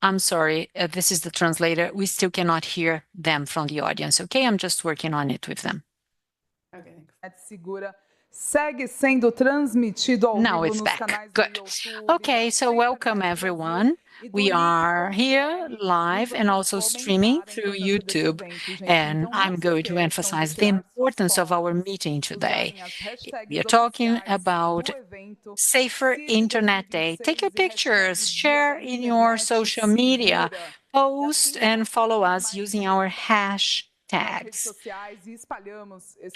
I'm sorry, this is the translator. We still cannot hear them from the audience, okay? I'm just working on it with them. Okay. Segue sendo transmitido ao Now vivo it's nos back. canais Good. do YouTube. Okay, so welcome everyone. We are here live and also streaming through YouTube. And I'm going to emphasize the importance of our meeting today. We are talking about Safer Internet Day. Take your pictures, share in your social media, post and follow us using our hashtags.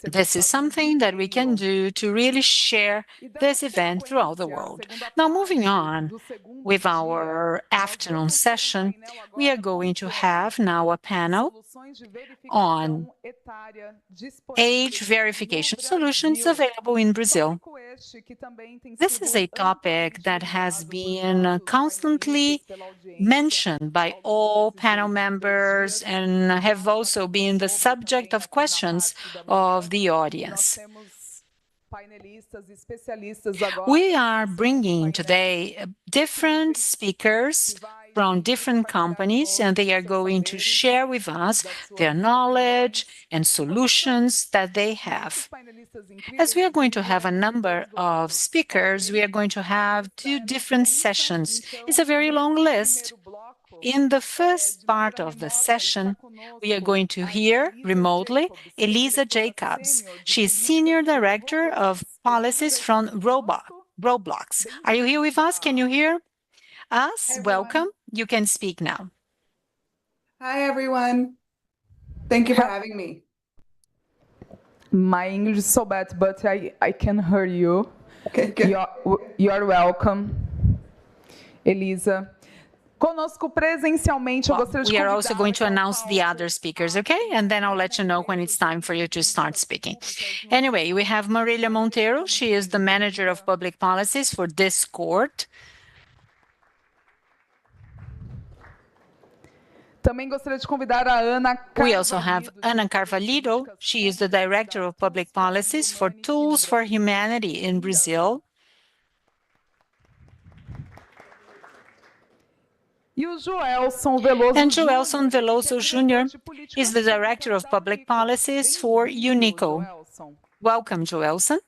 This is something that we can do to really share this event throughout the world. Now, moving on with our afternoon session, we are going to have now a panel on age verification solutions available in Brazil. This is a topic that has been constantly mentioned by all panel members and have also been the subject of questions of the audience. We are bringing today different speakers from different companies, and they are going to share with us their knowledge and solutions that they have. As we are going to have a number of speakers, we are going to have 2 different sessions. It's a very long list. In the first part of the session, we are going to hear remotely Elisa Jacobs. She is Senior Director of Policies from Roblox. Are you here with us? Can you hear us? Welcome. You can speak now. Hi, everyone. Thank you for having me. My English is so bad, but I can hear you. Okay, good. You're welcome, Elisa. Conosco presencialmente, eu gostaria de we are also going to announce the other speakers, okay? And then I'll let you know when it's time for you to start speaking. Anyway, we have Marilia Monteiro. She is the Manager of Public Policies for Discord. Também gostaria de convidar a Ana Carvalho. We also have Ana Carvalho. She is the Director of Public Policies for Tools for Humanity in Brazil. And Joelson Veloso Jr. is the Director of Public Policies for UNICO. Welcome, Joelson.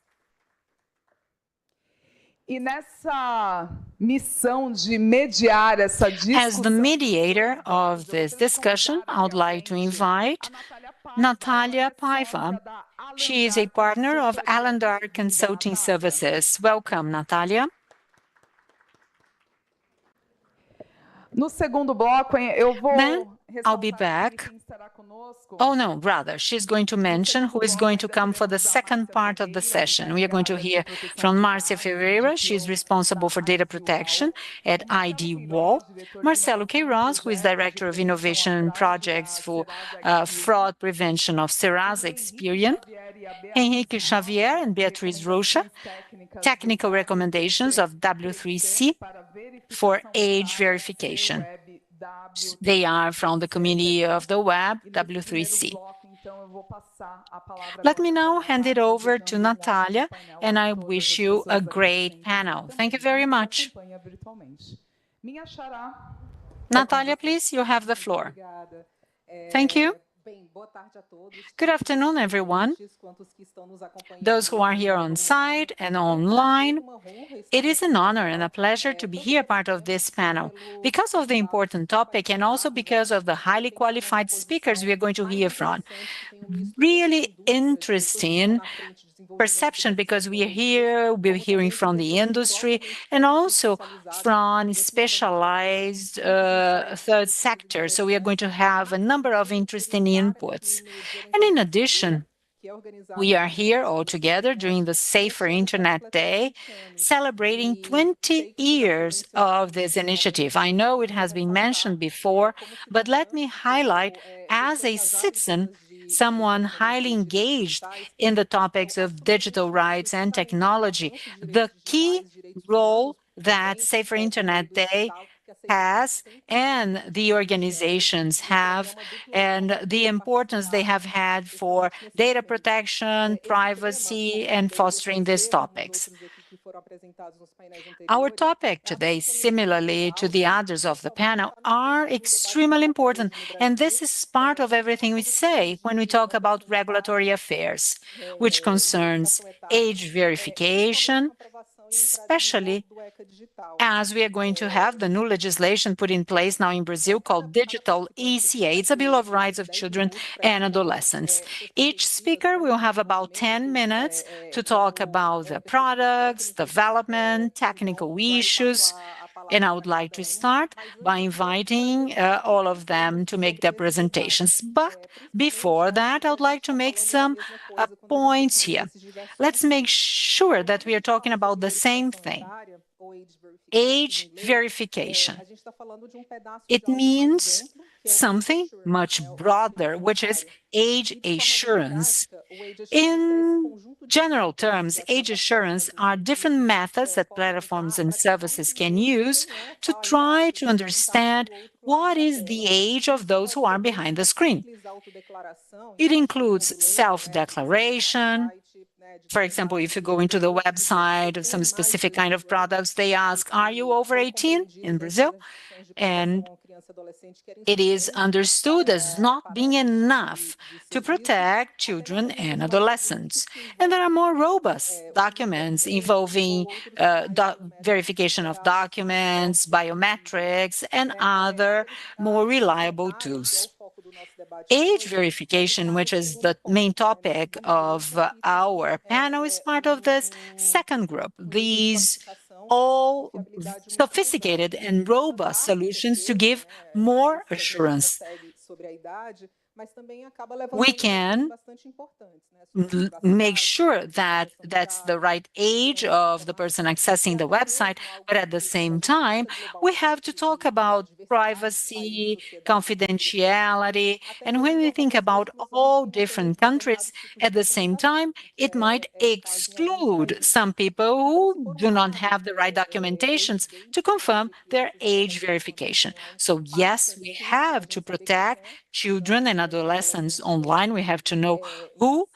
As the mediator of this discussion, I would like to invite Natalia Paiva. She is a partner of Alandar Consulting Services. Welcome, Natalia. Then I'll be back. Oh, no, rather, she's going to mention who is going to come for the second part of the session. We are going to hear from Marcia Ferreira. She's responsible for data protection at ID Wall. Marcelo Queiroz, who is Director of Innovation Projects for Fraud Prevention of Serasa Experian. Henrique Xavier and Beatriz Rocha, Technical Recommendations of W3C for Age Verification. They are from the community of the web, W3C. Let me now hand it over to Natalia, and I wish you a great panel. Thank you very much. Natalia, please, you have the floor. Thank you. Good afternoon, everyone. Those who are here on site and online, it is an honor and a pleasure to be here part of this panel because of the important topic and also because of the highly qualified speakers we are going to hear from. Really interesting perception because we're hearing from the industry and also from specialized third sector. So we are going to have a number of interesting inputs. And in addition, we are here all together during the Safer Internet Day, celebrating 20 years of this initiative. I know it has been mentioned before, but let me highlight, as a citizen, someone highly engaged in the topics of digital rights and technology, the key role that Safer Internet Day has and the organizations have, and the importance they have had for data protection, privacy, and fostering these topics. Our topic today, similarly to the others of the panel, are extremely important, and this is part of everything we say when we talk about regulatory affairs, which concerns age verification, especially as we are going to have the new legislation put in place now in Brazil called Digital ECA. It's a Bill of Rights of Children and Adolescents. Each speaker will have about 10 minutes to talk about the products, development, technical issues, and I would like to start by inviting all of them to make their presentations. But before that, I would like to make some points here. Let's make sure that we are talking about the same thing. Age verification. It means something much broader, which is age assurance. In general terms, age assurance are different methods that platforms and services can use to try to understand what is the age of those who are behind the screen. It includes self-declaration. For example, if you go into the website of some specific kind of products, they ask, are you over 18 in Brazil? And it is understood as not being enough to protect children and adolescents. And there are more robust documents involving verification of documents, biometrics, and other more reliable tools. Age verification, which is the main topic of our panel, is part of this second group. These all sophisticated and robust solutions to give more assurance. We can make sure that that's the right age of the person accessing the website, but at the same time, we have to talk about privacy, confidentiality, and when we think about all different countries at the same time, it might exclude some people who do not have the right documentations to confirm their age verification. So yes, we have to protect children and adolescents online. We have to know who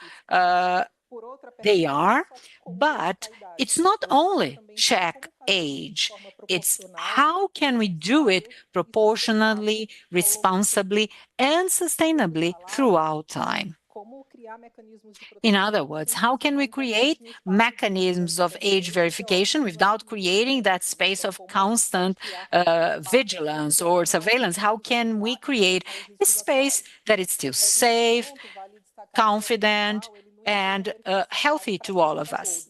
they are, but it's not only check age, it's how can we do it proportionally, responsibly, and sustainably throughout time. In other words, how can we create mechanisms of age verification without creating that space of constant vigilance or surveillance? How can we create a space that is still safe, confident, and healthy to all of us?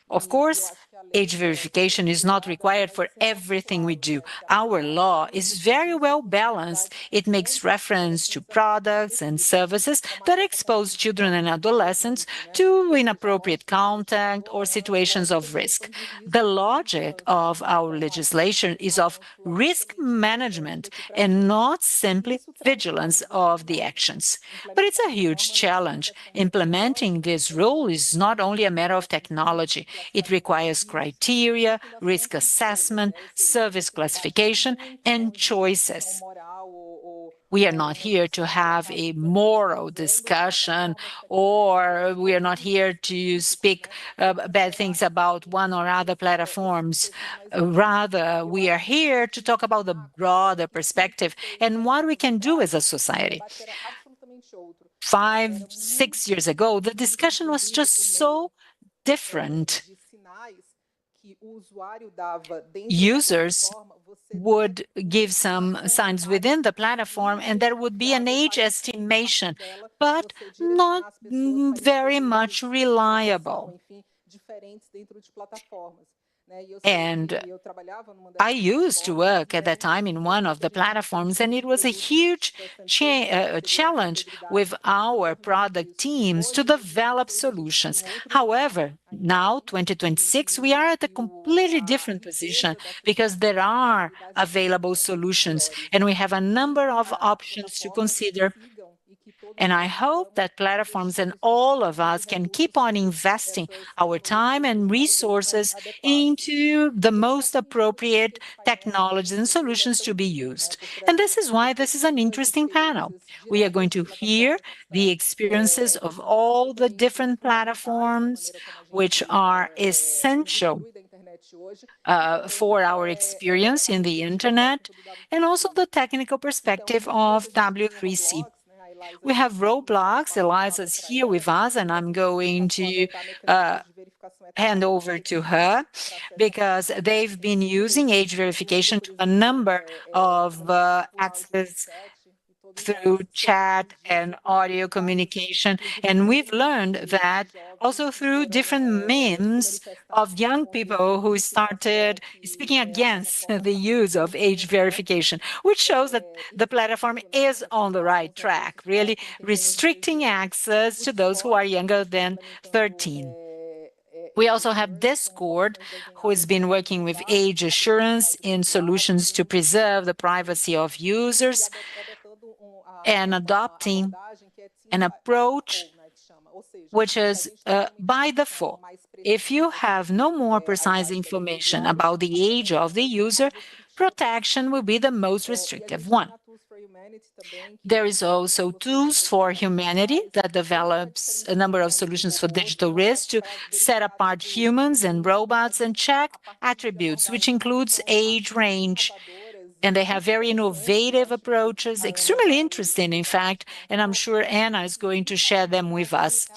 Of course, age verification is not required for everything we do. Our law is very well balanced. It makes reference to products and services that expose children and adolescents to inappropriate contact or situations of risk. The logic of our legislation is of risk management and not simply vigilance of the actions. But it's a huge challenge. Implementing this rule is not only a matter of technology. It requires criteria, risk assessment, service classification, and choices. We are not here to have a moral discussion, or we are not here to speak bad things about one or other platforms. Rather, we are here to talk about the broader perspective and what we can do as a society. 5, 6 years ago, the discussion was just so different. Users would give some signs within the platform and there would be an age estimation, but not very much reliable. And I used to work at that time in one of the platforms, and it was a huge challenge with our product teams to develop solutions. However, now, 2026, we are at a completely different position because there are available solutions, and we have a number of options to consider And I hope that platforms and all of us can keep on investing our time and resources into the most appropriate technologies and solutions to be used. And this is why this is an interesting panel. We are going to hear the experiences of all the different platforms which are essential for our experience in the internet, and also the technical perspective of W3C. We have Roblox. Eliza's here with us, and I'm going to hand over to her because they've been using age verification to a number of access through chat and audio communication. And we've learned that also through different memes of young people who started speaking against the use of age verification, which shows that the platform is on the right track, really restricting access to those who are younger than 13. We also have Discord, who has been working with age assurance in solutions to preserve the privacy of users and adopting an approach which is by default. If you have no more precise information about the age of the user, protection will be the most restrictive one. There is also Tools for Humanity that develops a number of solutions for digital risk to set apart humans and robots and check attributes, which includes age range. And they have very innovative approaches, extremely interesting, in fact, and I'm sure Anna is going to share them with us.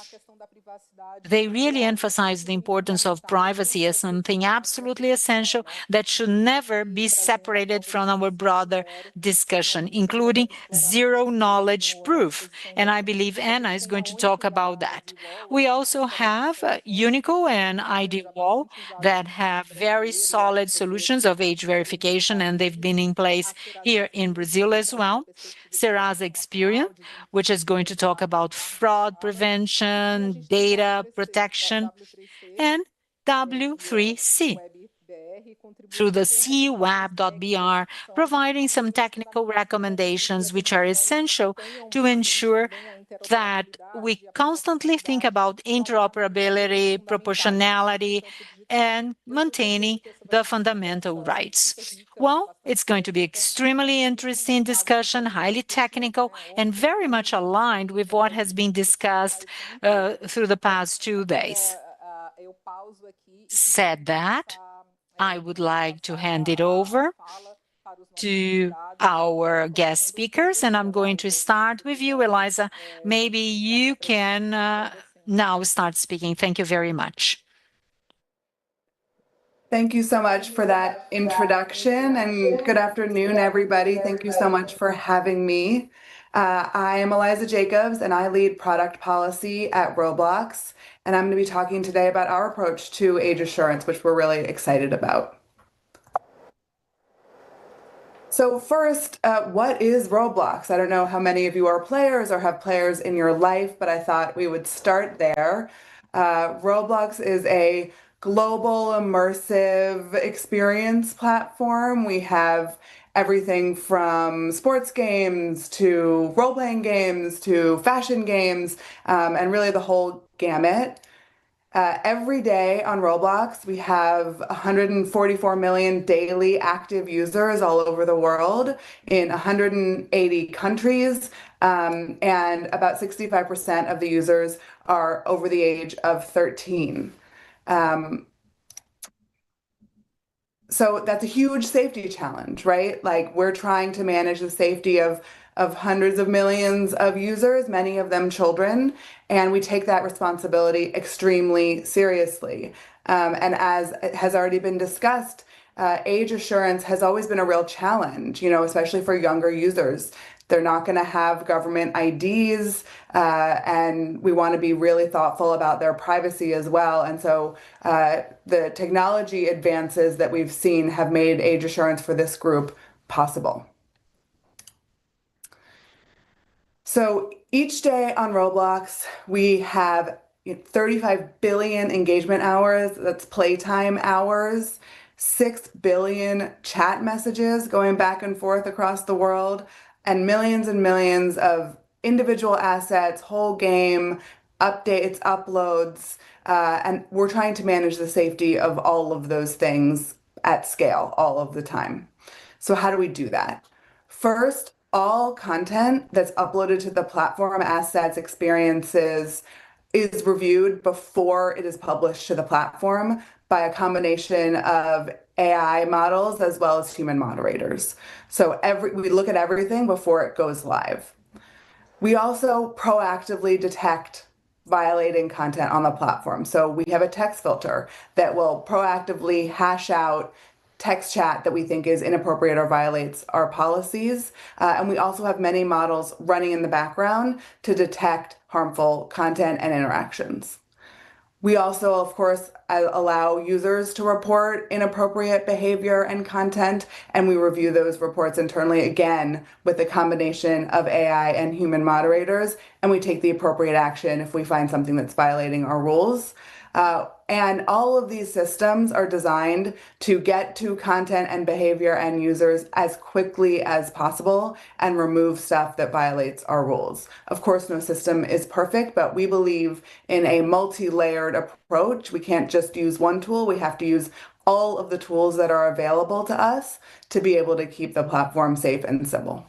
They really emphasize the importance of privacy as something absolutely essential that should never be separated from our broader discussion, including zero knowledge proof. And I believe Anna is going to talk about that. We also have Unico and IDWall that have very solid solutions of age verification, and they've been in place here in Brazil as well. Serasa Experian, which is going to talk about fraud prevention, data protection, and W3C through the CWAP.br, providing some technical recommendations which are essential to ensure that we constantly think about interoperability, proportionality, and maintaining the fundamental rights. Well, it's going to be extremely interesting discussion, highly technical, and very much aligned with what has been discussed through the past 2 days. Said that, I would like to hand it over to our guest speakers, and I'm going to start with you, Eliza. Maybe you can now start speaking. Thank you very much. Thank you so much for that introduction, and good afternoon, everybody. Thank you so much for having me. I am Eliza Jacobs, and I lead product policy at Roblox, and I'm going to be talking today about our approach to age assurance, which we're really excited about. So first, what is Roblox? I don't know how many of you are players or have players in your life, but I thought we would start there. Roblox is a global immersive experience platform. We have everything from sports games to role-playing games to fashion games, and really the whole gamut. Every day on Roblox, we have 144 million daily active users all over the world in 180 countries, and about 65% of the users are over the age of 13. So that's a huge safety challenge, right? Like, we're trying to manage the safety of hundreds of millions of users, many of them children, and we take that responsibility extremely seriously. And as has already been discussed, age assurance has always been a real challenge, especially for younger users. They're not going to have government IDs, and we want to be really thoughtful about their privacy as well. And so the technology advances that we've seen have made age assurance for this group possible. So each day on Roblox, we have 35 billion engagement hours, that's playtime hours, 6 billion chat messages going back and forth across the world, and millions of individual assets, whole game, updates, uploads, and we're trying to manage the safety of all of those things at scale all of the time. So how do we do that? First, all content that's uploaded to the platform, assets, experiences, is reviewed before it is published to the platform by a combination of AI models as well as human moderators. So we look at everything before it goes live. We also proactively detect violating content on the platform. So we have a text filter that will proactively hash out text chat that we think is inappropriate or violates our policies. And we also have many models running in the background to detect harmful content and interactions. We also, of course, allow users to report inappropriate behavior and content, and we review those reports internally again with a combination of AI and human moderators, and we take the appropriate action if we find something that's violating our rules. And all of these systems are designed to get to content and behavior and users as quickly as possible and remove stuff that violates our rules. Of course, no system is perfect, but we believe in a multi-layered approach. We can't just use one tool. We have to use all of the tools that are available to us to be able to keep the platform safe and civil.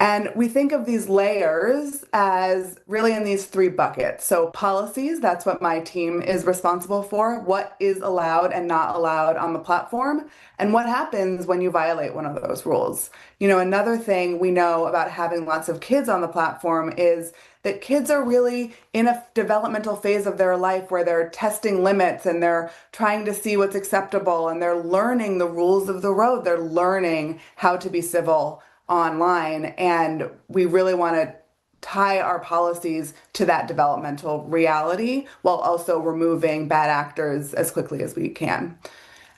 And we think of these layers as really in these three buckets. So policies, that's what my team is responsible for. What is allowed and not allowed on the platform, and what happens when you violate one of those rules. Another thing we know about having lots of kids on the platform is that kids are really in a developmental phase of their life where they're testing limits and they're trying to see what's acceptable and they're learning the rules of the road. They're learning how to be civil online, and we really want to tie our policies to that developmental reality while also removing bad actors as quickly as we can.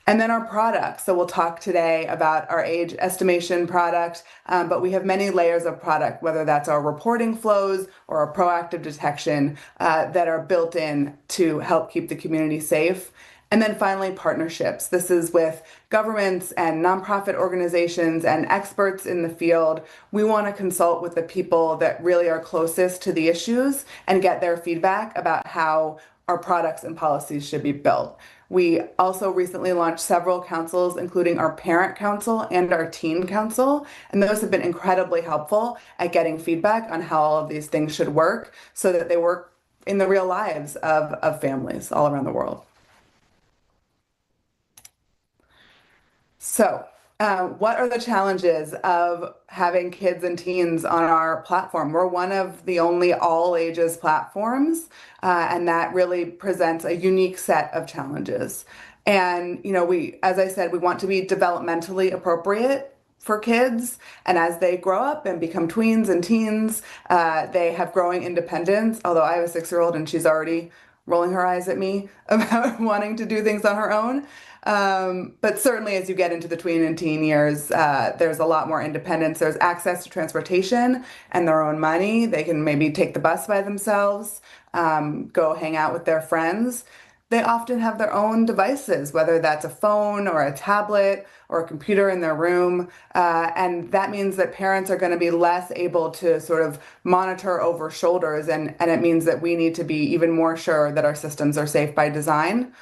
And then our products. So we'll talk today about our age estimation product, but we have many layers of product, whether that's our reporting flows or our proactive detection that are built in to help keep the community safe. And then finally, partnerships. This is with governments and nonprofit organizations and experts in the field. We want to consult with the people that really are closest to the issues and get their feedback about how our products and policies should be built. We also recently launched several councils, including our parent council and our teen council, and those have been incredibly helpful at getting feedback on how all of these things should work so that they work in the real lives of families all around the world. So, what are the challenges of having kids and teens on our platform? We're one of the only all ages platforms, and that really presents a unique set of challenges. And, as I said, we want to be developmentally appropriate for kids. And as they grow up and become tweens and teens, they have growing independence. Although I have a 6-year-old and she's already rolling her eyes at me about wanting to do things on her own. But certainly as you get into the tween and teen years, there's a lot more independence. There's access to transportation and their own money. They can maybe take the bus by themselves, go hang out with their friends. They often have their own devices, whether that's a phone or a tablet or a computer in their room. And that means that parents are going to be less able to sort of monitor over shoulders. And it means that we need to be even more sure that our systems are safe by design.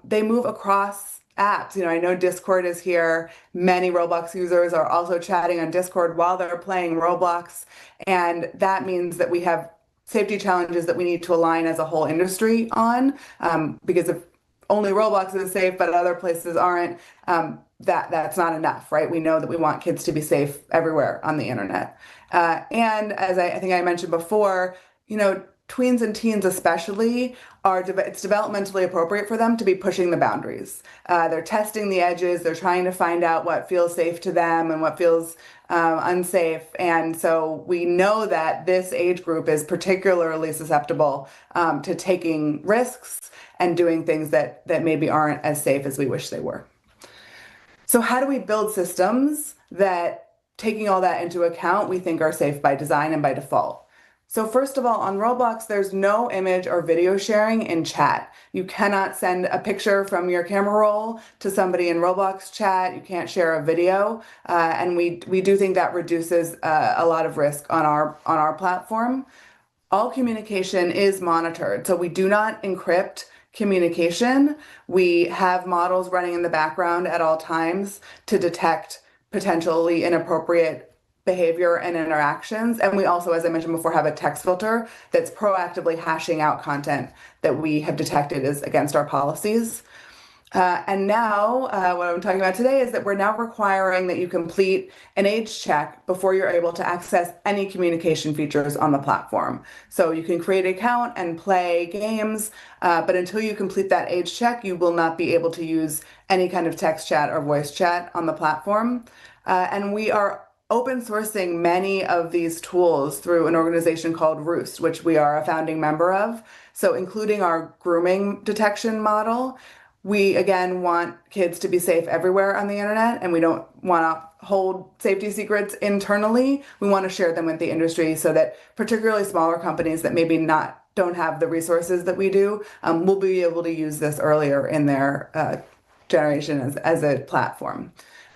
They move across apps. I know Discord is here. Many Roblox users are also chatting on Discord while they're playing Roblox. And that means that we have safety challenges that we need to align as a whole industry on, because if only Roblox is safe but other places aren't, that's not enough, right? We know that we want kids to be safe everywhere on the internet. And as I think I mentioned before, tweens and teens especially it's developmentally appropriate for them to be pushing the boundaries. They're testing the edges. They're trying to find out what feels safe to them and what feels unsafe. And so we know that this age group is particularly susceptible to taking risks and doing things that maybe aren't as safe as we wish they were. So how do we build systems that, taking all that into account, we think are safe by design and by default? So first of all, on Roblox, there's no image or video sharing in chat. You cannot send a picture from your camera roll to somebody in Roblox chat. You can't share a video, and we do think that reduces a lot of risk on our platform. All communication is monitored, so we do not encrypt communication. We have models running in the background at all times to detect potentially inappropriate behavior and interactions. And we also, as I mentioned before, have a text filter that's proactively hashing out content that we have detected is against our policies. And now, what I'm talking about today is that we're now requiring that you complete an age check before you're able to access any communication features on the platform. So you can create an account and play games, but until you complete that age check, you will not be able to use any kind of text chat or voice chat on the platform. And we are open sourcing many of these tools through an organization called Roost, which we are a founding member of. So including our grooming detection model, we again want kids to be safe everywhere on the internet, and we don't want to hold safety secrets internally. We want to share them with the industry so that particularly smaller companies that maybe don't have the resources that we do will be able to use this earlier in their generation as a platform.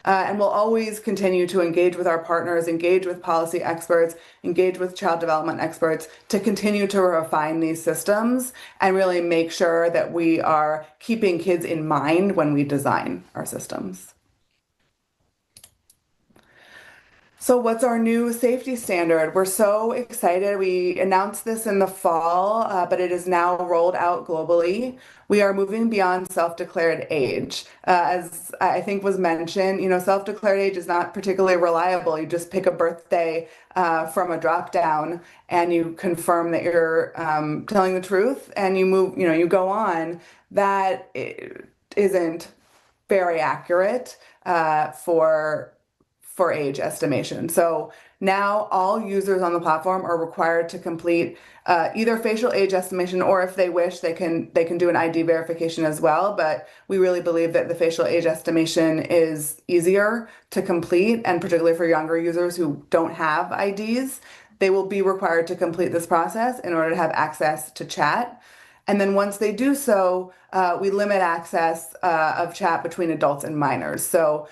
And we'll always continue to engage with our partners, engage with policy experts, engage with child development experts to continue to refine these systems and really make sure that we are keeping kids in mind when we design our systems. So what's our new safety standard? We're so excited. We announced this in the fall, but it is now rolled out globally. We are moving beyond self-declared age. As I think was mentioned, self-declared age is not particularly reliable. You just pick a birthday from a drop down and you confirm that you're telling the truth and you move, you go on. That isn't very accurate for age estimation. So now all users on the platform are required to complete either facial age estimation, or if they wish, they can do an ID verification as well. But we really believe that the facial age estimation is easier to complete, and particularly for younger users who don't have IDs, they will be required to complete this process in order to have access to chat. And then once they do so, we limit access of chat between adults and minors. So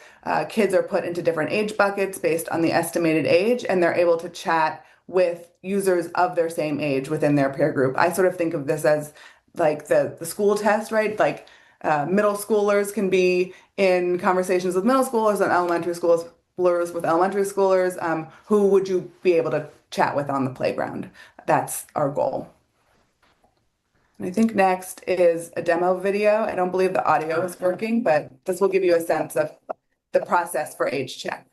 kids are put into different age buckets based on the estimated age, and they're able to chat with users of their same age within their peer group. I sort of think of this as like the school test, right? Like middle schoolers can be in conversations with middle schoolers and elementary schoolers with elementary schoolers. Who would you be able to chat with on the playground? That's our goal. And I think next is a demo video. I don't believe the audio is working, but this will give you a sense of the process for age check.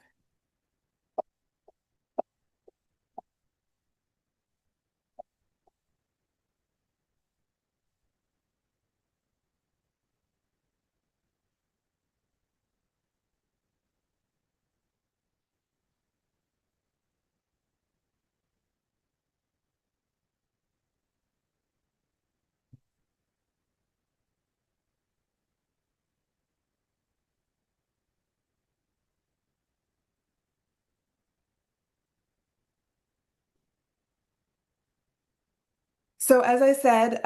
So as I said,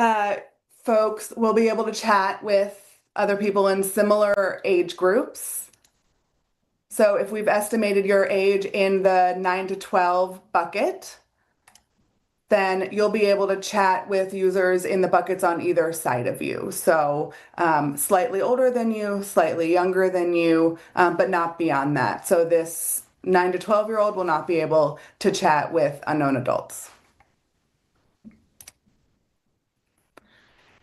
folks will be able to chat with other people in similar age groups. So if we've estimated your age in the 9 to 12 bucket, then you'll be able to chat with users in the buckets on either side of you. So slightly older than you, slightly younger than you, but not beyond that. So this 9 to 12-year-old will not be able to chat with unknown adults.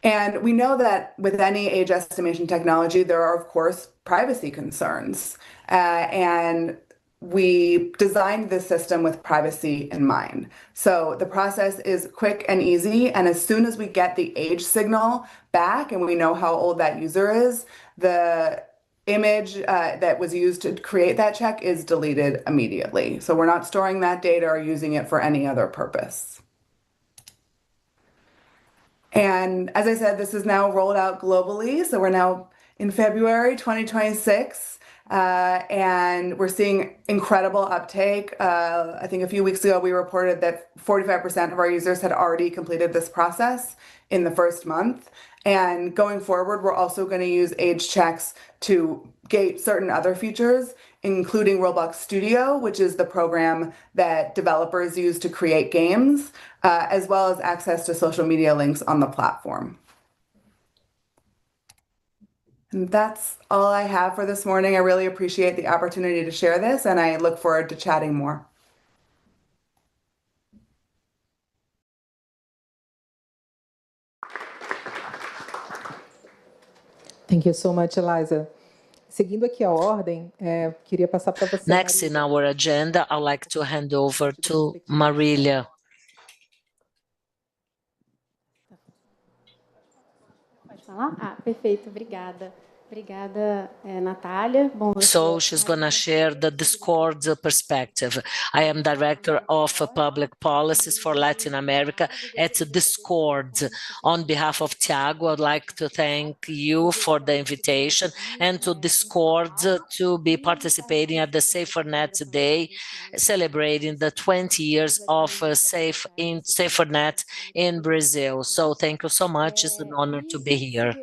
And we know that with any age estimation technology, there are, of course, privacy concerns. And we designed this system with privacy in mind. So the process is quick and easy. And as soon as we get the age signal back and we know how old that user is, the image that was used to create that check is deleted immediately. So we're not storing that data or using it for any other purpose. And as I said, this is now rolled out globally. So we're now in February 2026. and we're seeing incredible uptake. I think a few weeks ago we reported that 45% of our users had already completed this process in the first month. And going forward, we're also going to use age checks to gate certain other features, including Roblox Studio, which is the program that developers use to create games, as well as access to social media links on the platform. And that's all I have for this morning. I really appreciate the opportunity to share this, and I look forward to chatting more. Thank you so much, Eliza. Seguindo aqui a ordem, queria passar para você. Next in our agenda, I'd like to hand over to Marília. Pode falar? Perfeito, obrigada. Obrigada, Natália. So she's going to share the Discord perspective. I am Director of Public Policies for Latin America at Discord. On behalf of Thiago, I'd like to thank you for the invitation and to Discord to be participating at the Safernet Day, celebrating the 20 years of Safernet in Brazil. So thank you so much. It's an honor to be here.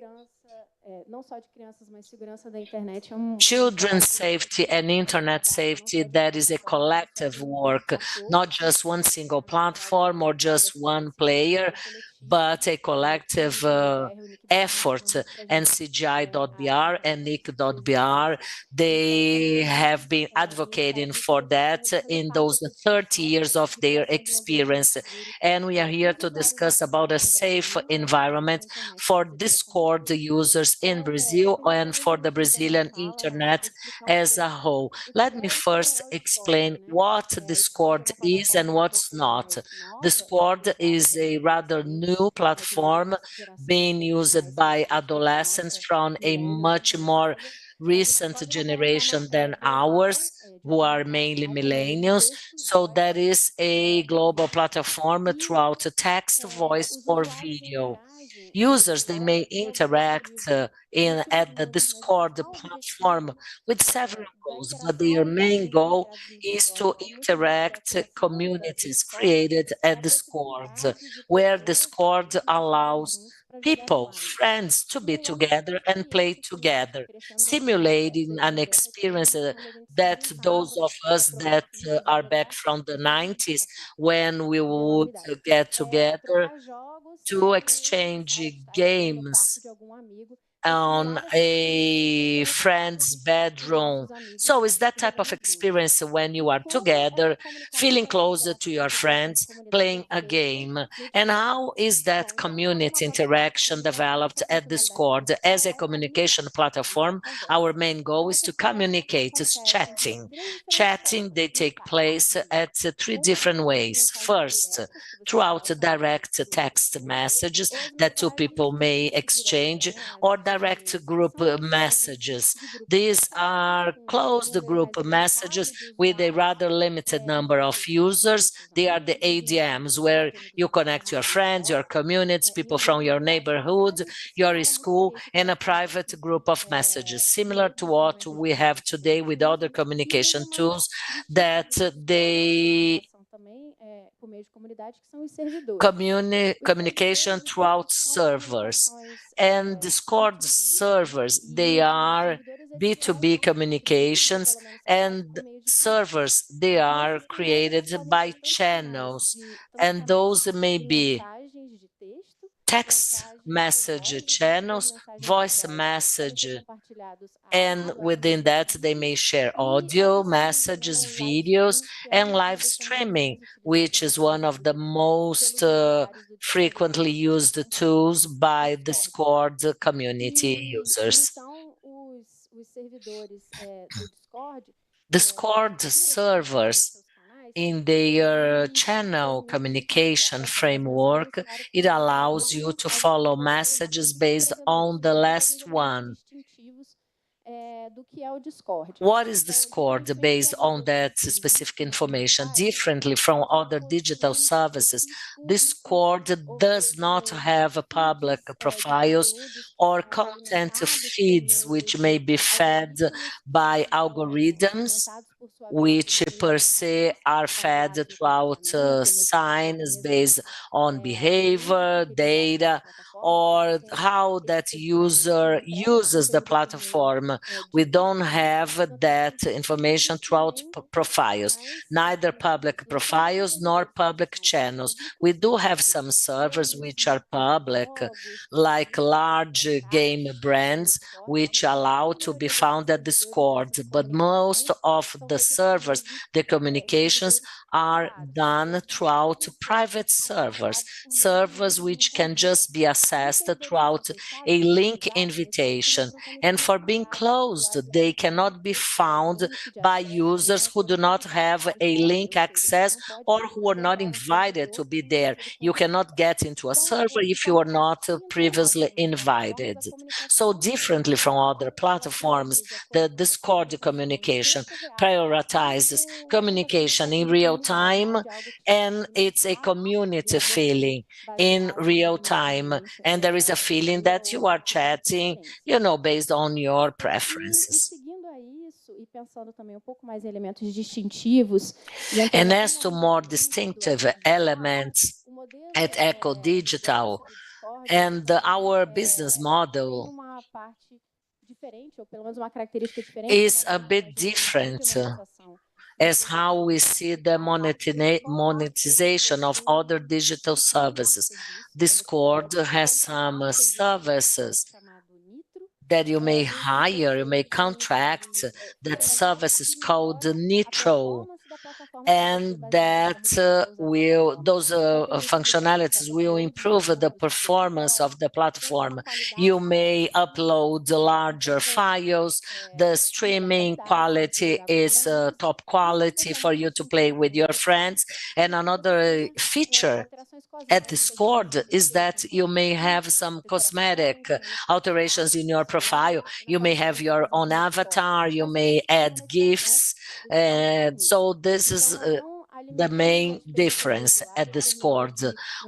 Children's safety and internet safety, that is a collective work, not just one single platform or just one player, but a collective effort. NCGI.br and NIC.br, they have been advocating for that in those 30 years of their experience. And we are here to discuss about a safe environment for Discord users in Brazil and for the Brazilian internet as a whole. Let me first explain what Discord is and what's not. Discord is a rather new platform being used by adolescents from a much more recent generation than ours, who are mainly millennials. So that is a global platform throughout text, voice, or video. Users, they may interact at the Discord platform with several goals, but their main goal is to interact communities created at Discord, where Discord allows people, friends, to be together and play together, simulating an experience that those of us that are back from the 90s, when we would get together to exchange games on a friend's bedroom. So it's that type of experience when you are together, feeling closer to your friends, playing a game. And how is that community interaction developed at Discord? As a communication platform, our main goal is to communicate, is chatting. Chatting, they take place at three different ways. First, throughout direct text messages that two people may exchange, or direct group messages. These are closed group messages with a rather limited number of users. They are the ADMs, where you connect your friends, your communities, people from your neighborhood, your school, and a private group of messages, similar to what we have today with other communication tools that they communication throughout servers. And Discord servers, they are B2B communications, and servers, they are created by channels, and those may be text message channels, voice message, and within that they may share audio, messages, videos, and live streaming, which is one of the most frequently used tools by Discord community users. Discord servers, in their channel communication framework, it allows you to follow messages based on the last one. What is Discord based on that specific information? Differently from other digital services, Discord does not have public profiles or content feeds which may be fed by algorithms, which per se are fed throughout signs based on behavior, data, or how that user uses the platform. We don't have that information throughout profiles, neither public profiles nor public channels. We do have some servers which are public, like large game brands, which allow to be found at Discord, but most of the servers, the communications are done throughout private servers, servers which can just be accessed throughout a link invitation. And for being closed, they cannot be found by users who do not have a link access or who are not invited to be there. You cannot get into a server if you are not previously invited. So differently from other platforms, the Discord communication prioritizes communication in real time, and it's a community feeling in real time. And there is a feeling that you are chatting, based on your preferences. And as to more distinctive elements at Eco Digital, and our business model is a bit different as how we see the monetization of other digital services. Discord has some services that you may hire, you may contract. That service is called Nitro, and that those functionalities will improve the performance of the platform. You may upload larger files. The streaming quality is top quality for you to play with your friends. And another feature at Discord is that you may have some cosmetic alterations in your profile. You may have your own avatar, you may add GIFs. So this is the main difference at Discord.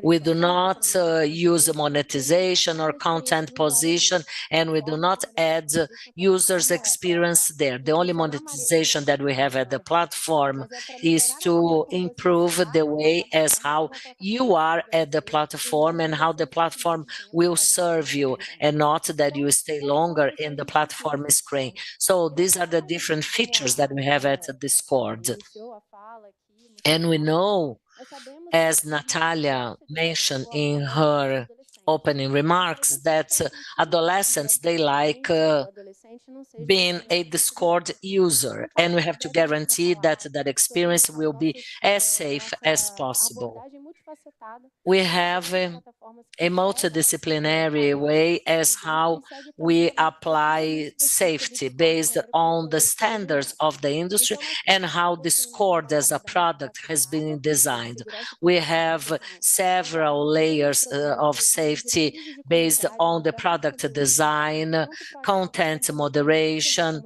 We do not use monetization or content position, and we do not add users' experience there. The only monetization that we have at the platform is to improve the way as how you are at the platform and how the platform will serve you, and not that you stay longer in the platform screen. So these are the different features that we have at Discord. And we know, as Natalia mentioned in her opening remarks, that adolescents, they like being a Discord user, and we have to guarantee that that experience will be as safe as possible. We have a multidisciplinary way as how we apply safety based on the standards of the industry and how Discord as a product has been designed. We have several layers of safety based on the product design, content moderation,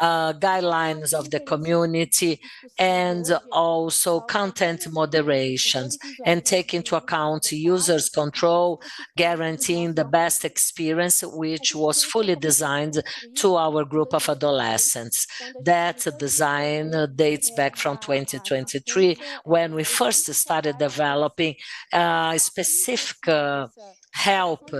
guidelines of the community, and also content moderations, and take into account users' control, guaranteeing the best experience, which was fully designed to our group of adolescents. That design dates back from 2023, when we first started developing specific help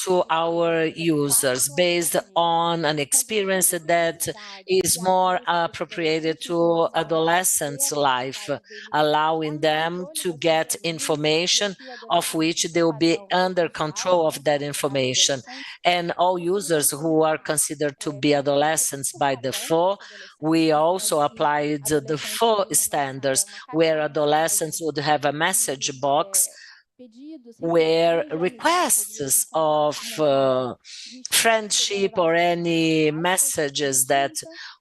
to our users based on an experience that is more appropriated to adolescents' life, allowing them to get information of which they will be under control of that information. And all users who are considered to be adolescents by default, we also applied the default standards, where adolescents would have a message box were requests of friendship or any messages that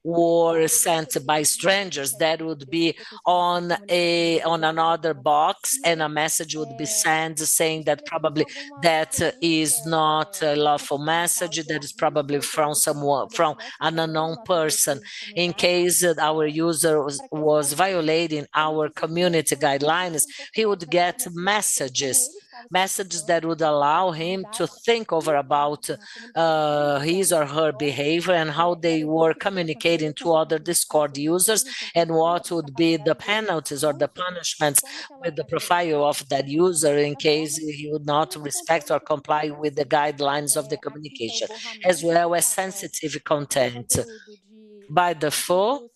were sent by strangers that would be on another box, and a message would be sent saying that probably that is not a lawful message, that is probably from someone, from an unknown person. In case that our user was violating our community guidelines, he would get messages that would allow him to think over about his or her behavior and how they were communicating to other Discord users, and what would be the penalties or the punishments with the profile of that user in case he would not respect or comply with the guidelines of the communication, as well as sensitive content. By default,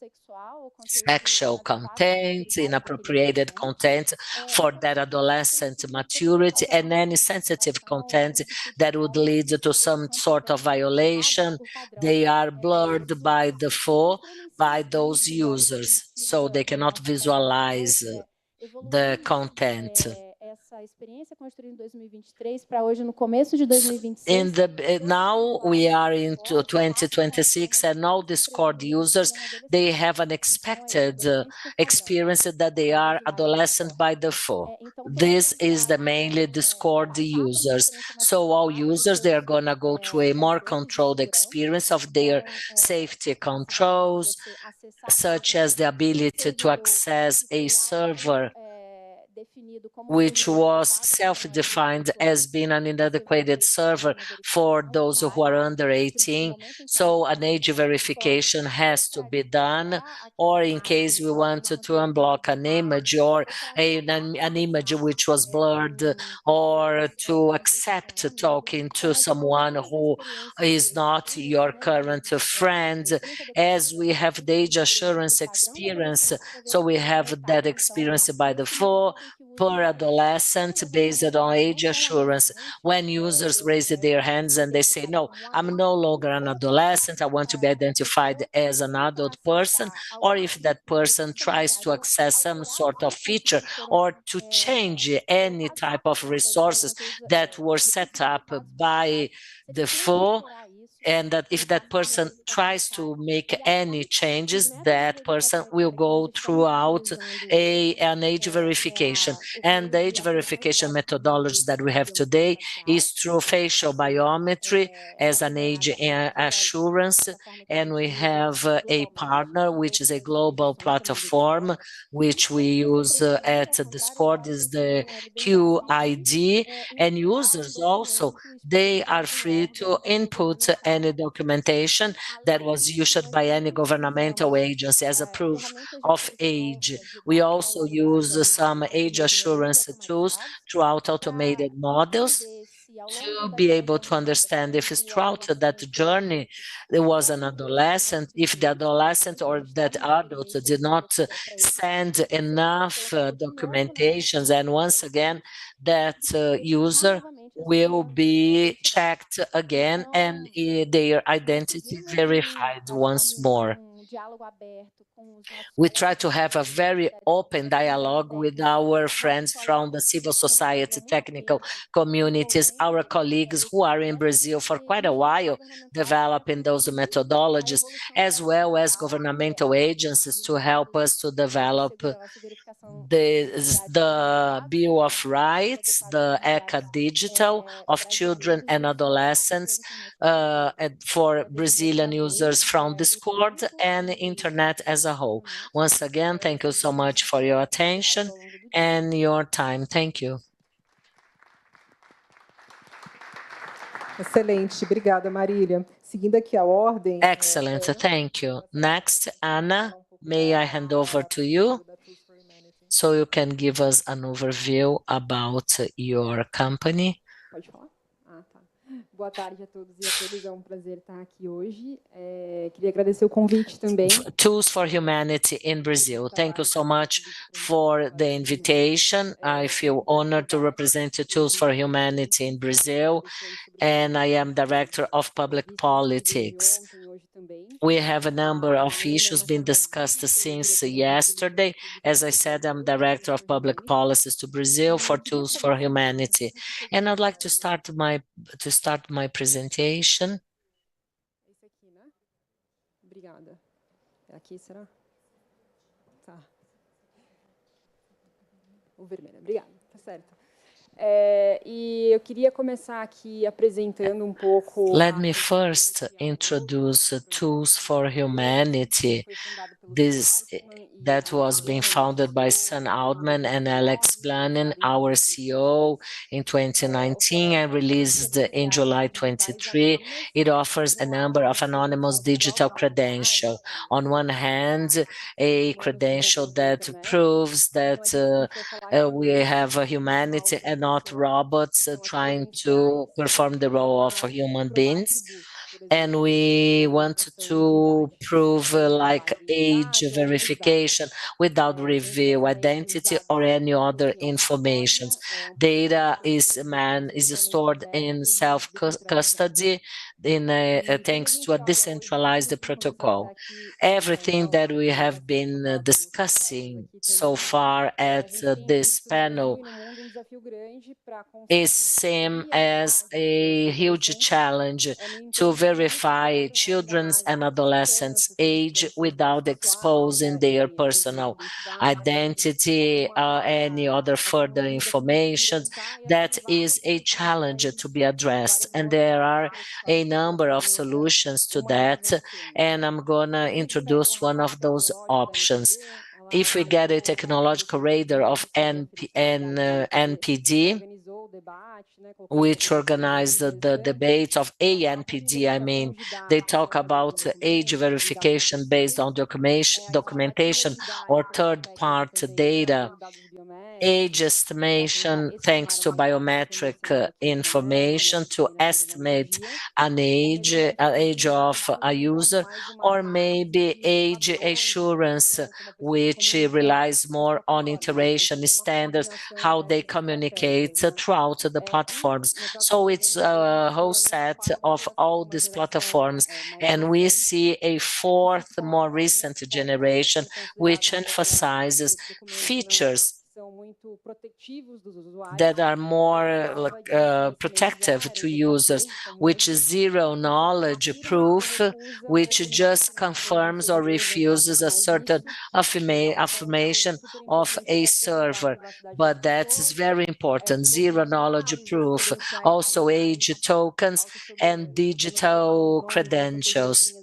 sexual content, inappropriated content for that adolescent maturity, and any sensitive content that would lead to some sort of violation, they are blurred by default by those users, so they cannot visualize the content. Now we are into 2026, and all Discord users, they have an expected experience that they are adolescent by default. This is the mainly Discord users. So all users, they are gonna go through a more controlled experience of their safety controls, such as the ability to access a server which was self-defined as being an inadequate server for those who are under 18. So an age verification has to be done, or in case we wanted to unblock an image or an image which was blurred, or to accept talking to someone who is not your current friend, as we have the age assurance experience. So we have that experience by default per adolescent based on age assurance. When users raise their hands and they say, no, I'm no longer an adolescent, I want to be identified as an adult person, or if that person tries to access some sort of feature or to change any type of resources that were set up by default, and that if that person tries to make any changes, that person will go throughout an age verification. And the age verification methodology that we have today is through facial biometry as an age assurance, and we have a partner, which is a global platform, which we use at Discord, is the QID, and users also, they are free to input any documentation that was issued by any governmental agency as a proof of age. We also use some age assurance tools throughout automated models to be able to understand if it's throughout that journey there was an adolescent, if the adolescent or that adult did not send enough documentations, and once again that user will be checked again and their identity verified once more. We try to have a very open dialogue with our friends from the civil society, technical communities, our colleagues who are in Brazil for quite a while developing those methodologies, as well as governmental agencies to help us to develop the Bill of Rights, the ECA Digital of children and adolescents for Brazilian users from Discord and internet as a whole. Once again, thank you so much for your attention and your time. Thank you. Excelente, obrigada, Marília. Seguindo aqui a ordem. Excellent, thank you. Next, Anna, may I hand over to you so you can give us an overview about your company? Pode falar? Ah, tá. Boa tarde a todos e a todas, é um prazer estar aqui hoje. Queria agradecer o convite também. Tools for Humanity in Brazil. Thank you so much for the invitation. I feel honored to represent Tools for Humanity in Brazil, and I am Director of Public Politics. We have a number of issues being discussed since yesterday. As I said, I'm Director of Public Policies to Brazil for Tools for Humanity. And I'd like to start my presentation. Esse aqui, né? Obrigada. É aqui, será? Tá. O vermelho, obrigada, tá certo. E eu queria começar aqui apresentando pouco. Let me first introduce Tools for Humanity. That was being founded by Sam Altman and Alex Blanin, our CEO, in 2019 and released in July 23. It offers a number of anonymous digital credentials. On one hand, a credential that proves that we have a humanity and not robots trying to perform the role of human beings. And we want to prove like age verification without reveal identity or any other information. Data is stored in self-custody thanks to a decentralized protocol. Everything that we have been discussing so far at this panel is seen as a huge challenge to verify children's and adolescents' age without exposing their personal identity or any other further information. That is a challenge to be addressed, and there are a number of solutions to that, and I'm gonna introduce one of those options. If we get a technological radar of NPD, which organized the debate of ANPD, I mean, they talk about age verification based on documentation or third-party data, age estimation thanks to biometric information to estimate an age of a user, or maybe age assurance, which relies more on iteration standards, how they communicate throughout the platforms. So it's a whole set of all these platforms, and we see a fourth, more recent generation, which emphasizes features that are more protective to users, which is zero knowledge proof, which just confirms or refuses a certain affirmation of a server. But that is very important, zero knowledge proof, also age tokens and digital credentials.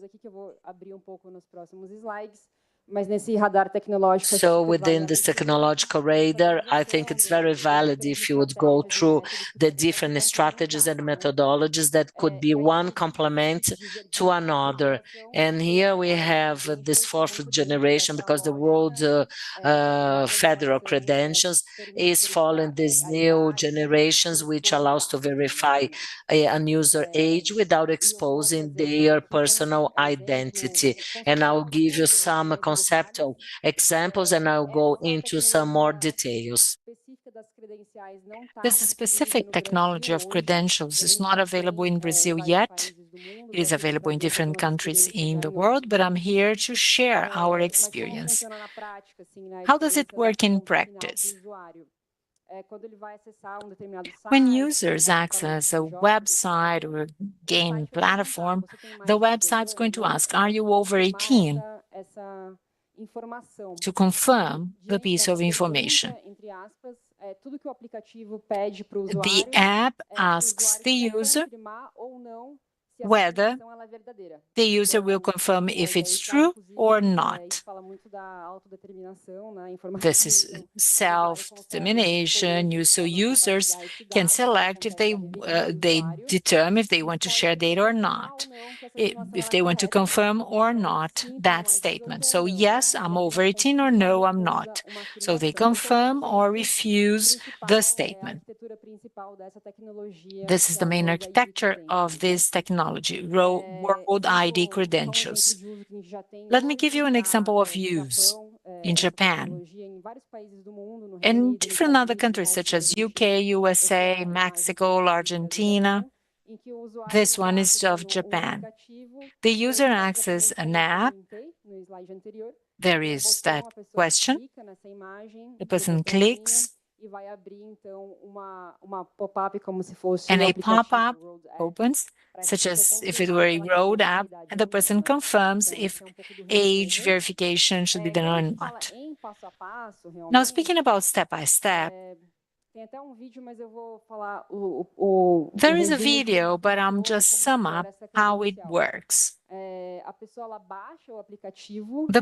So within this technological radar, I think it's very valid if you would go through the different strategies and methodologies that could be one complement to another. And here we have this fourth generation, because the world federal credentials is following these new generations, which allows to verify an user age without exposing their personal identity. And I'll give you some conceptual examples, and I'll go into some more details. This specific technology of credentials is not available in Brazil yet. It is available in different countries in the world, but I'm here to share our experience. How does it work in practice? When users access a website or a game platform, the website's going to ask, are you over 18? To confirm the piece of information. The app asks the user whether the user will confirm if it's true or not. This is self-determination. So users can select if they determine if they want to share data or not, if they want to confirm or not that statement. So yes, I'm over 18, or no, I'm not. So they confirm or refuse the statement. This is the main architecture of this technology, World ID credentials. Let me give you an example of use in Japan. In different other countries such as UK, USA, Mexico, Argentina, This one is of Japan. The user accesses an app. There is that question. The person clicks, and a pop-up opens, such as if it were a road app, and the person confirms if age verification should be done or not. Now, speaking about step-by-step, there is a video, but I'm just sum up how it works. The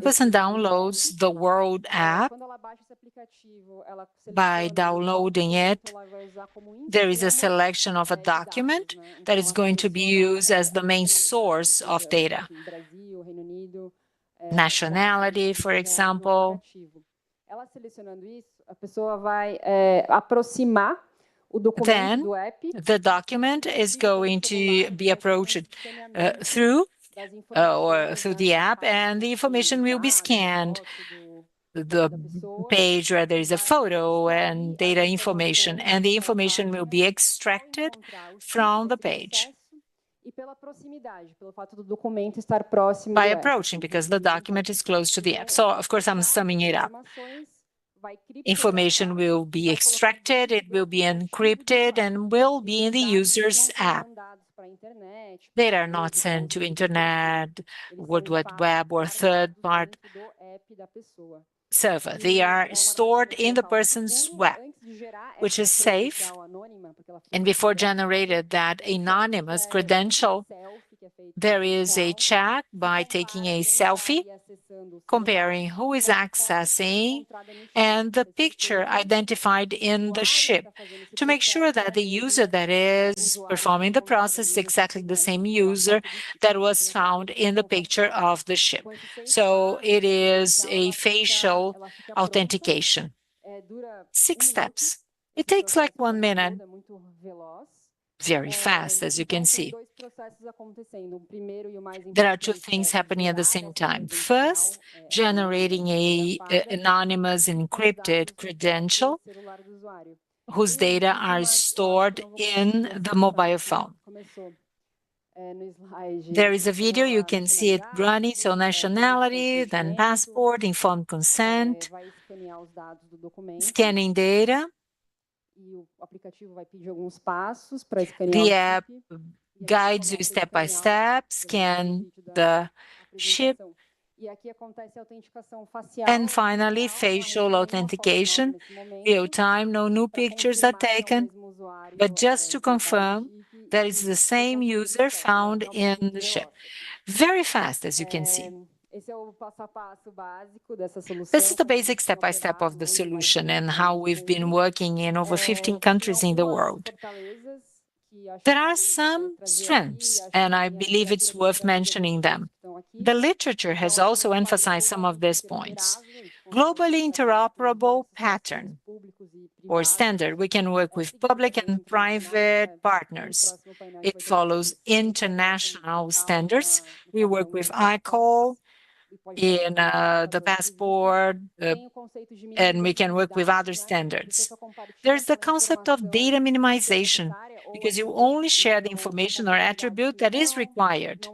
person downloads the World app. By downloading it, there is a selection of a document that is going to be used as the main source of data. Nationality, for example. Then the document is going to be approached through the app, and the information will be scanned. The page where there is a photo and data information, and the information will be extracted from the page by approaching, because the document is close to the app. So, of course, I'm summing it up. Information will be extracted, it will be encrypted, and will be in the user's app. They are not sent to internet, World Wide Web, or third-party server. They are stored in the person's web, which is safe. And before generated that anonymous credential, there is a check by taking a selfie, comparing who is accessing and the picture identified in the ship, to make sure that the user that is performing the process is exactly the same user that was found in the picture of the ship. So it is a facial authentication. 6 steps. It takes like 1 minute. Very fast, as you can see. There are 2 things happening at the same time. First, generating a anonymous encrypted credential whose data are stored in the mobile phone. There is a video, you can see it running, so nationality, then passport, informed consent, scanning data. The app guides you step by step, scan the ship, and finally, facial authentication, real time, no new pictures are taken, but just to confirm that it's the same user found in the ship. Very fast, as you can see. This is the basic step-by-step of the solution and how we've been working in over 15 countries in the world. There are some strengths, and I believe it's worth mentioning them. The literature has also emphasized some of these points. Globally interoperable pattern or standard. We can work with public and private partners. It follows international standards. We work with ICOL in the passport, and we can work with other standards. There's the concept of data minimization, because you only share the information or attribute that is required.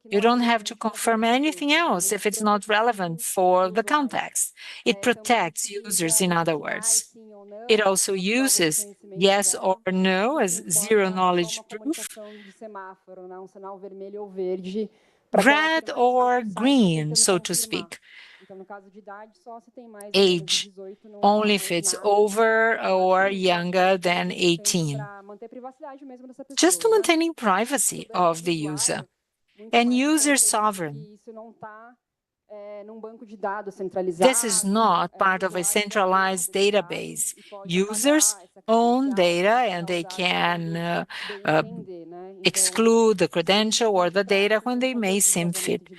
You don't have to confirm anything else if it's not relevant for the context. It protects users, in other words. It also uses yes or no as zero-knowledge proof, red or green, so to speak. Age only if it's over or younger than 18, just to maintaining privacy of the user. And user sovereign. This is not part of a centralized database. Users own data, and they can exclude the credential or the data when they may seem fit.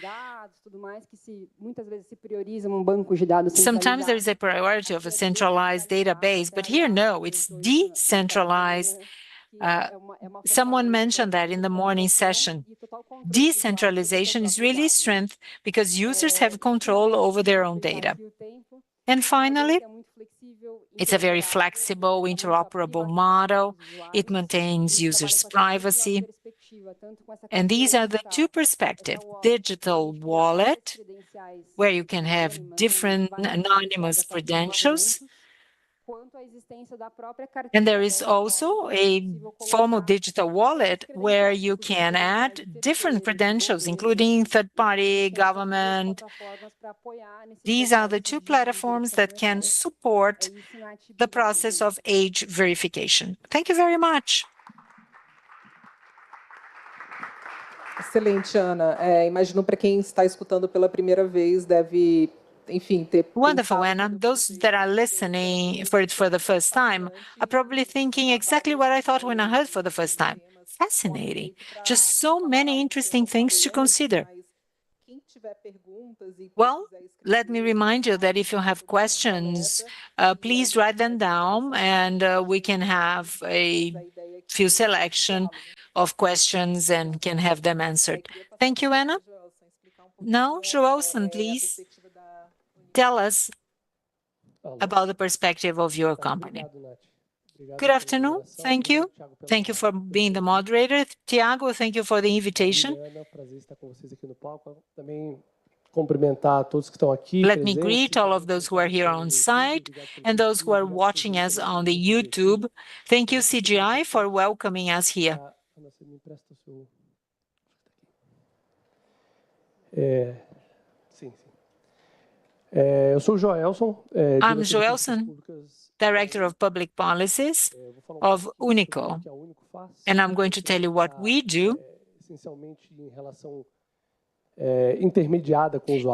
Sometimes there is a priority of a centralized database, but here, no, it's decentralized. Someone mentioned that in the morning session. Decentralization is really strength because users have control over their own data. And finally, It's a very flexible, interoperable model. It maintains users' privacy. And these are the two perspectives: digital wallet, where you can have different anonymous credentials. And there is also a formal digital wallet where you can add different credentials, including third-party, government. These are the two platforms that can support the process of age verification. Thank you very much. Excelente, Ana. Imagino para quem está escutando pela primeira vez deve, enfim, ter Wonderful, Anna. Those that are listening for it for the first time are probably thinking exactly what I thought when I heard for the first time. Fascinating. Just so many interesting things to consider. Well, let me remind you that if you have questions, please write them down, and we can have a few selection of questions and can have them answered. Thank you, Anna. Now, Joelson, please tell us about the perspective of your company. Good afternoon. Thank you. Thank you for being the moderator. Tiago, thank you for the invitation. Let me greet all of those who are here on site and those who are watching us on the YouTube. Thank you, CGI, for welcoming us here. I'm Joelson, Director of Public Policies of Unico, and I'm going to tell you what we do. It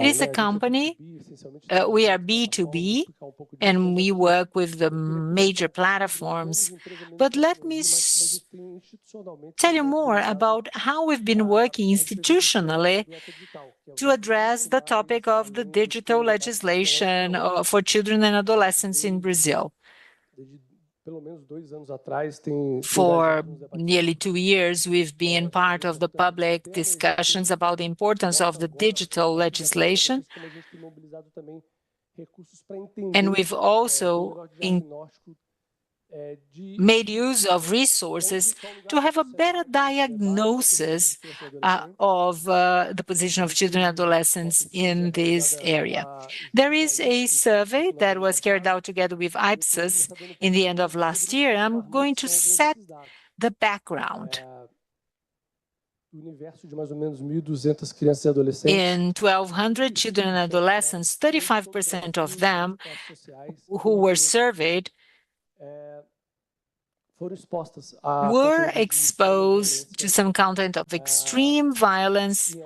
is a company, we are B2B, and we work with the major platforms. But let me tell you more about how we've been working institutionally to address the topic of the digital legislation for children and adolescents in Brazil. For nearly 2 years, we've been part of the public discussions about the importance of the digital legislation. And we've also made use of resources to have a better diagnosis of the position of children and adolescents in this area. There is a survey that was carried out together with Ipsos in the end of last year. I'm going to set the background. In 1,200 children and adolescents, 35% of them who were surveyed were exposed to some content of extreme violence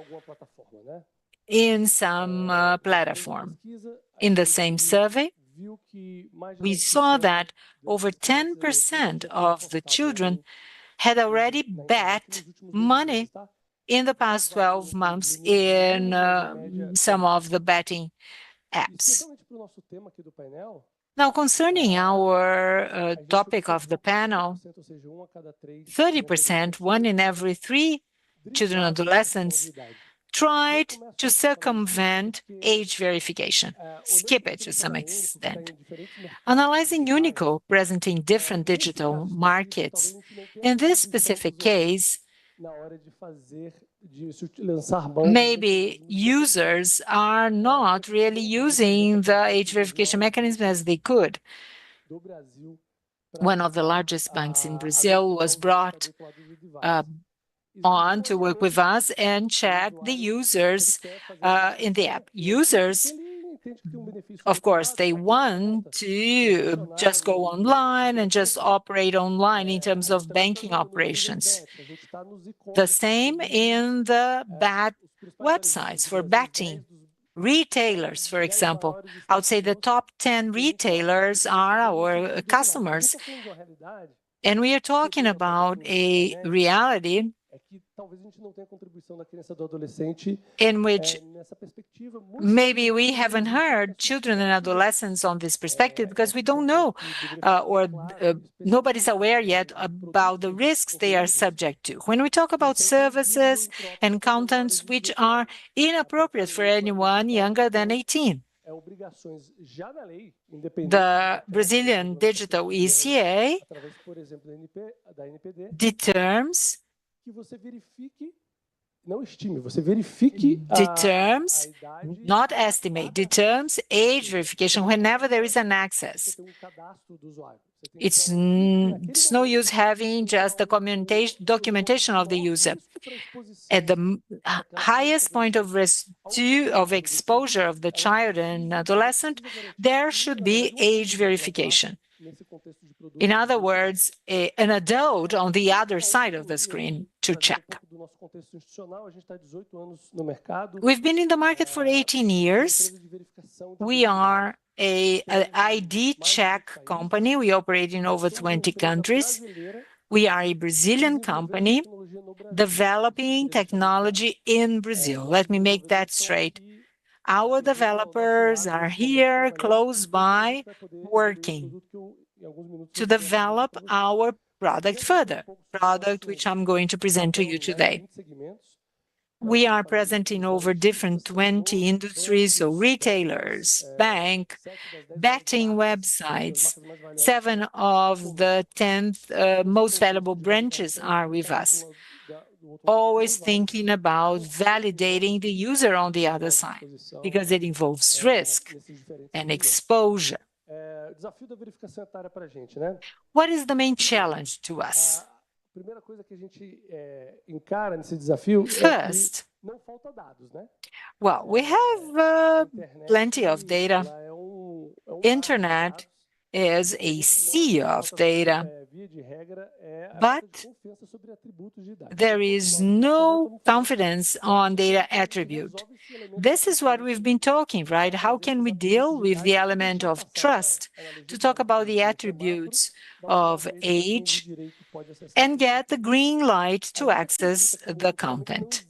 in some platform. In the same survey, we saw that over 10% of the children had already bet money in the past 12 months in some of the betting apps. Now, concerning our topic of the panel, 30%, 1 in every 3 children and adolescents, tried to circumvent age verification, skip it to some extent. Analyzing Unico presenting different digital markets, in this specific case, maybe users are not really using the age verification mechanism as they could. One of the largest banks in Brazil was brought on to work with us and check the users in the app. Users, of course, they want to just go online and just operate online in terms of banking operations. The same in the websites for betting. Retailers, for example, I would say the top 10 retailers are our customers. And we are talking about a reality in which maybe we haven't heard children and adolescents on this perspective because we don't know or nobody's aware yet about the risks they are subject to. When we talk about services and contents which are inappropriate for anyone younger than 18. The Brazilian Digital ECA determines, not estimate, determines age verification whenever there is an access. It's no use having just the documentation of the user. At the highest point of exposure of the child and adolescent, there should be age verification. In other words, an adult on the other side of the screen to check. We've been in the market for 18 years. We are an ID check company. We operate in over 20 countries. We are a Brazilian company developing technology in Brazil. Let me make that straight. Our developers are here close by working to develop our product further, which I'm going to present to you today. We are present in over 20 industries, so retailers, bank, betting websites. 7 of the 10 most valuable branches are with us, always thinking about validating the user on the other side, because it involves risk and exposure. What is the main challenge to us? First, well, we have plenty of data. Internet is a sea of data, but there is no confidence on data attribute. This is what we've been talking, right? How can we deal with the element of trust to talk about the attributes of age and get the green light to access the content?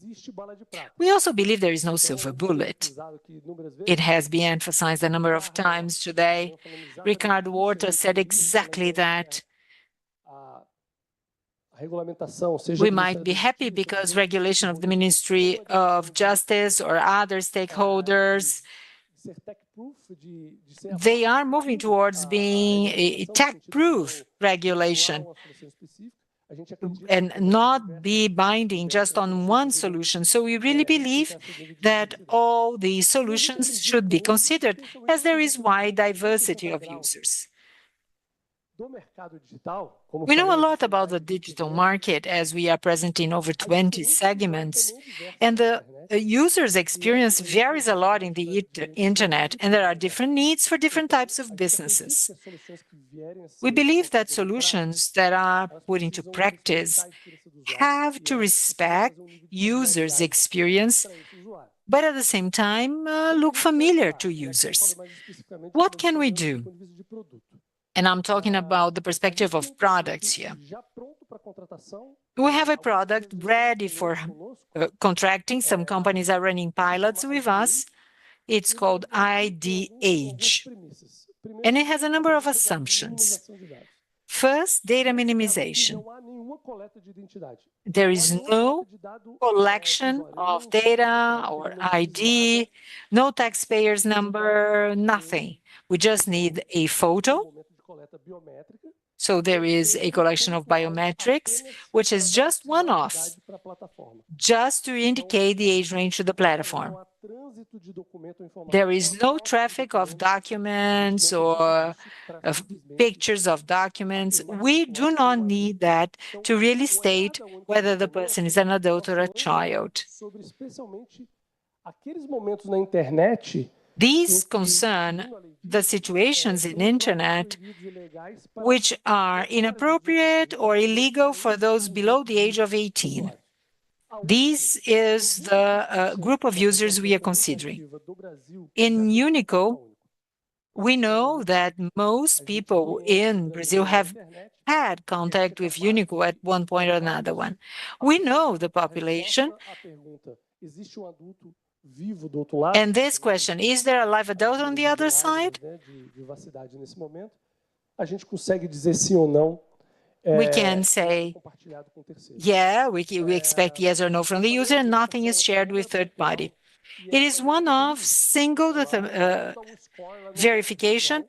We also believe there is no silver bullet. It has been emphasized a number of times today. Ricardo Horta said exactly that. We might be happy because regulation of the Ministry of Justice or other stakeholders, they are moving towards being a tech-proof regulation and not be binding just on one solution. So we really believe that all the solutions should be considered, as there is wide diversity of users. We know a lot about the digital market, as we are present in over 20 segments, and the user's experience varies a lot in the internet, and there are different needs for different types of businesses. We believe that solutions that are put into practice have to respect users' experience, but at the same time look familiar to users. What can we do? And I'm talking about the perspective of products here. We have a product ready for contracting. Some companies are running pilots with us. It's called ID Age. And it has a number of assumptions. First, data minimization. There is no collection of data or ID, no taxpayer's number, nothing. We just need a photo. So there is a collection of biometrics, which is just one-off, just to indicate the age range to the platform. There is no traffic of documents or of pictures of documents. We do not need that to really state whether the person is an adult or a child. These concern the situations in internet which are inappropriate or illegal for those below the age of 18. This is the group of users we are considering. In Unico, we know that most people in Brazil have had contact with Unico at one point or another one. We know the population. And this question, is there a live adult on the other side? We can say, yeah, we expect yes or no from the user, and nothing is shared with third party. It is one of single verification,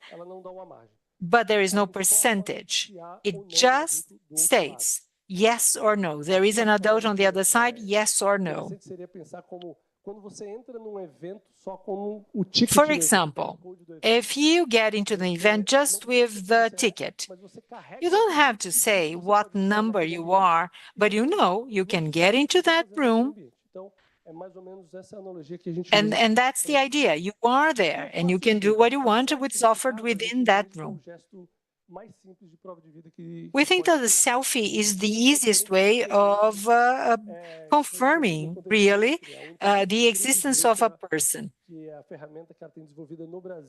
but there is no percentage. It just states yes or no. There is an adult on the other side, yes or no. For example, if you get into the event just with the ticket, you don't have to say what number you are, but you know you can get into that room. And that's the idea. You are there and you can do what you want with what's offered within that room. We think that the selfie is the easiest way of confirming, really, the existence of a person.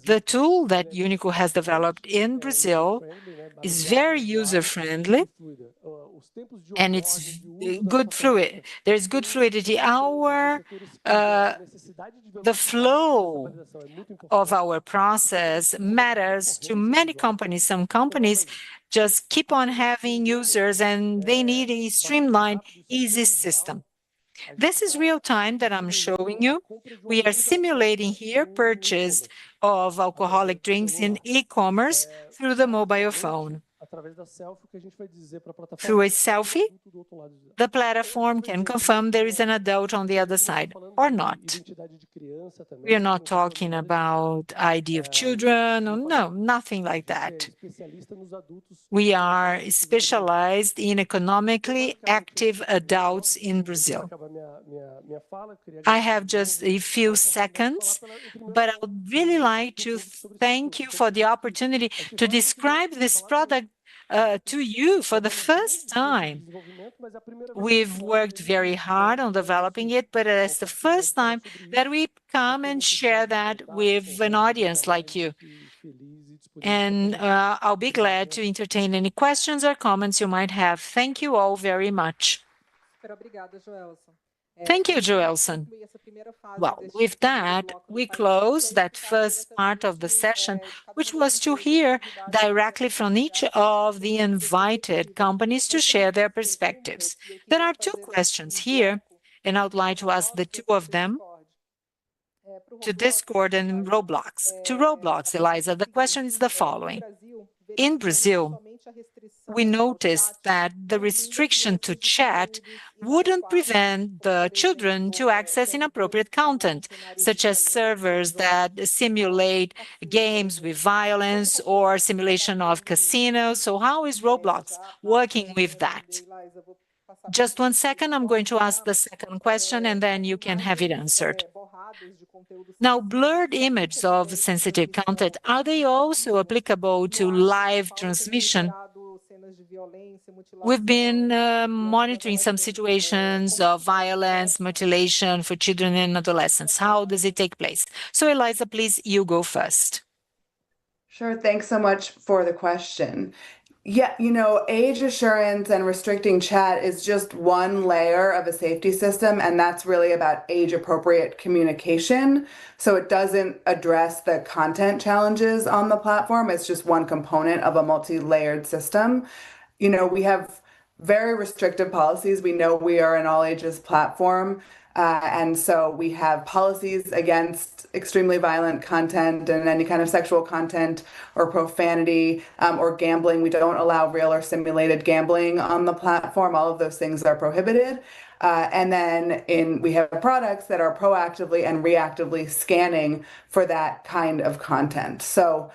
The tool that Unico has developed in Brazil is very user-friendly, and it's good fluid. There's good fluidity. The flow of our process matters to many companies. Some companies just keep on having users and they need a streamlined, easy system. This is real time that I'm showing you. We are simulating here purchase of alcoholic drinks in e-commerce through the mobile phone. Through a selfie, the platform can confirm there is an adult on the other side or not. We are not talking about ID of children, or no, nothing like that. We are specialized in economically active adults in Brazil. I have just a few seconds, but I would really like to thank you for the opportunity to describe this product to you for the first time. We've worked very hard on developing it, but it's the first time that we come and share that with an audience like you. And I'll be glad to entertain any questions or comments you might have. Thank you all very much. Thank you, Joelson. Well, with that, we close that first part of the session, which was to hear directly from each of the invited companies to share their perspectives. There are two questions here, and I would like to ask the two of them to Discord and Roblox. To Roblox, Eliza, the question is the following. In Brazil, we noticed that the restriction to chat wouldn't prevent the children to access inappropriate content, such as servers that simulate games with violence or simulation of casinos. So how is Roblox working with that? Just 1 second, I'm going to ask the second question and then you can have it answered. Now, blurred images of sensitive content, are they also applicable to live transmission? We've been monitoring some situations of violence, mutilation for children and adolescents. How does it take place? So, Eliza, please, you go first. Sure. Thanks so much for the question. Yeah, age assurance and restricting chat is just one layer of a safety system, and that's really about age-appropriate communication. So it doesn't address the content challenges on the platform. It's just one component of a multi-layered system. We have very restrictive policies. We know we are an all ages platform. And so we have policies against extremely violent content and any kind of sexual content or profanity or gambling. We don't allow real or simulated gambling on the platform. All of those things are prohibited. And then we have products that are proactively and reactively scanning for that kind of content. So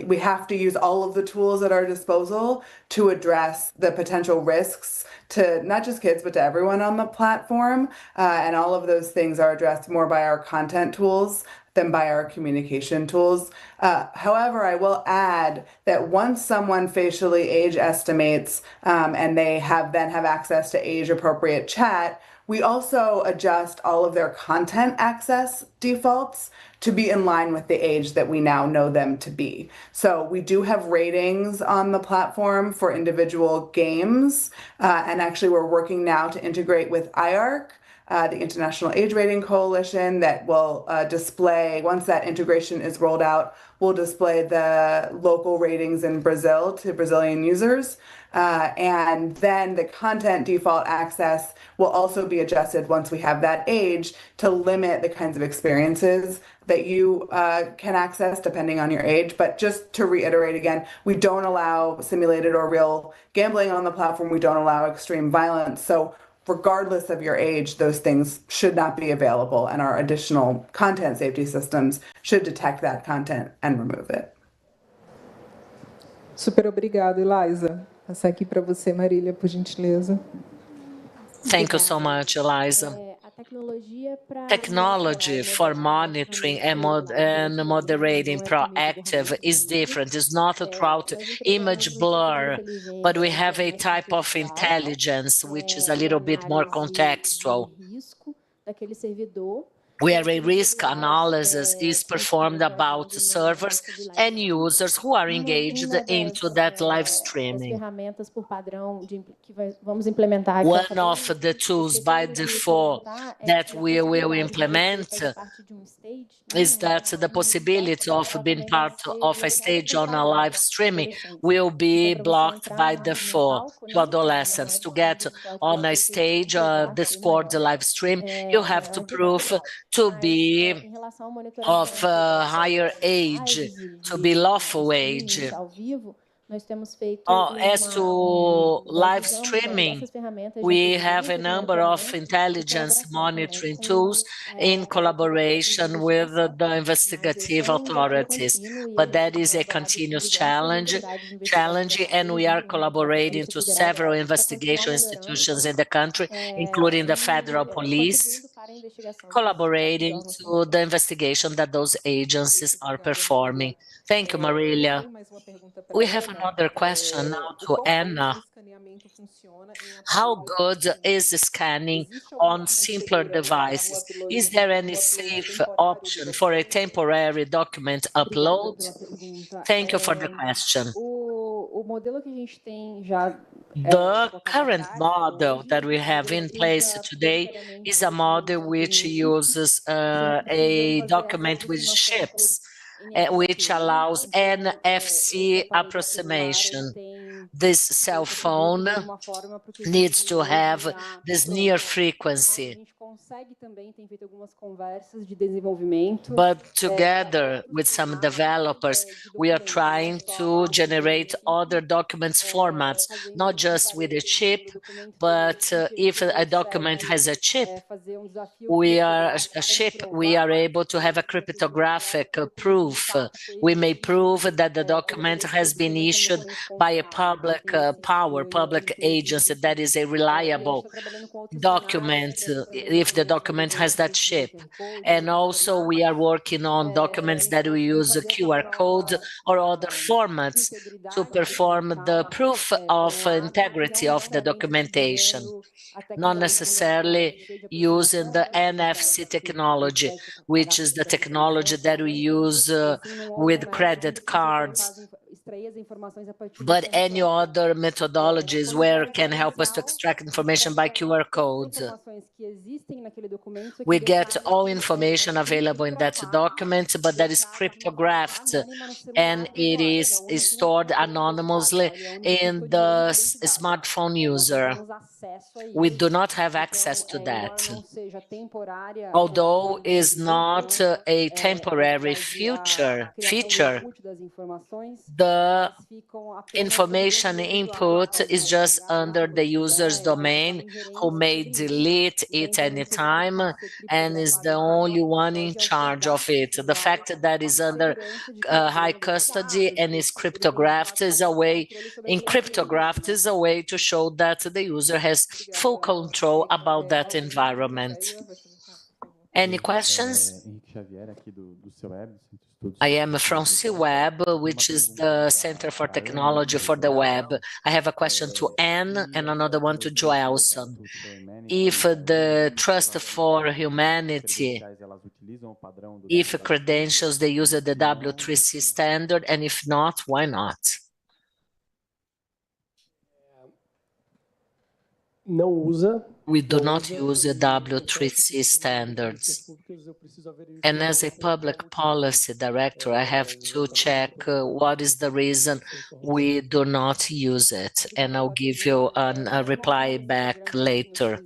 we have to use all of the tools at our disposal to address the potential risks to not just kids, but to everyone on the platform. And all of those things are addressed more by our content tools than by our communication tools. However, I will add that once someone facially age estimates and they then have access to age-appropriate chat, we also adjust all of their content access defaults to be in line with the age that we now know them to be. So we do have ratings on the platform for individual games. And actually, we're working now to integrate with IARC, the International Age Rating Coalition, that will display, once that integration is rolled out, will display the local ratings in Brazil to Brazilian users. And then the content default access will also be adjusted once we have that age to limit the kinds of experiences that you can access depending on your age. But just to reiterate again, we don't allow simulated or real gambling on the platform. We don't allow extreme violence. So regardless of your age, those things should not be available, and our additional content safety systems should detect that content and remove it. Super obrigado, Eliza. Passar aqui para você, Marília, por gentileza. Thank you so much, Eliza. Technology for monitoring and moderating proactive is different. It's not throughout image blur, but we have a type of intelligence which is a little bit more contextual, where a risk analysis is performed about servers and users who are engaged into that live streaming. One of the tools by default that we will implement is that the possibility of being part of a stage on a live streaming will be blocked by default to adolescents. To get on a stage, Discord live stream, you have to prove to be of higher age, to be lawful age. As to live streaming, we have a number of intelligence monitoring tools in collaboration with the investigative authorities, but that is a continuous challenge, and we are collaborating to several investigation institutions in the country, including the federal police, collaborating to the investigation that those agencies are performing. Thank you, Marília. We have another question now to Anna. How good is the scanning on simpler devices? Is there any safe option for a temporary document upload? Thank you for the question. The current model that we have in place today is a model which uses a document with chips, which allows NFC approximation. This cell phone needs to have this near frequency. But together with some developers, we are trying to generate other documents formats, not just with a chip, but if a document has a chip, we are able to have a cryptographic proof. We may prove that the document has been issued by a public agency that is a reliable document if the document has that chip. And also we are working on documents that we use a QR code or other formats to perform the proof of integrity of the documentation, not necessarily using the NFC technology, which is the technology that we use with credit cards, but any other methodologies where can help us to extract information by QR codes. We get all information available in that document, but that is cryptographed and it is stored anonymously in the smartphone user. We do not have access to that. Although is not a temporary feature, the information input is just under the user's domain, who may delete it anytime and is the only one in charge of it. The fact that is under high custody and is cryptographed is a way, to show that the user has full control about that environment. Any questions? I am from CWeb, which is the Center for Technology for the Web. I have a question to Anne and another one to Joelson. If the Trust for Humanity, if credentials, they use the W3C standard, and if not, why not? we do not use the W3C standards. And as a public policy director, I have to check what is the reason we do not use it. And I'll give you a reply back later.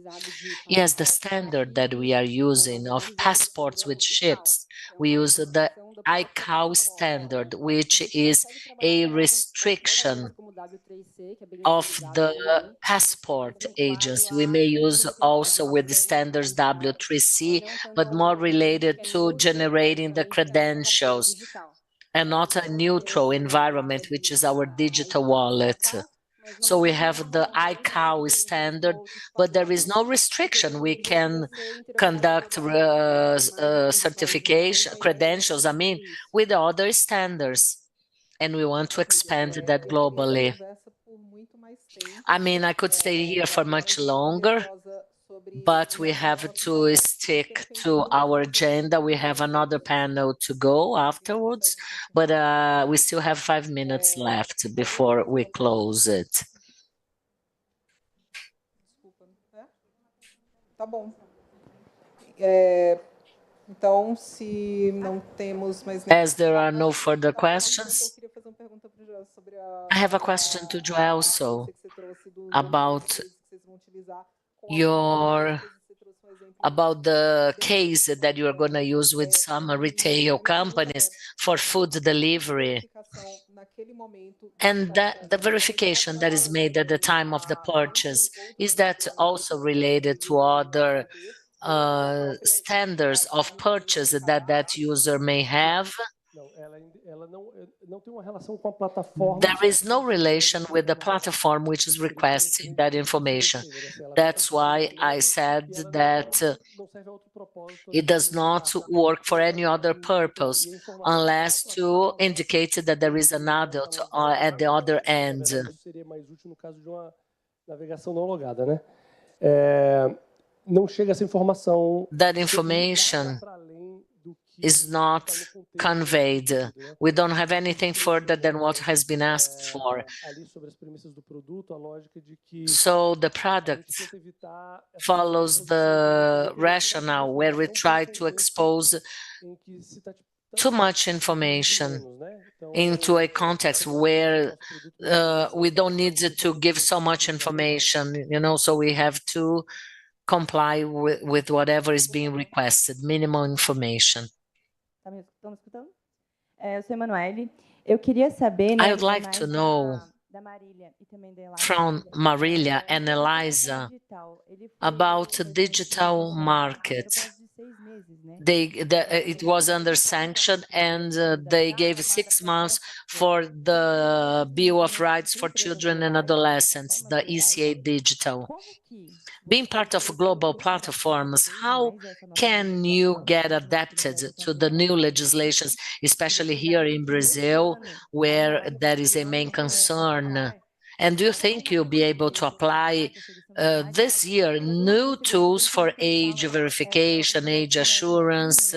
Yes, the standard that we are using of passports with ships, we use the ICAO standard, which is a restriction of the passport agency. We may use also with the standards W3C, but more related to generating the credentials and not a neutral environment, which is our digital wallet. So we have the ICAO standard, but there is no restriction. We can conduct certification, credentials, with other standards. And we want to expand that globally. I could stay here for much longer, but we have to stick to our agenda. We have another panel to go afterwards, but we still have 5 minutes left before we close it. Tá bom. Então, se não temos mais... As there are no further questions, I have a question to Joelso about the case that you are going to use with some retail companies for food delivery, and the verification that is made at the time of the purchase. Is that also related to other standards of purchase that user may have? There is no relation with the platform which is requesting that information. That's why I said that it does not work for any other purpose unless to indicate that there is an adult at the other end. That information is not conveyed. We don't have anything further than what has been asked for. So the product follows the rationale where we try to expose too much information into a context where we don't need to give so much information, so we have to comply with whatever is being requested, minimal information. I would like to know from Marilia and Eliza about digital market. It was under sanction, and they gave 6 months for the Bill of Rights for Children and Adolescents, the ECA Digital. Being part of global platforms, how can you get adapted to the new legislations, especially here in Brazil, where that is a main concern? And do you think you'll be able to apply this year new tools for age verification, age assurance,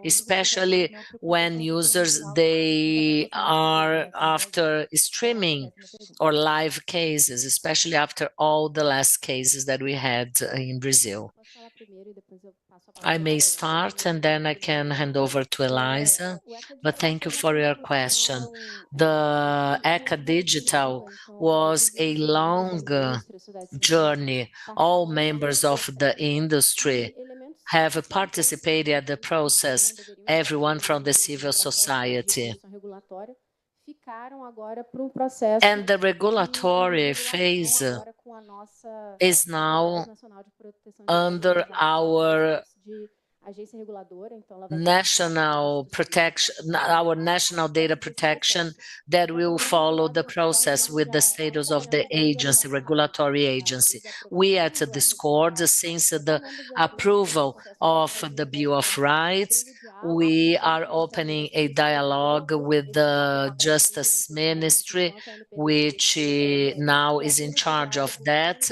especially when users, they are after streaming or live cases, especially after all the last cases that we had in Brazil? I may start and then I can hand over to Eliza, but thank you for your question. The ECA Digital was a long journey. All members of the industry have participated in the process, everyone from the civil society. And the regulatory phase is now under our national protection, our national data protection, that will follow the process with the status of the agency, regulatory agency. We at the Discord, since the approval of the Bill of Rights, we are opening a dialogue with the Justice Ministry, which now is in charge of that,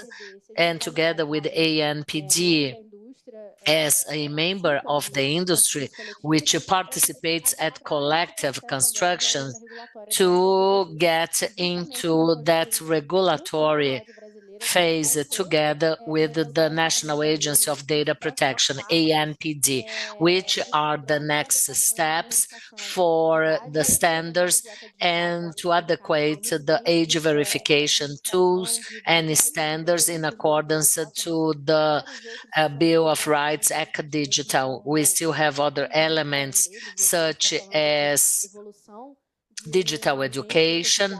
and together with ANPD, as a member of the industry, which participates at collective construction, to get into that regulatory phase together with the National Agency of Data Protection, ANPD, which are the next steps for the standards and to adequate the age verification tools and standards in accordance to the Bill of Rights Act Digital. We still have other elements such as digital education,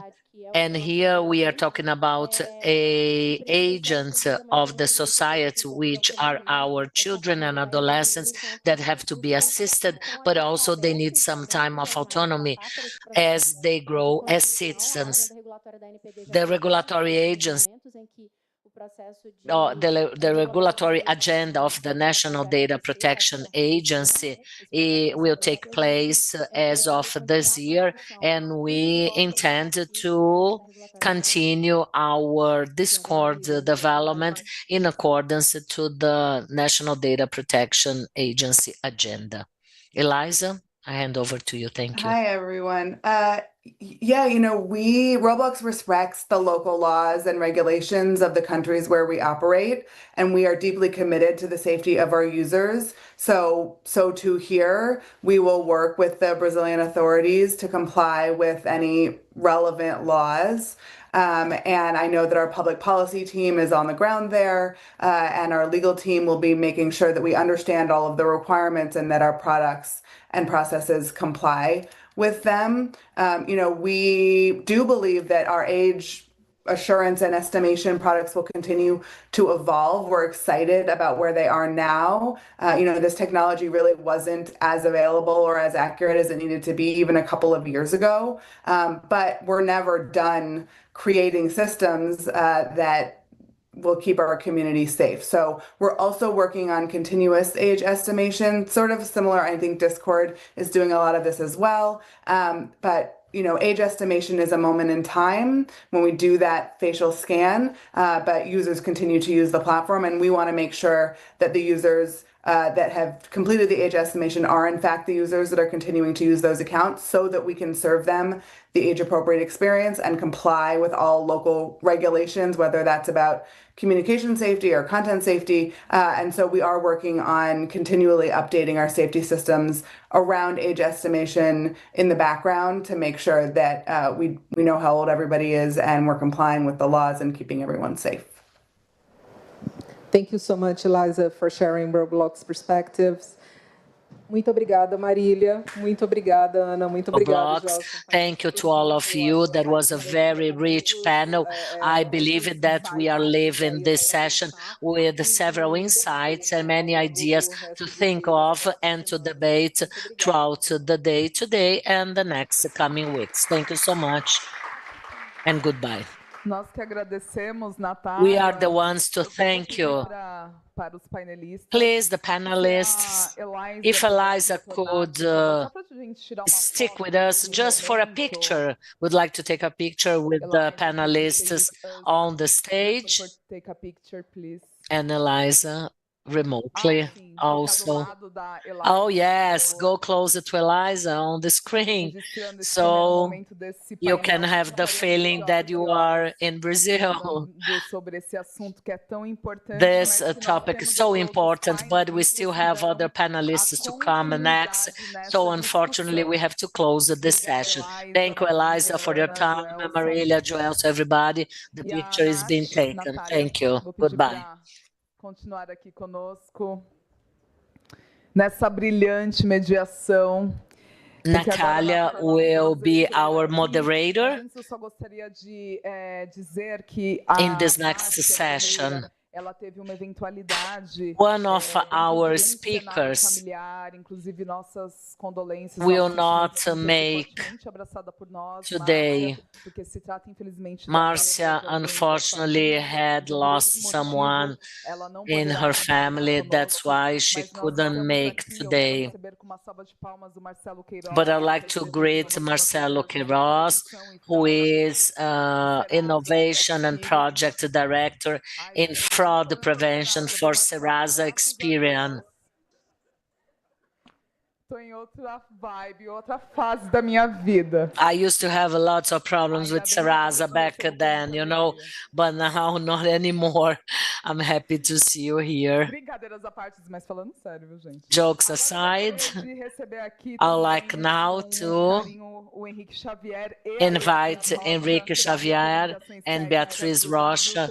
and here we are talking about agents of the society, which are our children and adolescents that have to be assisted, but also they need some time of autonomy as they grow as citizens. The regulatory agency, the regulatory agenda of the National Data Protection Agency will take place as of this year, and we intend to continue our Discord development in accordance to the National Data Protection Agency agenda. Eliza, I hand over to you. Thank you. Hi, everyone. Yeah, Roblox respects the local laws and regulations of the countries where we operate, and we are deeply committed to the safety of our users. So too here, we will work with the Brazilian authorities to comply with any relevant laws. And I know that our public policy team is on the ground there, and our legal team will be making sure that we understand all of the requirements and that our products and processes comply with them. We do believe that our age assurance and estimation products will continue to evolve. We're excited about where they are now. This technology really wasn't as available or as accurate as it needed to be even a couple of years ago. But we're never done creating systems that will keep our community safe. So we're also working on continuous age estimation, sort of similar. I think Discord is doing a lot of this as well. But age estimation is a moment in time when we do that facial scan, but users continue to use the platform, and we want to make sure that the users that have completed the age estimation are in fact the users that are continuing to use those accounts, so that we can serve them the age-appropriate experience and comply with all local regulations, whether that's about communication safety or content safety. And so we are working on continually updating our safety systems around age estimation in the background to make sure that we know how old everybody is and we're complying with the laws and keeping everyone safe. Thank you so much, Eliza, for sharing Roblox perspectives. Muito obrigada, Marília. Muito obrigada, Ana. Muito obrigada, Gelson. Thank you to all of you. That was a very rich panel. I believe that we are leaving this session with several insights and many ideas to think of and to debate throughout the day today and the next coming weeks. Thank you so much and goodbye. Nós que agradecemos, Natália. We are the ones to thank you. Para os panelistas. Please, the panelists, if Eliza could stick with us just for a picture. Would like to take a picture with the panelists on the stage. Take a picture, please. And Eliza remotely also. Oh yes, go closer to Eliza on the screen so you can have the feeling that you are in Brazil. This topic is so important, but we still have other panelists to come next, so unfortunately we have to close this session. Thank you, Eliza, for your time. Marília, Joel, to everybody. The picture is being taken. Thank you. Goodbye. Continuar aqui conosco nessa brilhante mediação. Natalia will be our moderator in this next session. One of our speakers will not make today. Marcia, unfortunately, had lost someone in her family. That's why she couldn't make today. But I'd like to greet Marcelo Queiroz, who is Innovation and Project Director in Fraud Prevention for Serasa Experian. tô em outra vibe, outra fase da minha vida. I used to have lots of problems with Serasa back then, you know, but now not anymore. I'm happy to see you here. Brincadeiras à parte, mas falando sério, viu, gente? Jokes aside, I'd like now to invite Henrique Xavier and Beatriz Rocha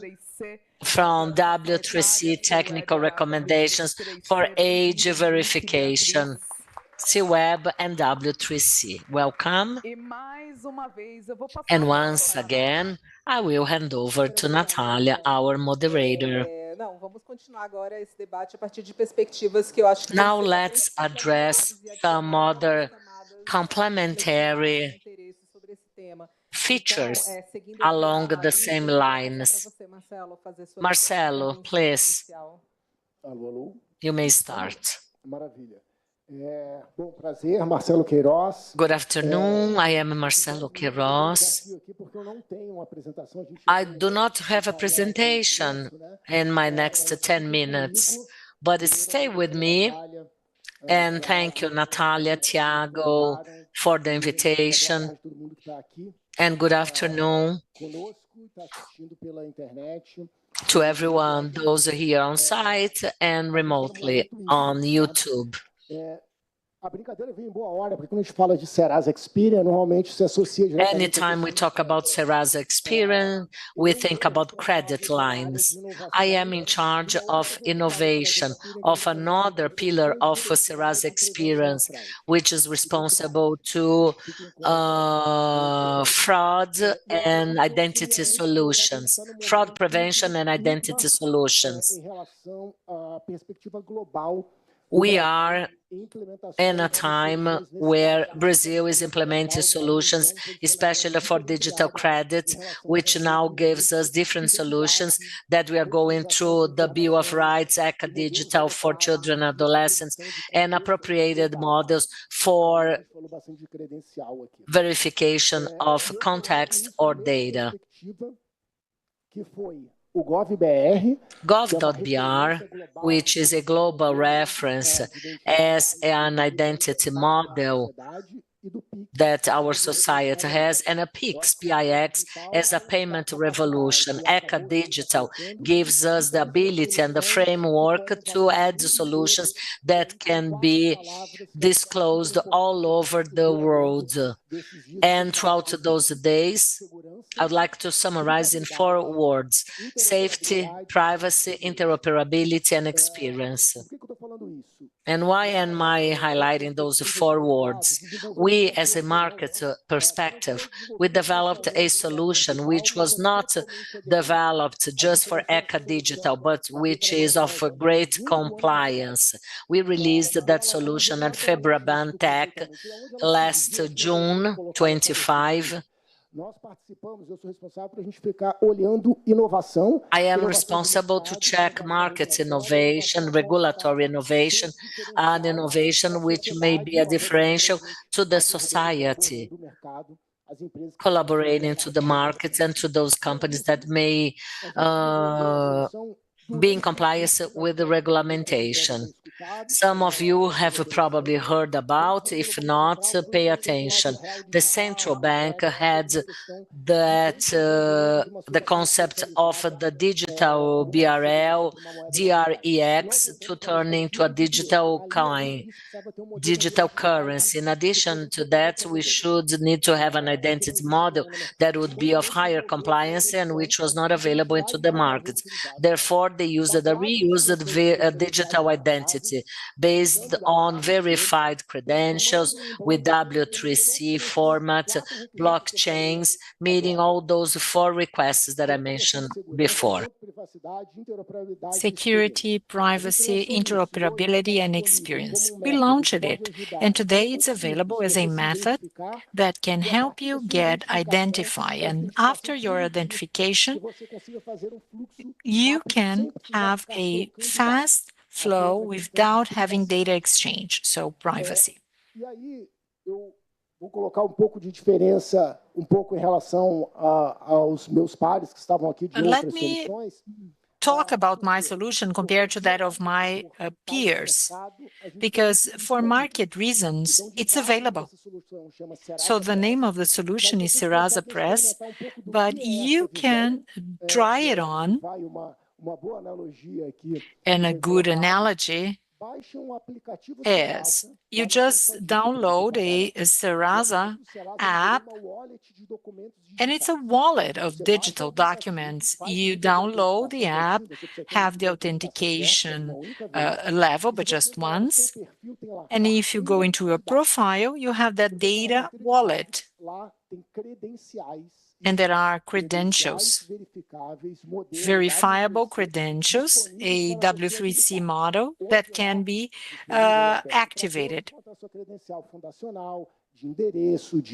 from W3C Technical Recommendations for Age Verification, C-Web and W3C. Welcome. And once again, I will hand over to Natalia, our moderator. Now let's address some other complementary features along the same lines. Marcelo, please, you may start. Good afternoon, I am Marcelo Queiroz. I do not have a presentation in my next 10 minutes, but stay with me. And thank you, Natalia, Tiago, for the invitation. And good afternoon to everyone, those here on site and remotely on YouTube. Anytime we talk about Serasa Experian, we think about credit lines. I am in charge of innovation, of another pillar of Serasa Experience, which is responsible to fraud and identity solutions, fraud prevention and identity solutions. We are in a time where Brazil is implementing solutions, especially for digital credit, which now gives us different solutions that we are going through the Bill of Rights, ECA Digital for children and adolescents, and appropriated models for verification of context or data. Gov.br, which is a global reference as an identity model that our society has, and a PIX, PIX, as a payment revolution. ECA Digital gives us the ability and the framework to add solutions that can be disclosed all over the world. And throughout those days, I'd like to summarize in 4 words: safety, privacy, interoperability, and experience. And why am I highlighting those 4 words? We, as a market perspective, we developed a solution which was not developed just for ECA Digital, but which is of a great compliance. We released that solution at Febraban Tech last June 25. I am responsible to check market innovation, regulatory innovation, and innovation which may be a differential to the society, collaborating to the markets and to those companies that may be in compliance with the regulation. Some of you have probably heard about, if not, pay attention. The central bank had that the concept of the digital BRL, DREX, to turn into a digital coin, digital currency. In addition to that, we should need to have an identity model that would be of higher compliance and which was not available into the market. Therefore, they used a reused digital identity based on verified credentials with W3C format, blockchains, meeting all those 4 requests that I mentioned before. Security, privacy, interoperability, and experience. We launched it, and today it's available as a method that can help you get identified. And after your identification, you can have a fast flow without having data exchange, so privacy. Vou colocar pouco de diferença, pouco em relação aos meus pares que estavam aqui de outras soluções. talk about my solution compared to that of my peers, because for market reasons, it's available. So the name of the solution is Serasa Press, but you can try it on. And a good analogy is you just download a Serasa app, and it's a wallet of digital documents. You download the app, have the authentication level, but just once. And if you go into your profile, you have that data wallet. And there are credentials, verifiable credentials, a W3C model that can be activated.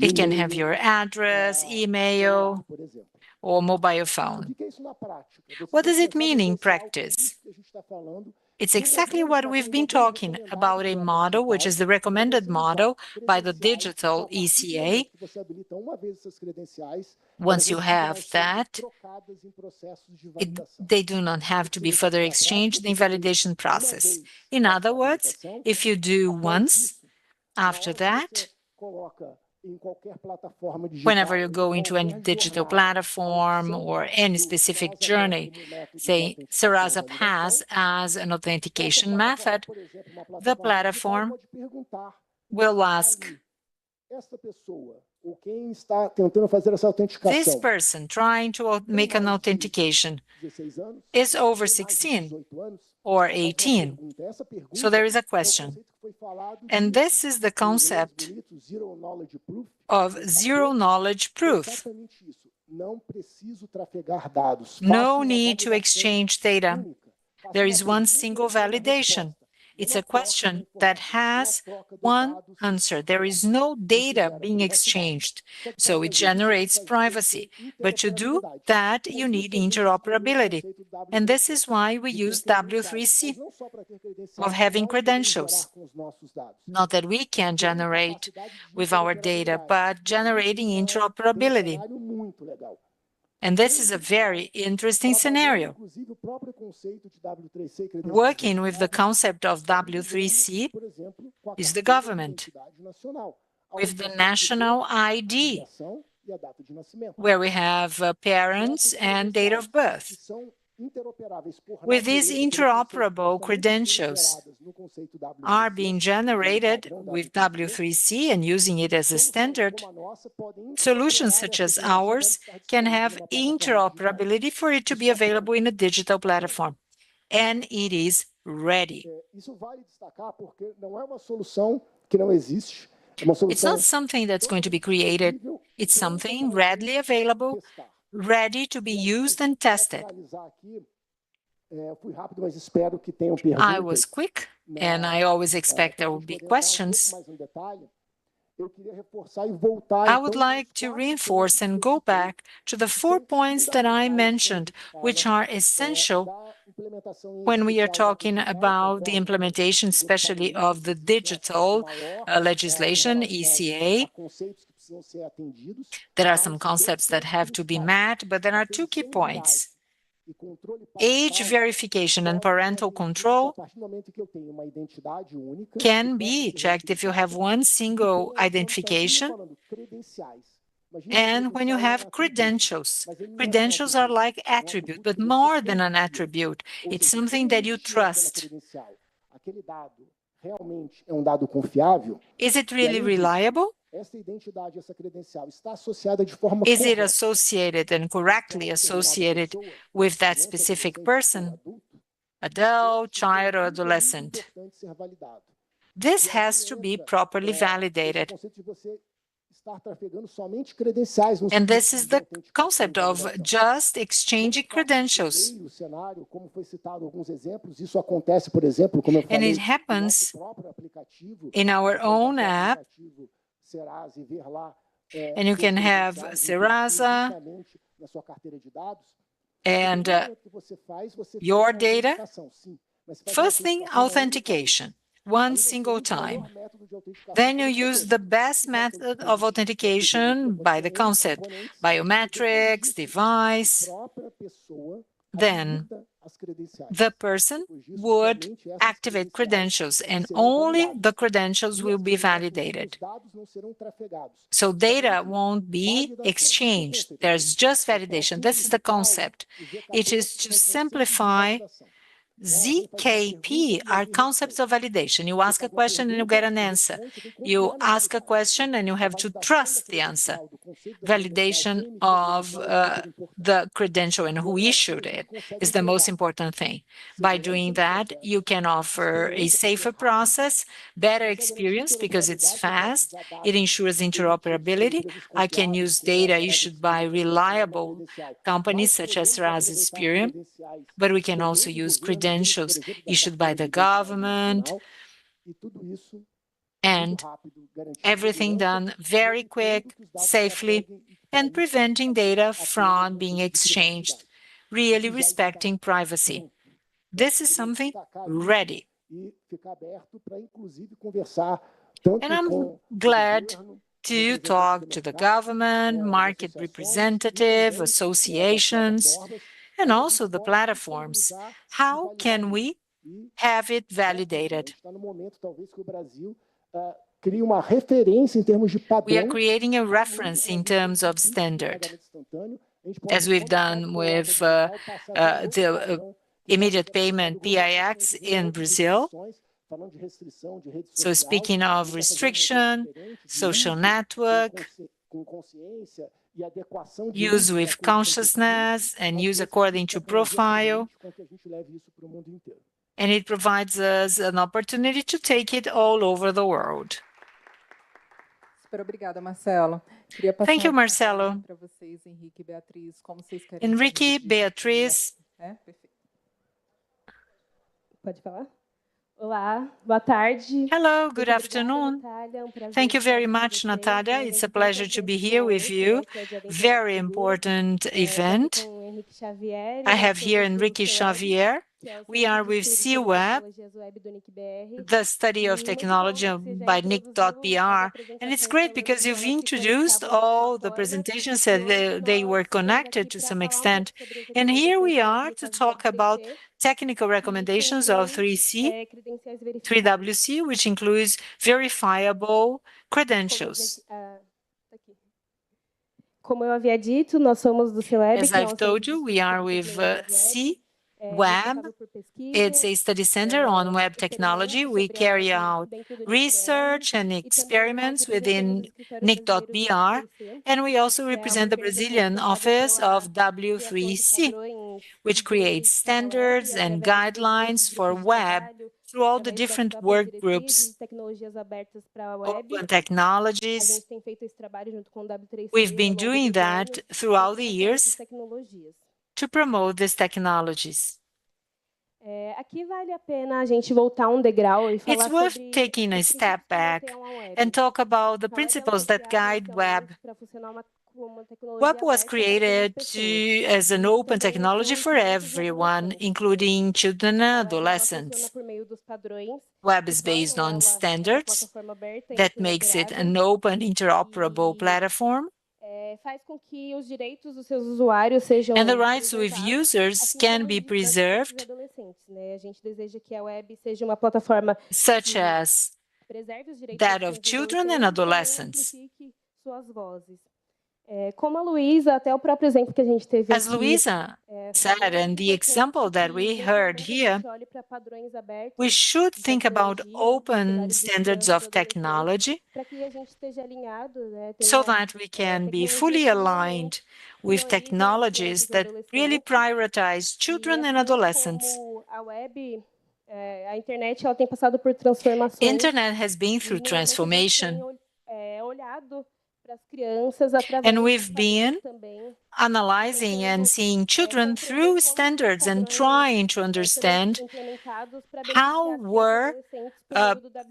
It can have your address, email, or mobile phone. What does it mean in practice? It's exactly what we've been talking about, a model which is the recommended model by the digital ECA. Once you have that, they do not have to be further exchanged in validation process. In other words, if you do once, after that, whenever you go into any digital platform or any specific journey, say Serasa Pass as an authentication method, the platform will ask, this person trying to make an authentication is over 16 or 18. So there is a question. And this is the concept of zero knowledge proof. No need to exchange data. There is one single validation. It's a question that has one answer. There is no data being exchanged, so it generates privacy. But to do that, you need interoperability. And this is why we use W3C, of having credentials. Not that we can generate with our data, but generating interoperability. And this is a very interesting scenario. Working with the concept of W3C is the government, with the national ID, where we have parents and date of birth. With these interoperable credentials are being generated with W3C and using it as a standard, solutions such as ours can have interoperability for it to be available in a digital platform. And it is ready. It's not something that's going to be created. It's something readily available, ready to be used and tested. I was quick, and I always expect there will be questions. I would like to reinforce and go back to the 4 points that I mentioned, which are essential when we are talking about the implementation, especially of the digital legislation, ECA. There are some concepts that have to be met, but there are 2 key points. Age verification and parental control can be checked if you have one single identification and when you have credentials. Credentials are like attribute, but more than an attribute. It's something that you trust. Is it really reliable? Is it associated and correctly associated with that specific person, adult, child, or adolescent? This has to be properly validated. And this is the concept of just exchanging credentials. And it happens in our own app. And you can have Serasa and your data. First thing, authentication, one single time. Then you use the best method of authentication by the concept, biometrics, device. Then the person would activate credentials, and only the credentials will be validated. So data won't be exchanged. There's just validation. This is the concept. It is to simplify. ZKP are concepts of validation. You ask a question and you get an answer. You ask a question and you have to trust the answer. Validation of the credential and who issued it is the most important thing. By doing that, you can offer a safer process, better experience because it's fast. It ensures interoperability. I can use data issued by reliable companies such as Serasa Experian, but we can also use credentials issued by the government, and everything done very quick, safely, and preventing data from being exchanged, really respecting privacy. This is something ready. And I'm glad to talk to the government, market representative, associations, and also the platforms. How can we have it validated? We are creating a reference in terms of standard, as we've done with the immediate payment PIX in Brazil. So speaking of restriction, social network, use with consciousness and use according to profile. And it provides us an opportunity to take it all over the world. Thank you, Marcelo. Enrique, Beatriz. Pode falar? Olá, boa tarde. Hello, good afternoon. Thank you very much, Natalia. It's a pleasure to be here with you. Very important event. I have here Enrique Xavier. We are with CWeb, the study of technology by NIC.br. And it's great because you've introduced all the presentations that they were connected to some extent. And here we are to talk about technical recommendations of 3WC, which includes verifiable credentials. As I've told you, we are with CWeb. It's a study center on web technology. We carry out research and experiments within NIC.br, and we also represent the Brazilian office of W3C, which creates standards and guidelines for web through all the different work groups, open technologies. We've been doing that throughout the years to promote these technologies. It's worth taking a step back and talk about the principles that guide web. Web was created as an open technology for everyone, including children and adolescents. Web is based on standards that makes it an open, interoperable platform. And the rights of users can be preserved, such as that of children and adolescents. As Luisa said, and the example that we heard here, we should think about open standards of technology so that we can be fully aligned with technologies that really prioritize children and adolescents. Internet has been through transformation, and we've been analyzing and seeing children through standards and trying to understand how were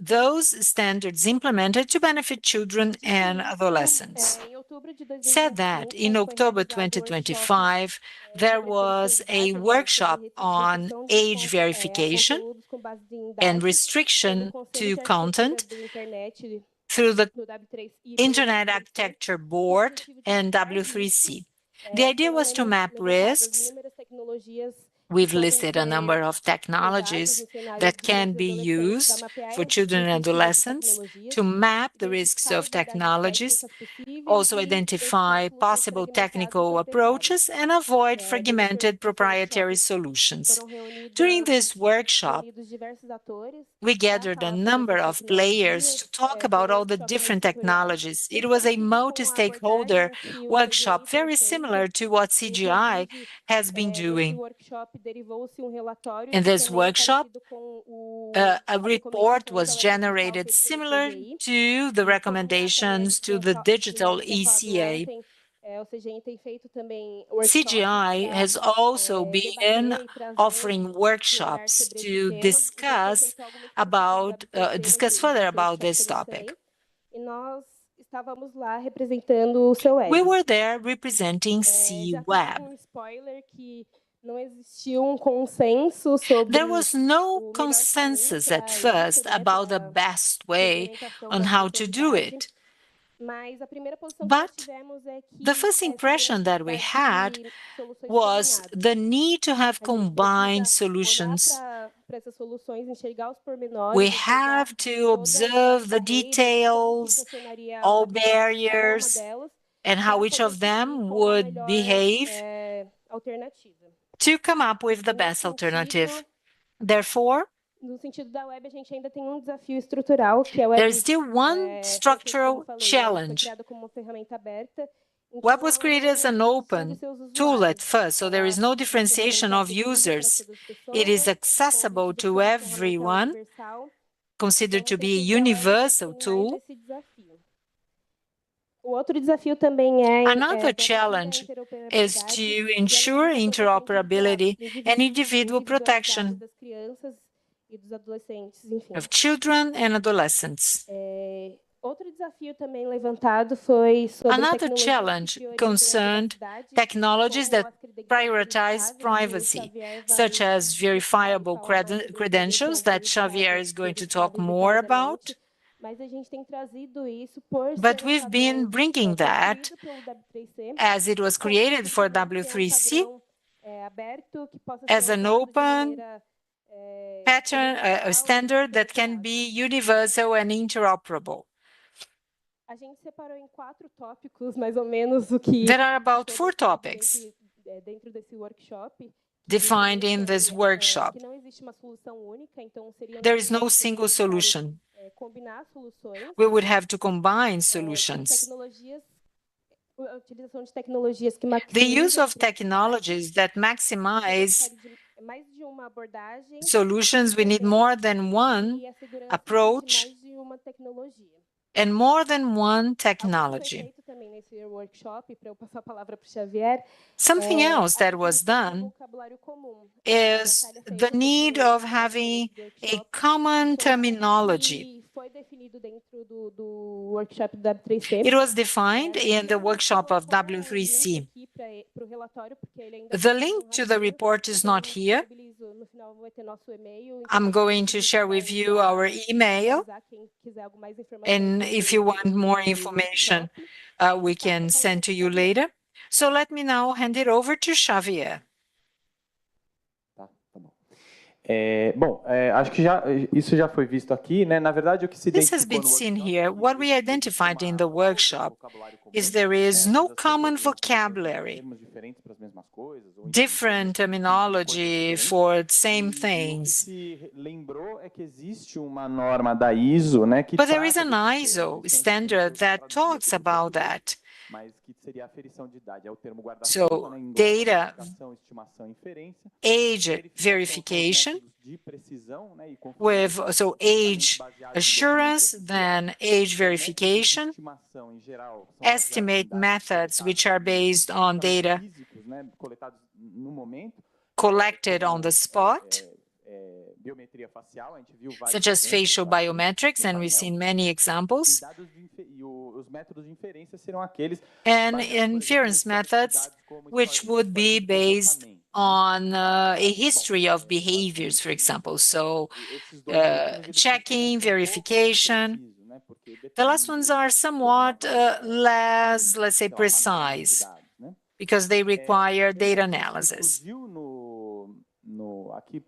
those standards implemented to benefit children and adolescents. Said that in October 2025, there was a workshop on age verification and restriction to content through the Internet Architecture Board and W3C. The idea was to map risks We've listed a number of technologies that can be used for children and adolescents to map the risks of technologies, also identify possible technical approaches, and avoid fragmented proprietary solutions. During this workshop, we gathered a number of players to talk about all the different technologies. It was a multi-stakeholder workshop, very similar to what CGI has been doing. In this workshop, a report was generated similar to the recommendations to the digital ECA. CGI has also been offering workshops to discuss further about this topic. We were there representing C-Web. There was no consensus at first about the best way on how to do it. But the first impression that we had was the need to have combined solutions. We have to observe the details, all barriers, and how each of them would behave to come up with the best alternative. Therefore, there is still one structural challenge. Web was created as an open tool at first, so there is no differentiation of users. It is accessible to everyone, considered to be a universal tool. Another challenge is to ensure interoperability and individual protection of children and adolescents. Another challenge concerned technologies that prioritize privacy, such as verifiable credentials that Xavier is going to talk more about. But we've been bringing that, as it was created for W3C, as an open pattern, a standard that can be universal and interoperable. There are about 4 topics defined in this workshop. There is no single solution. We would have to combine solutions. The use of technologies that maximize solutions, we need more than one approach and more than one technology. Something else that was done is the need of having a common terminology. It was defined in the workshop of W3C. The link to the report is not here. I'm going to share with you our email, and if you want more information, we can send to you later. So let me now hand it over to Xavier. Acho que isso já foi visto aqui, né? Na verdade, o que se This has been seen here. What we identified in the workshop is there is no common vocabulary, different terminology for the same things. But there is an ISO standard that talks about that. So, data age verification with age assurance, then age verification, estimate methods which are based on data collected on the spot, such as facial biometrics, and we've seen many examples, and inference methods, which would be based on a history of behaviors, for example. So checking, verification. The last ones are somewhat less, let's say, precise, because they require data analysis. aqui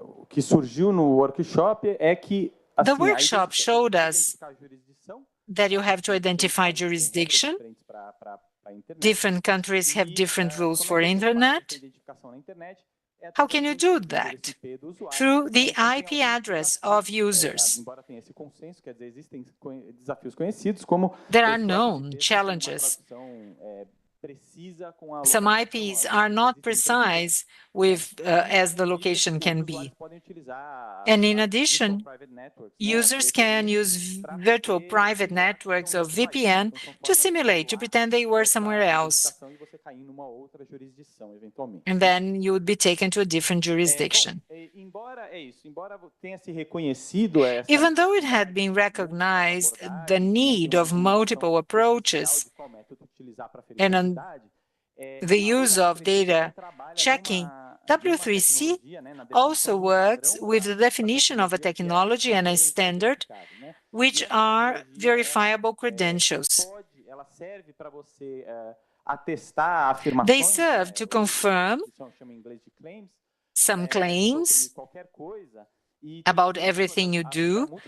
o que surgiu no workshop é que the workshop showed us that you have to identify jurisdiction. Different countries have different rules for internet. How can you do that? Through the IP address of users. There are known challenges. Some IPs are not precise with as the location can be. And in addition, users can use virtual private networks or VPN to simulate, to pretend they were somewhere else. And then you would be taken to a different jurisdiction. Even though it had been recognized the need of multiple approaches and the use of data checking, W3C also works with the definition of a technology and a standard, which are verifiable credentials. They serve to confirm some claims about everything you do,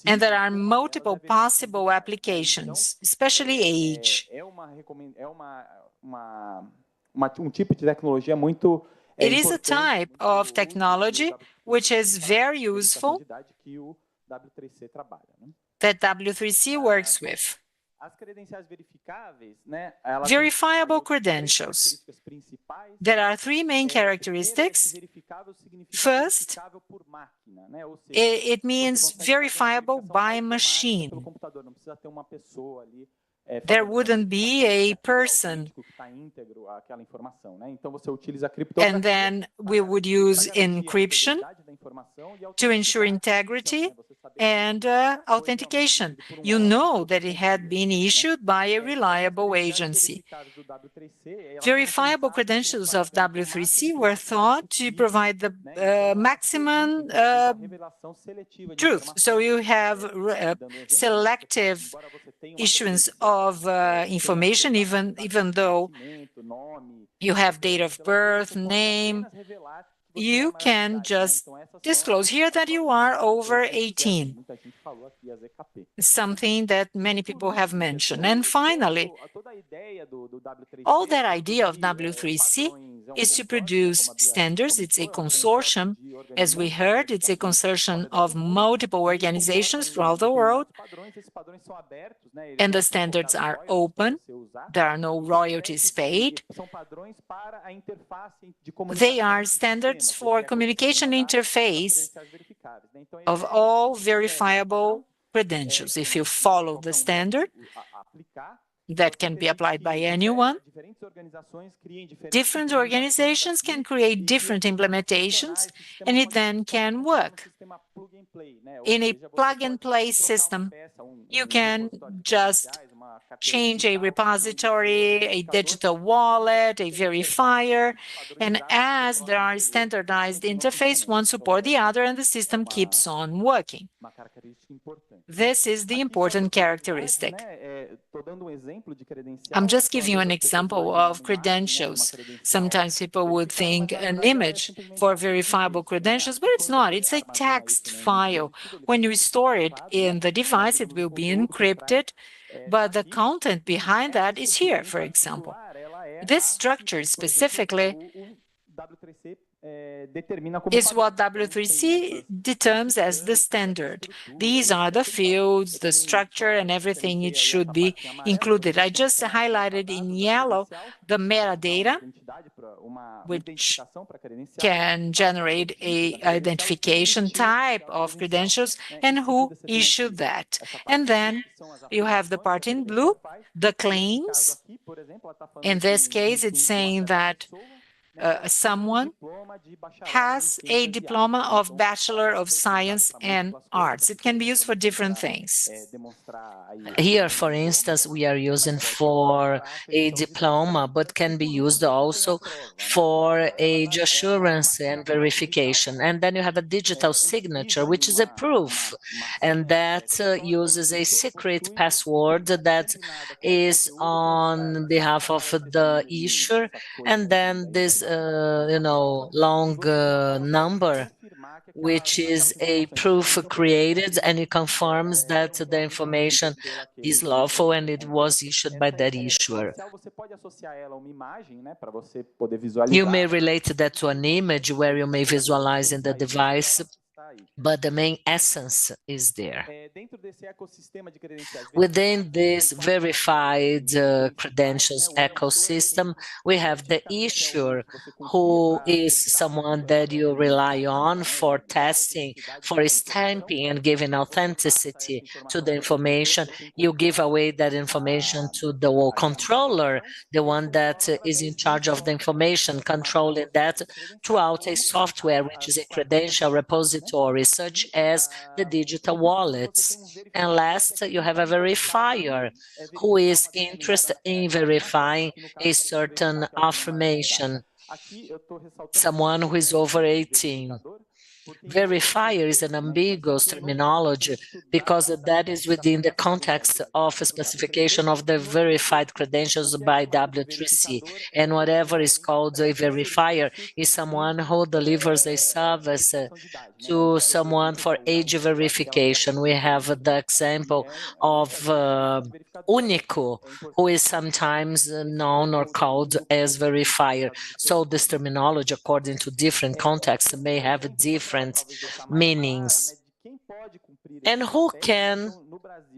and there are multiple possible applications, especially age. It is a type of technology which is very useful that W3C works with. Verifiable credentials. There are three main characteristics. First, it means verifiable by machine. There wouldn't be a person. And then we would use encryption to ensure integrity and authentication. You know that it had been issued by a reliable agency. Verifiable credentials of W3C were thought to provide the maximum truth. So you have selective issuance of information, even though you have date of birth, name, you can just disclose here that you are over 18, something that many people have mentioned. And finally, all that idea of W3C is to produce standards. It's a consortium. As we heard, it's a consortium of multiple organizations throughout the world, and the standards are open. There are no royalties paid. They are standards for communication interface of all verifiable credentials. If you follow the standard, that can be applied by anyone. Different organizations can create different implementations, and it then can work. In a plug-and-play system, you can just change a repository, a digital wallet, a verifier, and as there are standardized interface, one support the other, and the system keeps on working. This is the important characteristic. I'm just giving you an example of credentials. Sometimes people would think an image for verifiable credentials, but it's not. It's a text file. When you store it in the device, it will be encrypted, but the content behind that is here, for example. This structure specifically is what W3C determines as the standard. These are the fields, the structure, and everything it should be included. I just highlighted in yellow the metadata, which can generate a identification type of credentials and who issued that. And then you have the part in blue, the claims. In this case, it's saying that someone has a diploma of Bachelor of Science and Arts. It can be used for different things. Here, for instance, we are using for a diploma, but can be used also for age assurance and verification. And then you have a digital signature, which is a proof, and that uses a secret password that is on behalf of the issuer. And then this long number, which is a proof created, and it confirms that the information is lawful and it was issued by that issuer. You may relate that to an image where you may visualize in the device, but the main essence is there. Within this verified credentials ecosystem, we have the issuer, who is someone that you rely on for testing, for stamping and giving authenticity to the information. You give away that information to the controller, the one that is in charge of the information, controlling that throughout a software, which is a credential repository, such as the digital wallets. And last, you have a verifier who is interested in verifying a certain affirmation, someone who is over 18. Verifier is an ambiguous terminology because that is within the context of a specification of the verified credentials by W3C. And whatever is called a verifier is someone who delivers a service to someone for age verification. We have the example of Único, who is sometimes known or called as verifier. So this terminology, according to different contexts, may have different meanings. And who can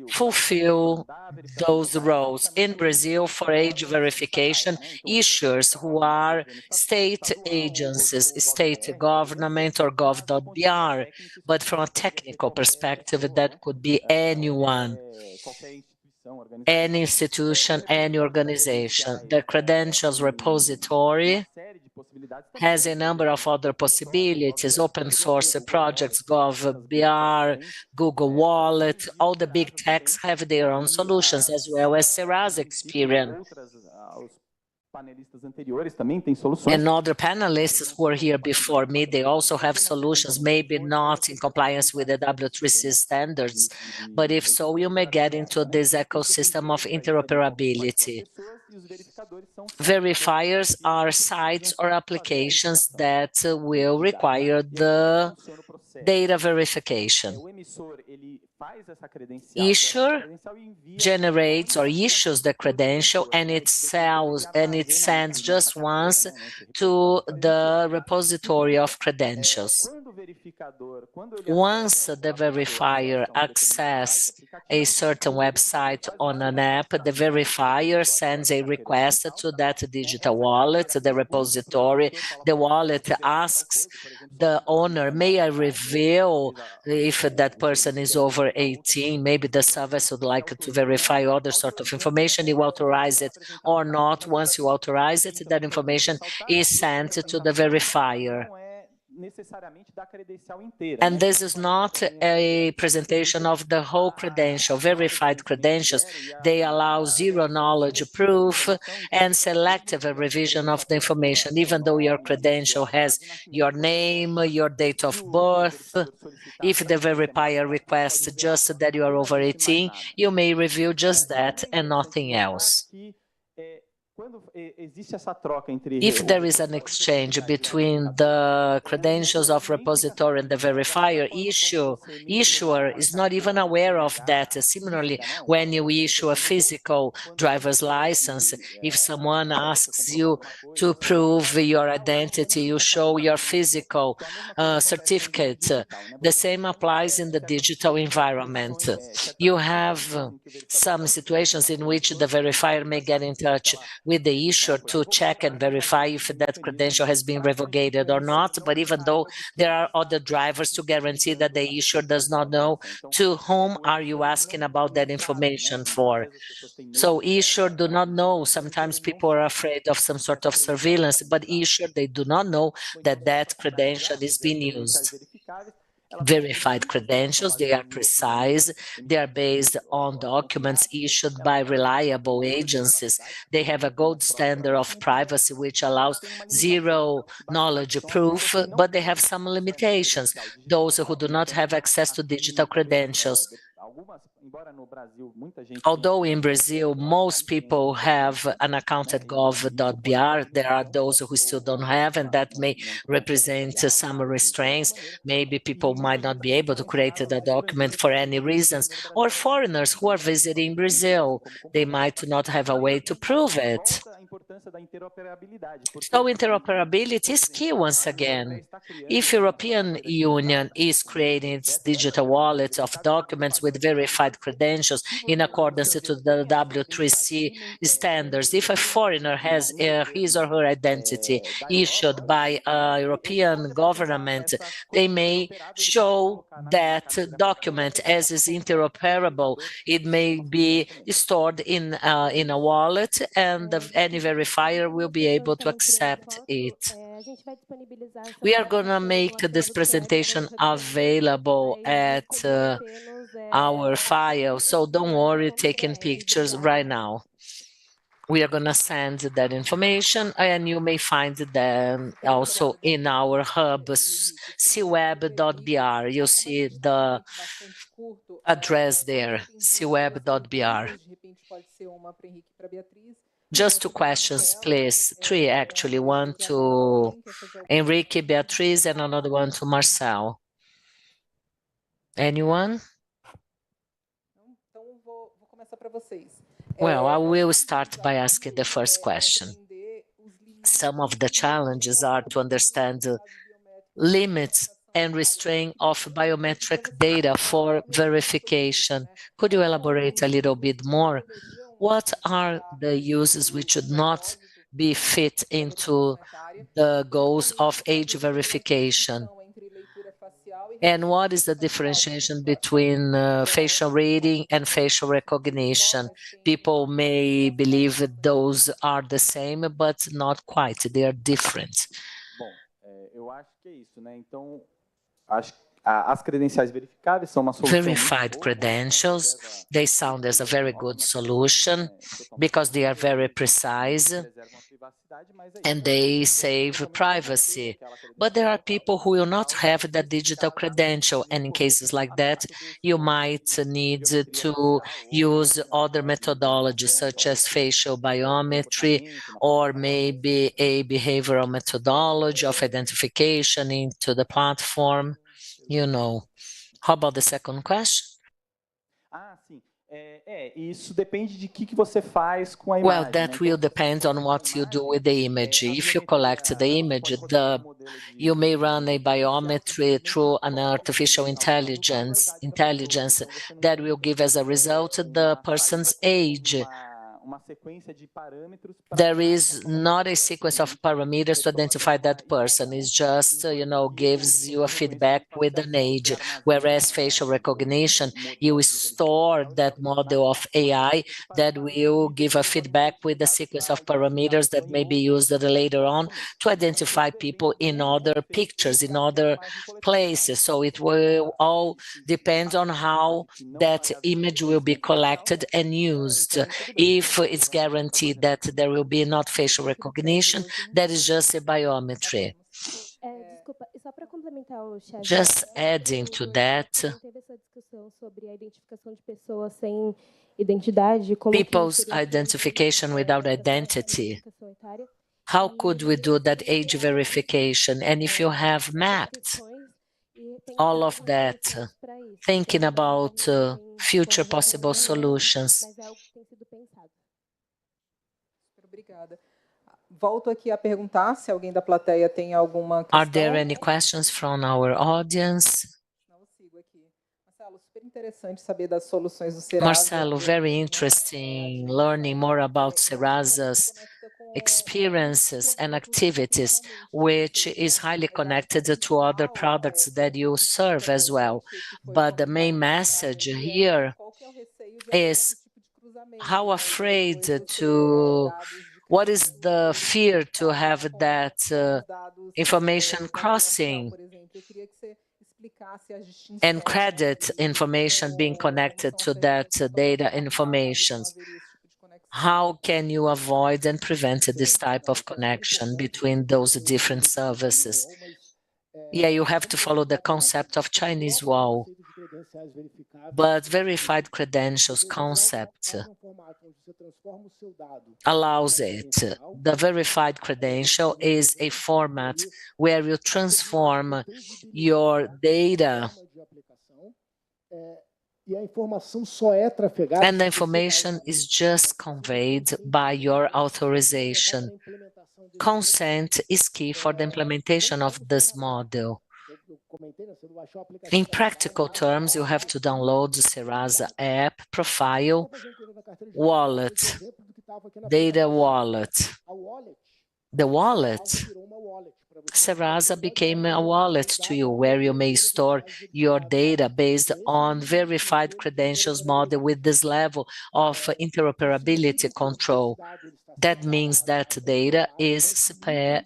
fulfill those roles? In Brazil, for age verification, issuers who are state agencies, state government or gov.br, but from a technical perspective, that could be anyone, any institution, any organization. The credentials repository has a number of other possibilities, open source projects, gov.br, Google Wallet, all the big techs have their own solutions, as well as Serasa Experian. And other panelists who were here before me, they also have solutions, maybe not in compliance with the W3C standards, but if so, you may get into this ecosystem of interoperability. Verifiers are sites or applications that will require the data verification. Issuer generates or issues the credential, and it sends just once to the repository of credentials. Once the verifier accesses a certain website on an app, the verifier sends a request to that digital wallet, the repository. The wallet asks the owner, may I reveal if that person is over 18, maybe the service would like to verify other sort of information, you authorize it or not. Once you authorize it, that information is sent to the verifier. And this is not a presentation of the whole credential. Verified credentials, they allow zero knowledge proof and selective revision of the information, even though your credential has your name, your date of birth. If the verifier requests just that you are over 18, you may review just that and nothing else. If there is an exchange between the credentials of repository and the verifier, issuer is not even aware of that. Similarly, when you issue a physical driver's license, if someone asks you to prove your identity, you show your physical certificate. The same applies in the digital environment. You have some situations in which the verifier may get in touch with the issuer to check and verify if that credential has been revoked or not. But even though there are other drivers to guarantee that the issuer does not know to whom are you asking about that information for. So issuer do not know. Sometimes people are afraid of some sort of surveillance, but issuer, they do not know that that credential is being used. Verified credentials, they are precise, they are based on documents issued by reliable agencies. They have a gold standard of privacy which allows zero knowledge proof, but they have some limitations. Those who do not have access to digital credentials, Although in Brazil, most people have an account at gov.br, there are those who still don't have, and that may represent some restraints. Maybe people might not be able to create the document for any reasons, or foreigners who are visiting Brazil, they might not have a way to prove it. So interoperability is key once again. If European Union is creating its digital wallet of documents with verified credentials in accordance to the W3C standards, if a foreigner has his or her identity issued by a European government, they may show that document as is interoperable. It may be stored in a wallet, and any verifier will be able to accept it. We are going to make this presentation available at our file, so don't worry taking pictures right now. We are going to send that information, and you may find them also in our hub, cweb.br. You'll see the address there, cweb.br. Just two questions, please. Three, actually. One to Enrique, Beatriz, and another one to Marcel. Anyone? Well, I will start by asking the first question. Some of the challenges are to understand the limits and restraint of biometric data for verification. Could you elaborate a little bit more? What are the uses which should not be fit into the goals of age verification? And what is the differentiation between facial reading and facial recognition? People may believe that those are the same, but not quite. They are different. Verified credentials, they sound as a very good solution because they are very precise and they save privacy. But there are people who will not have the digital credential, and in cases like that, you might need to use other methodologies such as facial biometry or maybe a behavioral methodology of identification into the platform. You know. How about the second question? Well, that will depend on what you do with the image. If you collect the image, you may run a biometry through an artificial intelligence that will give as a result the person's age. There is not a sequence of parameters to identify that person. It's just, gives you a feedback with an age. Whereas facial recognition, you store that model of AI that will give a feedback with a sequence of parameters that may be used later on to identify people in other pictures, in other places. So it will all depend on how that image will be collected and used. If it's guaranteed that there will be not facial recognition, that is just a biometry. Just adding to that, people's identification without identity. How could we do that age verification? And if you have mapped all of that, thinking about future possible solutions. Volto aqui a perguntar se alguém da plateia tem alguma questão. Are there any questions from our audience? Marcelo, very interesting learning more about Seraza's experiences and activities, which is highly connected to other products that you serve as well. But the main message here is how afraid to, what is the fear to have that information crossing and credit information being connected to that data information? How can you avoid and prevent this type of connection between those different services? Yeah, you have to follow the concept of Chinese wall. But verified credentials concept allows it. The verified credential is a format where you transform your data and the information is just conveyed by your authorization. Consent is key for the implementation of this model. In practical terms, you have to download the Serasa app, profile, wallet, data wallet. The wallet, Serasa became a wallet to you where you may store your data based on verified credentials model with this level of interoperability control. That means that data is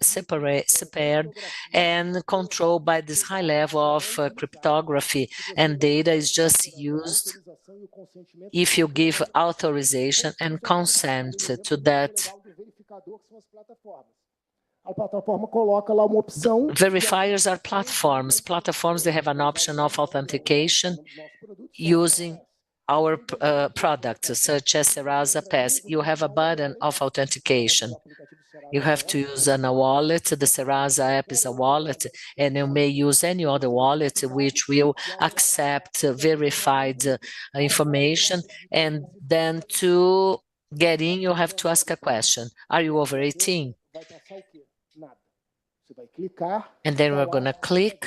separated and controlled by this high level of cryptography, and data is just used if you give authorization and consent to that. Verifiers are platforms. Platforms, they have an option of authentication using our products, such as Serasa Pass. You have a button of authentication. You have to use a wallet. The Serasa app is a wallet, and you may use any other wallet which will accept verified information. And then to get in, you have to ask a question. Are you over 18? And then we're going to click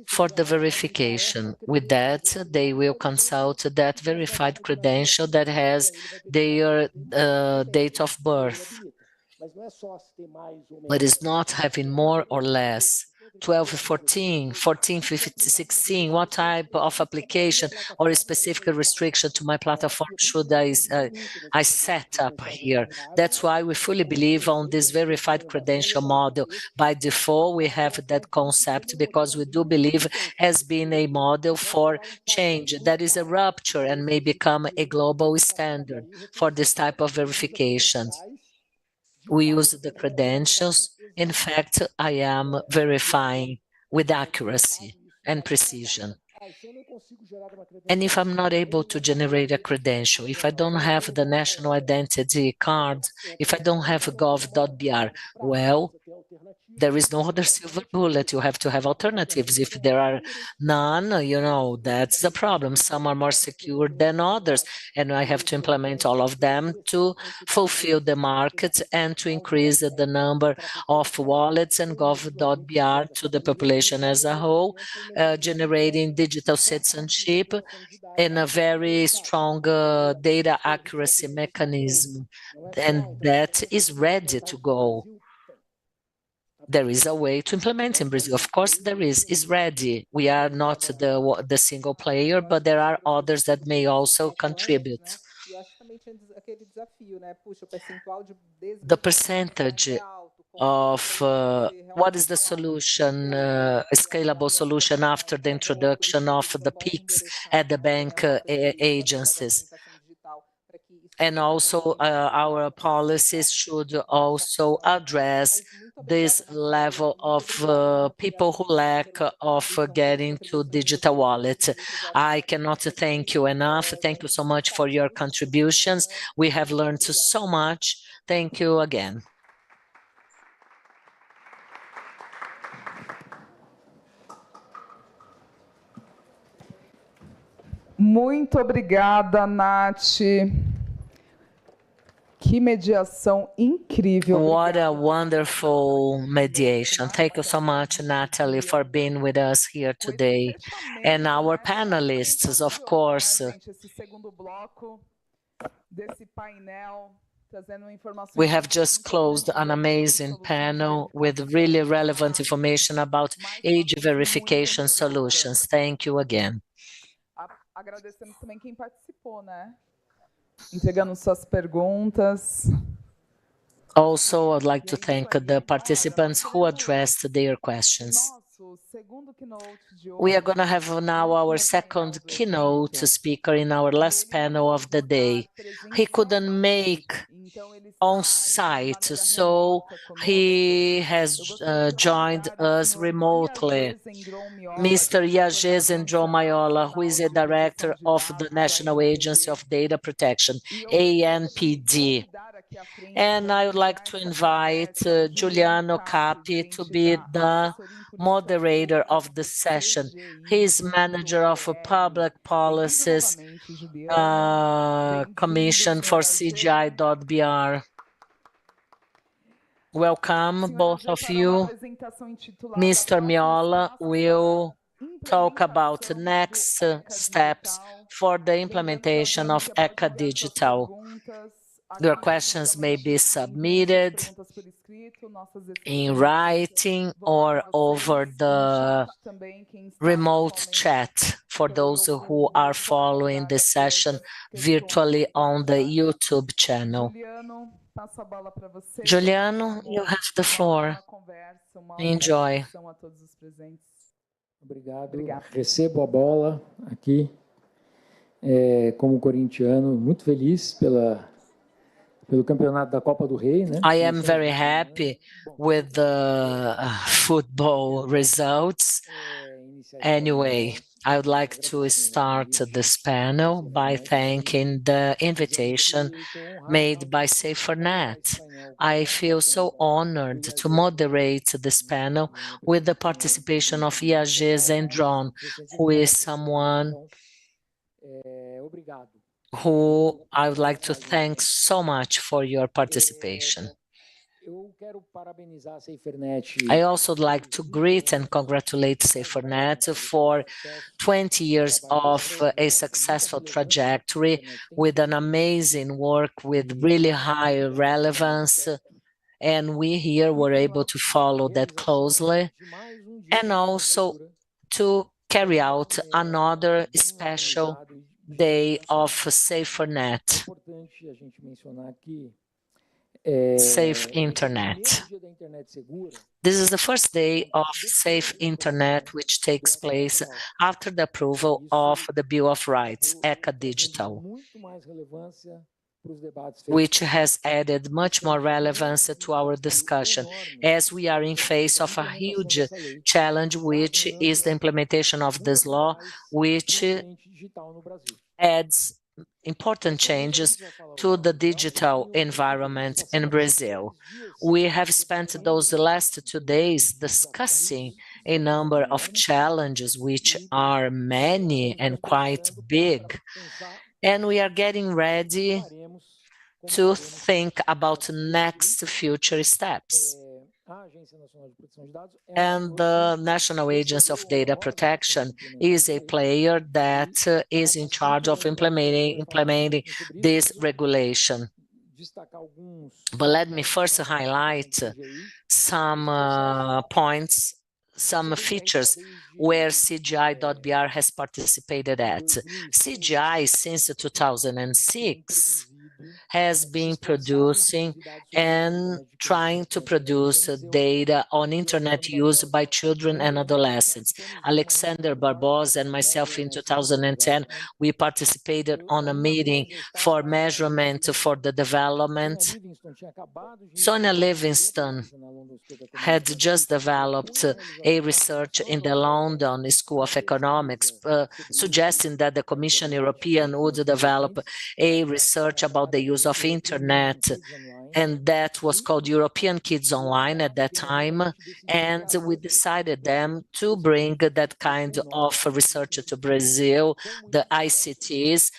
for the verification. With that, they will consult that verified credential that has their date of birth. But it's not having more or less. 12, 14, 14, 15, 16, what type of application or a specific restriction to my platform should I set up here? That's why we fully believe on this verified credential model. By default, we have that concept because we do believe as being a model for change that is a rupture and may become a global standard for this type of verifications. We use the credentials. In fact, I am verifying with accuracy and precision. And if I'm not able to generate a credential, if I don't have the national identity card, if I don't have gov.br, well, there is no other silver bullet. You have to have alternatives. If there are none, that's the problem. Some are more secure than others, and I have to implement all of them to fulfill the market and to increase the number of wallets and gov.br to the population as a whole, generating digital citizenship in a very strong data accuracy mechanism, and that is ready to go. There is a way to implement in Brazil. Of course, there is ready. We are not the single player, but there are others that may also contribute. The percentage of what is the solution, a scalable solution after the introduction of the peaks at the bank agencies. And also our policies should also address this level of people who lack of getting to digital wallet. I cannot thank you enough. Thank you so much for your contributions. We have learned so much. Thank you again. Muito obrigada, Nath. Que mediação incrível. What a wonderful mediation. Thank you so much, Natalie, for being with us here today. And our panelists, of course. We have just closed an amazing panel with really relevant information about age verification solutions. Thank you again. Agradecemos também quem participou, né? Entregando suas perguntas. Also, I'd like to thank the participants who addressed their questions. We are going to have now our second keynote speaker in our last panel of the day. He couldn't make on site, so he has joined us remotely. Mr. Yagés Zendron-Maiola, who is a director of the National Agency of Data Protection, ANPD. And I would like to invite Giuliano Capi to be the moderator of the session. He is manager of public policies commission for CGI.br. Welcome, both of you. Mr. Miola will talk about the next steps for the implementation of ECA Digital. Your questions may be submitted in writing or over the remote chat for those who are following the session virtually on the YouTube channel. Giuliano, you have the floor. Enjoy. Obrigado. Recebo a bola aqui como corintiano, muito feliz pelo campeonato da Copa do Rei, né? I am very happy with the football results. Anyway, I would like to start this panel by thanking the invitation made by Safernet. I feel so honored to moderate this panel with the participation of Yagés Zendron, who is someone who I would like to thank so much for your participation. I also would like to greet and congratulate Safernet for 20 years of a successful trajectory with an amazing work with really high relevance. And we here were able to follow that closely and also to carry out another special day of Safernet. Safe Internet. This is the first day of Safe Internet, which takes place after the approval of the Bill of Rights, ECA Digital, which has added much more relevance to our discussion, as we are in face of a huge challenge, which is the implementation of this law, which adds important changes to the digital environment in Brazil. We have spent those last 2 days discussing a number of challenges, which are many and quite big, and we are getting ready to think about next future steps. And the National Agency of Data Protection is a player that is in charge of implementing this regulation. But let me first highlight some points, some features where CGI.br has participated at. CGI, since 2006, has been producing and trying to produce data on internet use by children and adolescents. Alexander Barbosa and myself in 2010, we participated on a meeting for measurement for the development. Sonia Livingston had just developed a research in the London School of Economics, suggesting that the Commission European would develop a research about the use of internet, and that was called European Kids Online at that time, and we decided them to bring that kind of research to Brazil, the ICTs,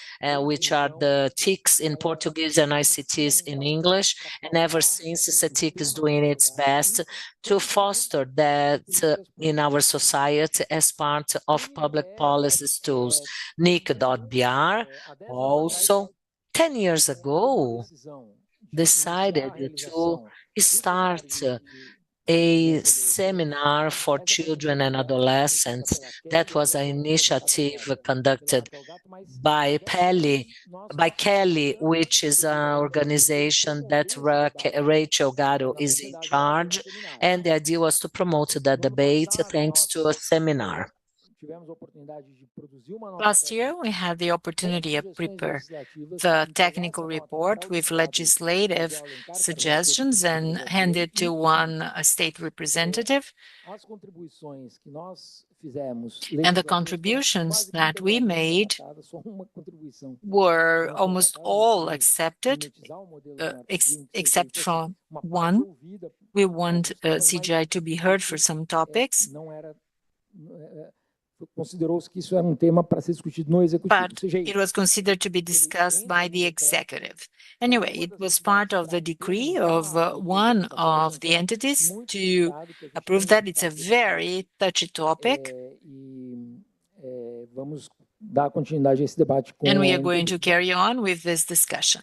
which are the TICs in Portuguese and ICTs in English, and ever since CETIC is doing its best to foster that in our society as part of public policy tools. NIC.br also 10 years ago decided to start a seminar for children and adolescents. That was an initiative conducted by Kelly, which is an organization that Rachel Gatto is in charge, and the idea was to promote that debate thanks to a seminar. Last year, we had the opportunity to prepare the technical report with legislative suggestions and hand it to one state representative. And the contributions that we made were almost all accepted, except from one. We want CGI to be heard for some topics. But it was considered to be discussed by the executive. Anyway, it was part of the decree of one of the entities to approve that. It's a very touchy topic. And we are going to carry on with this discussion.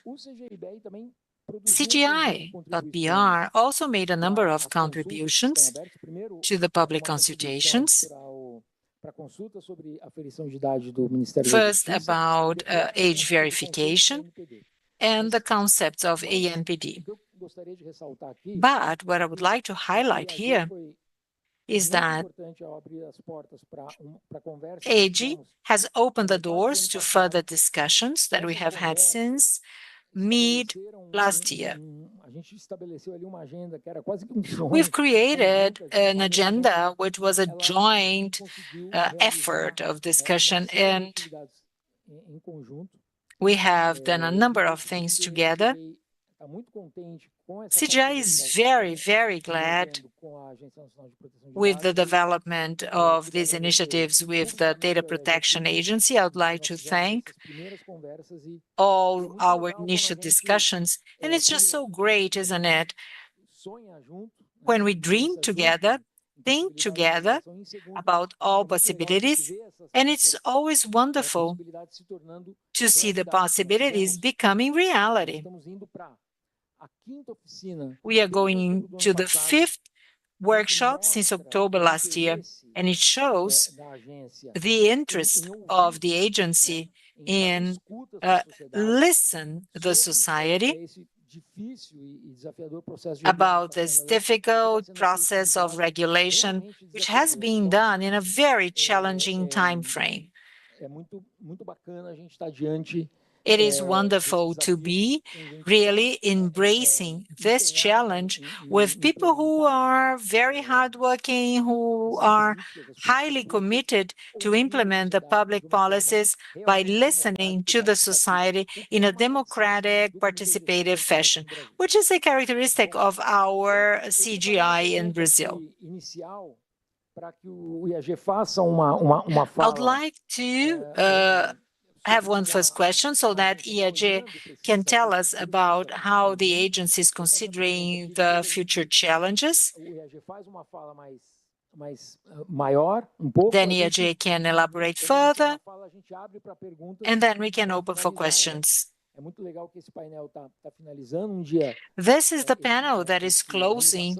CGI.br also made a number of contributions to the public consultations. First, about age verification and the concepts of ANPD. But what I would like to highlight here is that AG has opened the doors to further discussions that we have had since mid last year. We've created an agenda which was a joint effort of discussion, and we have done a number of things together. CGI is very, very glad with the development of these initiatives with the Data Protection Agency. I would like to thank all our initial discussions. And it's just so great, isn't it? When we dream together, think together about all possibilities, and it's always wonderful to see the possibilities becoming reality. We are going to the 5th workshop since October last year, and it shows the interest of the agency in listen to the society about this difficult process of regulation, which has been done in a very challenging time frame. It is wonderful to be really embracing this challenge with people who are very hardworking, who are highly committed to implement the public policies by listening to the society in a democratic, participative fashion, which is a characteristic of our CGI in Brazil. I would like to have one first question so that IAG can tell us about how the agency is considering the future challenges. Then IAG can elaborate further, and then we can open for questions. This is the panel that is closing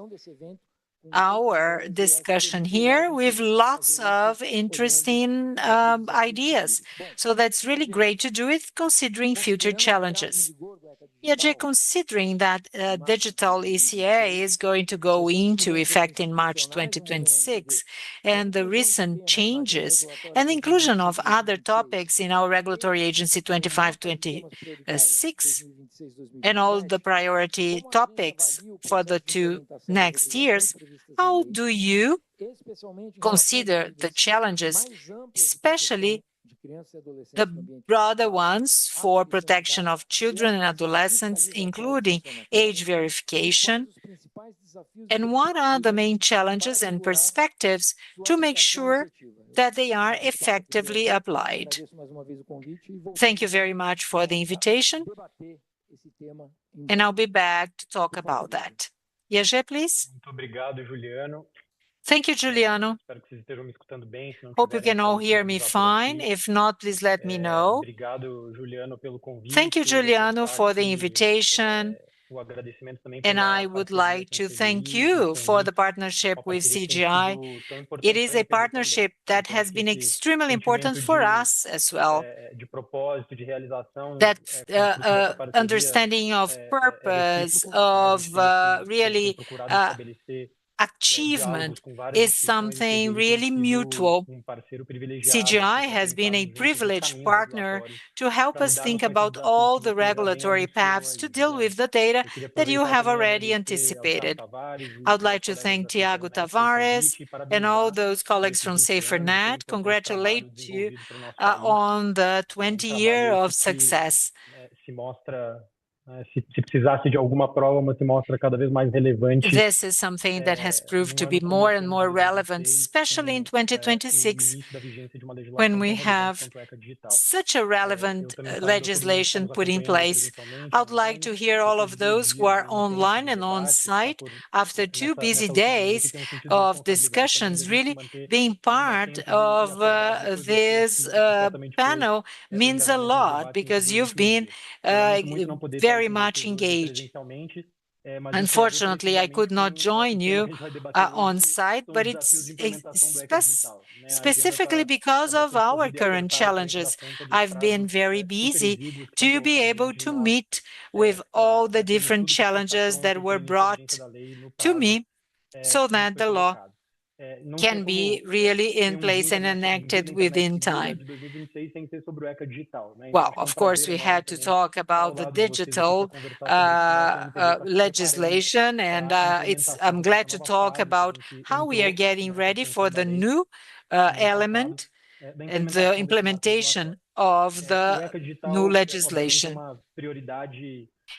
our discussion here with lots of interesting ideas. So that's really great to do it considering future challenges. IAG, considering that digital ECA is going to go into effect in March 2026, and the recent changes and the inclusion of other topics in our regulatory agency 2526, and all the priority topics for the 2 next years, how do you consider the challenges, especially the broader ones for protection of children and adolescents, including age verification? And what are the main challenges and perspectives to make sure that they are effectively applied? Thank you very much for the invitation, and I'll be back to talk about that. IAG, please. Thank you, Juliano. Hope you can all hear me fine. If not, please let me know. Thank you, Juliano, for the invitation. And I would like to thank you for the partnership with CGI. It is a partnership that has been extremely important for us as well. That understanding of purpose, of really achievement is something really mutual. CGI has been a privileged partner to help us think about all the regulatory paths to deal with the data that you have already anticipated. I would like to thank Tiago Tavares and all those colleagues from Safernet, congratulate you on the 20 year of success. This is something that has proved to be more and more relevant, especially in 2026, when we have such a relevant legislation put in place. I would like to hear all of those who are online and on site after 2 busy days of discussions, really being part of this panel means a lot because you've been very much engaged. Unfortunately, I could not join you on site, but it's specifically because of our current challenges. I've been very busy to be able to meet with all the different challenges that were brought to me so that the law can be really in place and enacted within time. Well, of course, we had to talk about the digital legislation, and I'm glad to talk about how we are getting ready for the new element and the implementation of the new legislation.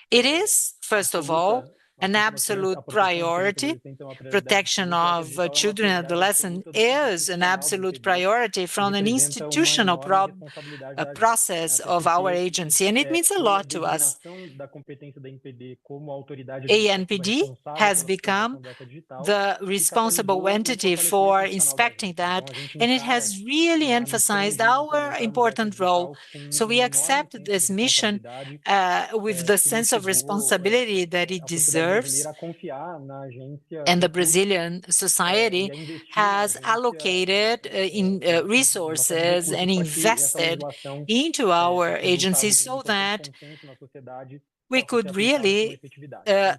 It is, first of all, an absolute priority. Protection of children and adolescents is an absolute priority from an institutional process of our agency, and it means a lot to us. ANPD has become the responsible entity for inspecting that, and it has really emphasized our important role. So we accept this mission with the sense of responsibility that it deserves. And the Brazilian society has allocated resources and invested into our agency so that we could really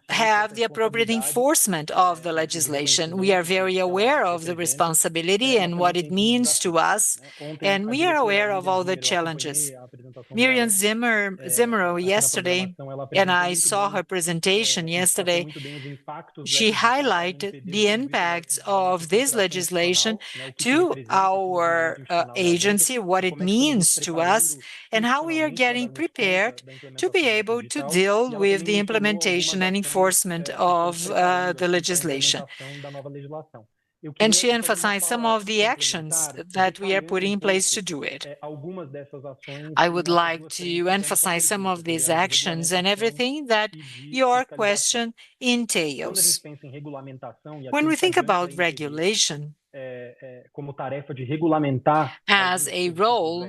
have the appropriate enforcement of the legislation. We are very aware of the responsibility and what it means to us, and we are aware of all the challenges. Miriam Zimmer yesterday, and I saw her presentation yesterday, she highlighted the impacts of this legislation to our agency, what it means to us, and how we are getting prepared to be able to deal with the implementation and enforcement of the legislation. And she emphasized some of the actions that we are putting in place to do it. I would like to emphasize some of these actions and everything that your question entails. When we think about regulation as a role,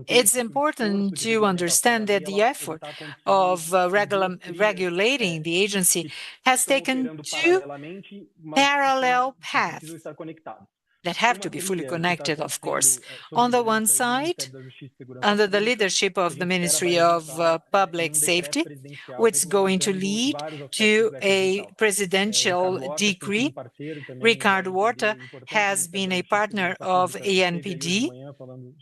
it's important to understand that the effort of regulating the agency has taken 2 parallel paths that have to be fully connected, of course. On the one side, under the leadership of the Ministry of Public Safety, which is going to lead to a presidential decree. Ricardo Horta has been a partner of ANPD.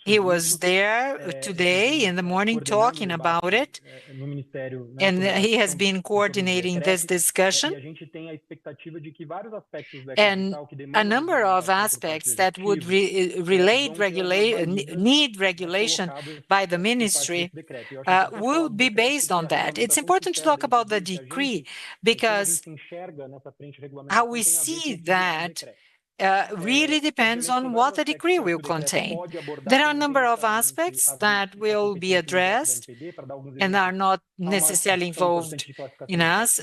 He was there today in the morning talking about it, and he has been coordinating this discussion. And a number of aspects that would need regulation by the ministry will be based on that. It's important to talk about the decree because how we see that really depends on what the decree will contain. There are a number of aspects that will be addressed and are not necessarily involved in us.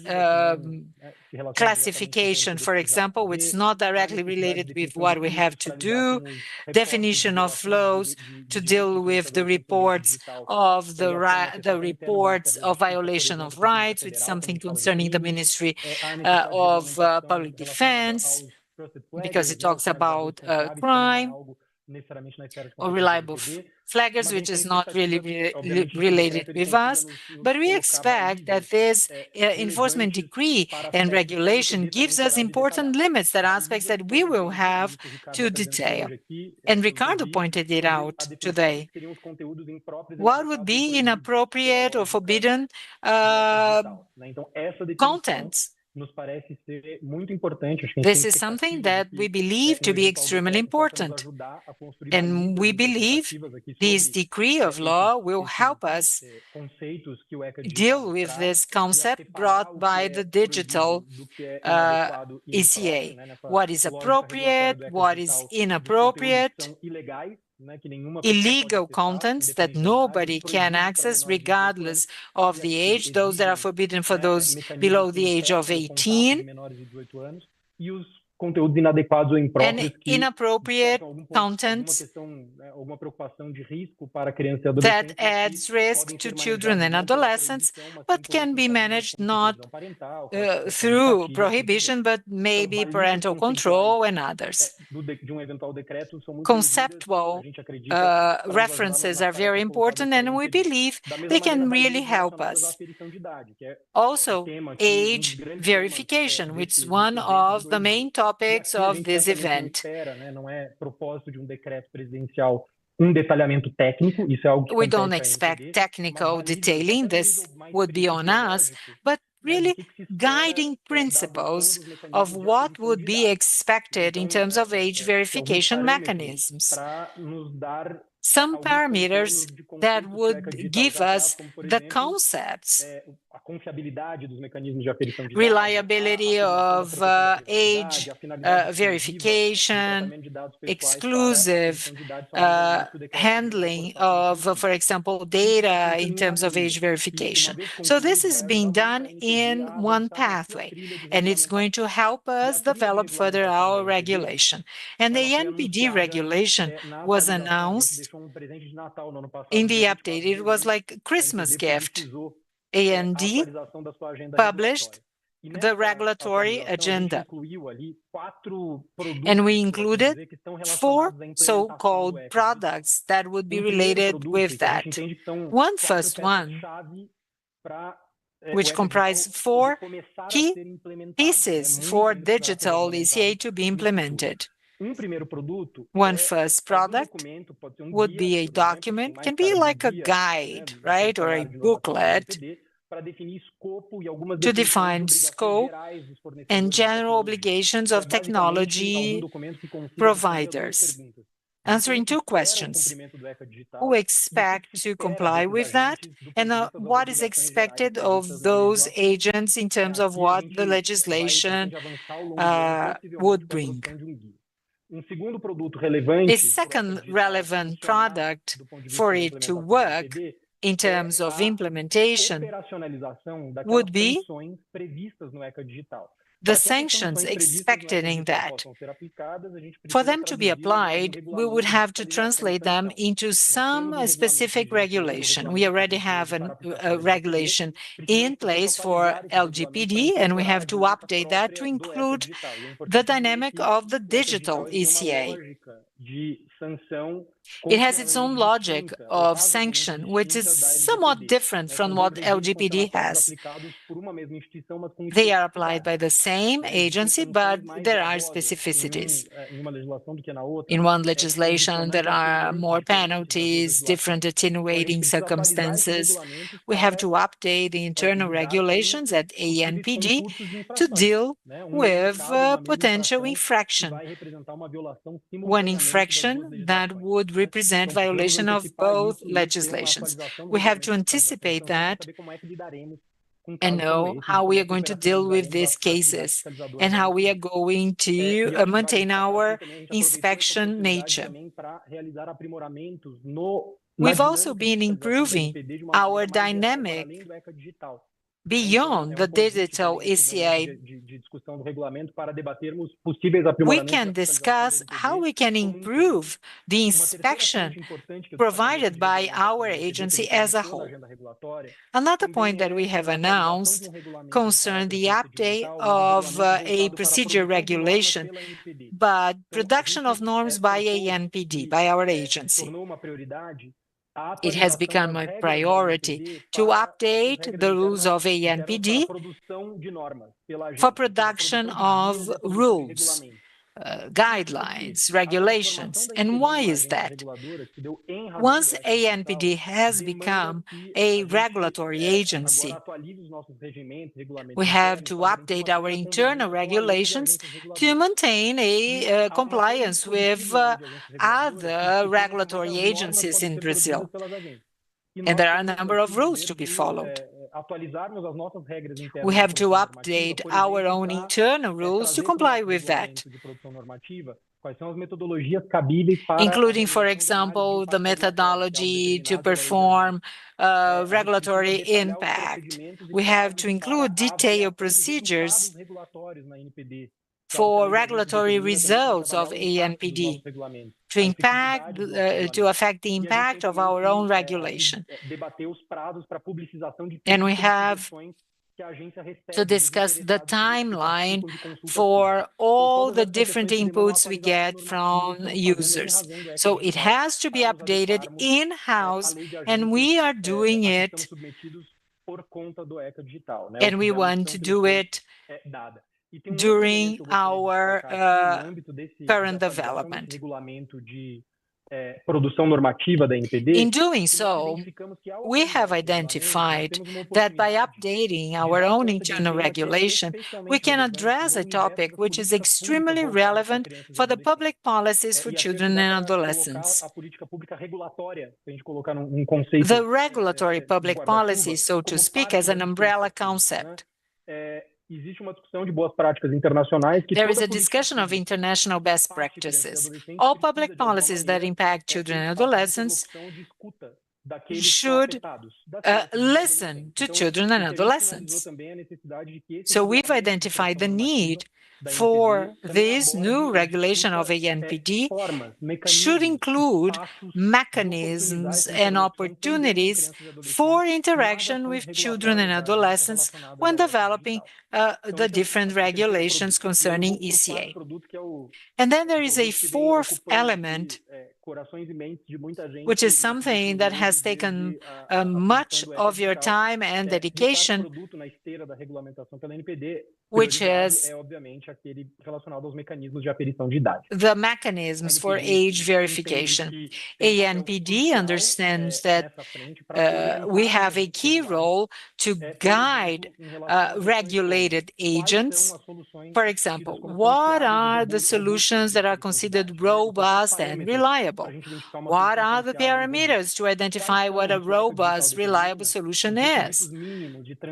Classification, for example, which is not directly related with what we have to do, definition of flows to deal with the reports of the reports of violation of rights, which is something concerning the Ministry of Public Defense, because it talks about crime, or reliable flaggers, which is not really related with us. But we expect that this enforcement decree and regulation gives us important limits, that aspects that we will have to detail. And Ricardo pointed it out today. What would be inappropriate or forbidden contents? This is something that we believe to be extremely important. And we believe this decree of law will help us deal with this concept brought by the digital ECA. What is appropriate, what is inappropriate, illegal contents that nobody can access regardless of the age, those that are forbidden for those below the age of 18, and inappropriate contents that adds risk to children and adolescents, but can be managed not through prohibition, but maybe parental control and others. Conceptual references are very important, and we believe they can really help us. Also, age verification, which is one of the main topics of this event. We don't expect technical detailing, this would be on us, but really guiding principles of what would be expected in terms of age verification mechanisms. Some parameters that would give us the concepts, reliability of age verification, exclusive handling of, for example, data in terms of age verification. So this is being done in one pathway, and it's going to help us develop further our regulation. And the NPD regulation was announced in the update. It was like a Christmas gift. AND published the regulatory agenda, and we included 4 so-called products that would be related with that. One first one, which comprised 4 key pieces for digital ECA to be implemented. One first product would be a document, can be like a guide, right, or a booklet to define scope and general obligations of technology providers. Answering 2 questions: who expect to comply with that, and what is expected of those agents in terms of what the legislation would bring. A second relevant product for it to work in terms of implementation would be the sanctions expected in that. For them to be applied, we would have to translate them into some specific regulation. We already have a regulation in place for LGPD, and we have to update that to include the dynamic of the digital ECA. It has its own logic of sanction, which is somewhat different from what LGPD has. They are applied by the same agency, but there are specificities. In one legislation, there are more penalties, different attenuating circumstances. We have to update the internal regulations at ANPD to deal with potential infraction. One infraction that would represent violation of both legislations. We have to anticipate that and know how we are going to deal with these cases and how we are going to maintain our inspection nature. We've also been improving our dynamic beyond the digital ECA. We can discuss how we can improve the inspection provided by our agency as a whole. Another point that we have announced concerns the update of a procedure regulation, but production of norms by ANPD, by our agency. It has become a priority to update the rules of ANPD for production of rules, guidelines, regulations. And why is that? Once ANPD has become a regulatory agency, we have to update our internal regulations to maintain a compliance with other regulatory agencies in Brazil. And there are a number of rules to be followed. We have to update our own internal rules to comply with that, including, for example, the methodology to perform regulatory impact. We have to include detailed procedures for regulatory results of ANPD to affect the impact of our own regulation. And we have to discuss the timeline for all the different inputs we get from users. So it has to be updated in-house, and we are doing it, and we want to do it during our current development. In doing so, we have identified that by updating our own internal regulation, we can address a topic which is extremely relevant for the public policies for children and adolescents. The regulatory public policy, so to speak, as an umbrella concept. There is a discussion of international best practices. All public policies that impact children and adolescents should listen to children and adolescents. So we've identified the need for this new regulation of ANPD should include mechanisms and opportunities for interaction with children and adolescents when developing the different regulations concerning ECA. And then there is a fourth element, which is something that has taken much of your time and dedication, which is the mechanisms for age verification. ANPD understands that we have a key role to guide regulated agents. For example, what are the solutions that are considered robust and reliable? What are the parameters to identify what a robust, reliable solution is?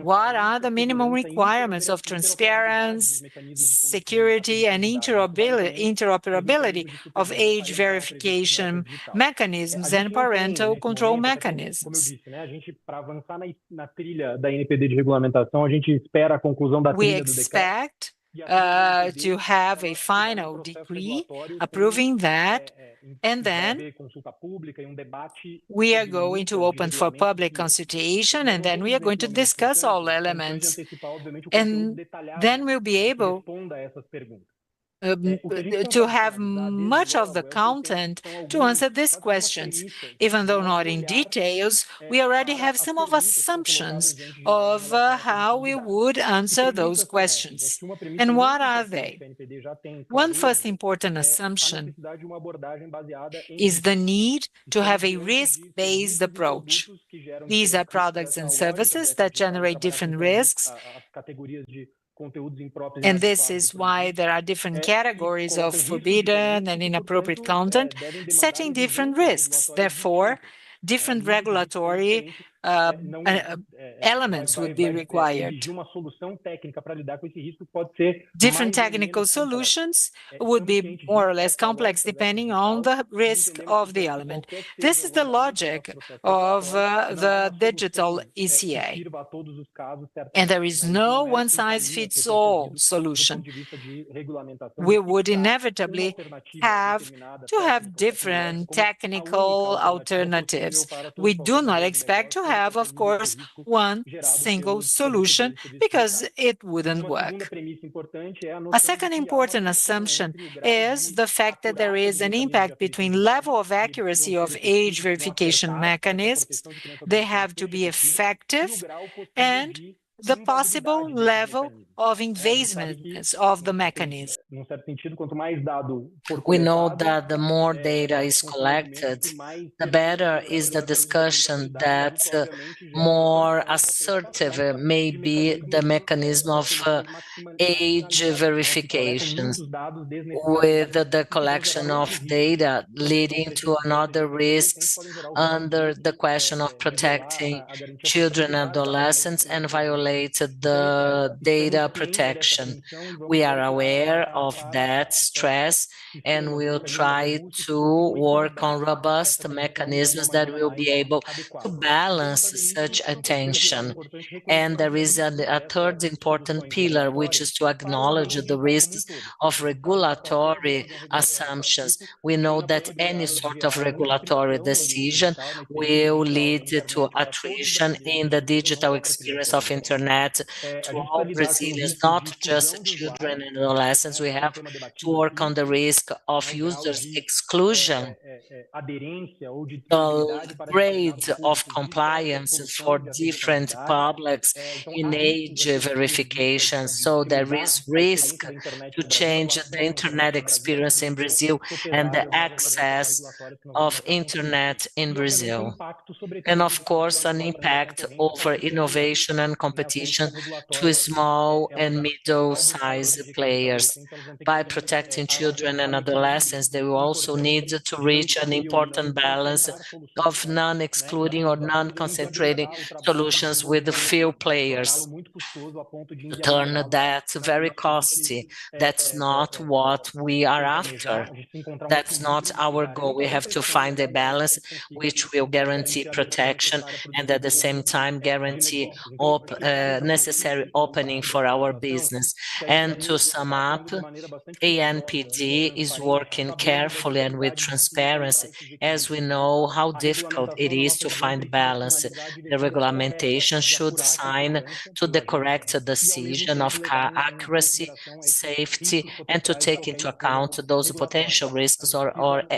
What are the minimum requirements of transparency, security, and interoperability of age verification mechanisms and parental control mechanisms? We expect to have a final decree approving that, and then we are going to open for public consultation, and then we are going to discuss all elements, and then we'll be able to have much of the content to answer these questions. Even though not in details, we already have some of assumptions of how we would answer those questions. And what are they? One first important assumption is the need to have a risk-based approach. These are products and services that generate different risks, and this is why there are different categories of forbidden and inappropriate content, setting different risks. Therefore, different regulatory elements would be required. Different technical solutions would be more or less complex depending on the risk of the element. This is the logic of the digital ECA. And there is no one-size-fits-all solution. We would inevitably have to have different technical alternatives. We do not expect to have, of course, one single solution because it wouldn't work. A second important assumption is the fact that there is an impact between level of accuracy of age verification mechanisms. They have to be effective and the possible level of invasiveness of the mechanism. We know that the more data is collected, the better is the discussion, that more assertive may be the mechanism of age verifications, with the collection of data leading to another risks under the question of protecting children and adolescents and violating the data protection. We are aware of that stress and will try to work on robust mechanisms that will be able to balance such attention. And there is a third important pillar, which is to acknowledge the risks of regulatory assumptions. We know that any sort of regulatory decision will lead to attrition in the digital experience of internet to all Brazilians, not just children and adolescents. We have to work on the risk of users' exclusion, the grade of compliance for different publics in age verification. So there is risk to change the internet experience in Brazil and the access of internet in Brazil. And of course, an impact over innovation and competition to small and middle-sized players. By protecting children and adolescents, they will also need to reach an important balance of non-excluding or non-concentrating solutions with few players. To turn that very costly. That's not what we are after. That's not our goal. We have to find a balance which will guarantee protection and at the same time guarantee necessary opening for our business. And to sum up, ANPD is working carefully and with transparency, as we know how difficult it is to find balance. The regulation should sign to the correct decision of accuracy, safety, and to take into account those potential risks or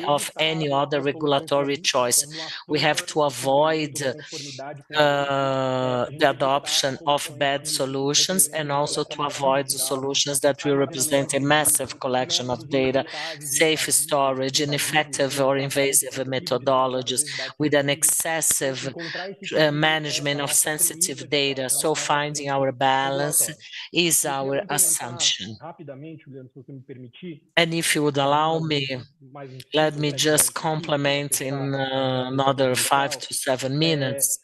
of any other regulatory choice. We have to avoid the adoption of bad solutions and also to avoid the solutions that will represent a massive collection of data, safe storage, ineffective or invasive methodologies with an excessive management of sensitive data. So finding our balance is our assumption. And if you would allow me, let me just complement in another 5 to 7 minutes.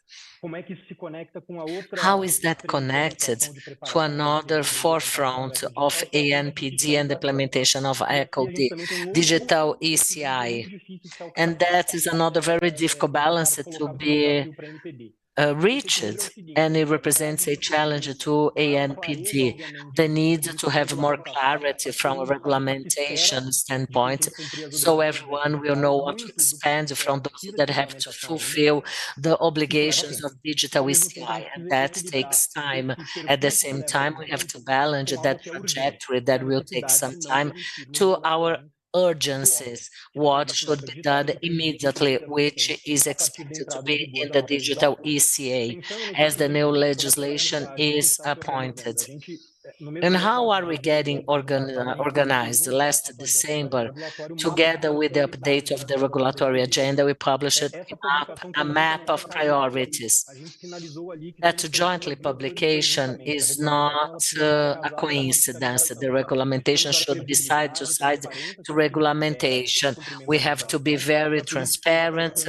How is that connected to another forefront of ANPD and the implementation of the digital ECI? And that is another very difficult balance to be reached, and it represents a challenge to ANPD. The need to have more clarity from a regulation standpoint, so everyone will know what to expand from those that have to fulfill the obligations of digital ECI, and that takes time. At the same time, we have to balance that trajectory that will take some time to our urgencies, what should be done immediately, which is expected to be in the digital ECA, as the new legislation is appointed. And how are we getting organized? Last December, together with the update of the regulatory agenda, we published a map of priorities. That jointly publication is not a coincidence. The regulation should be side to side to regulation. We have to be very transparent.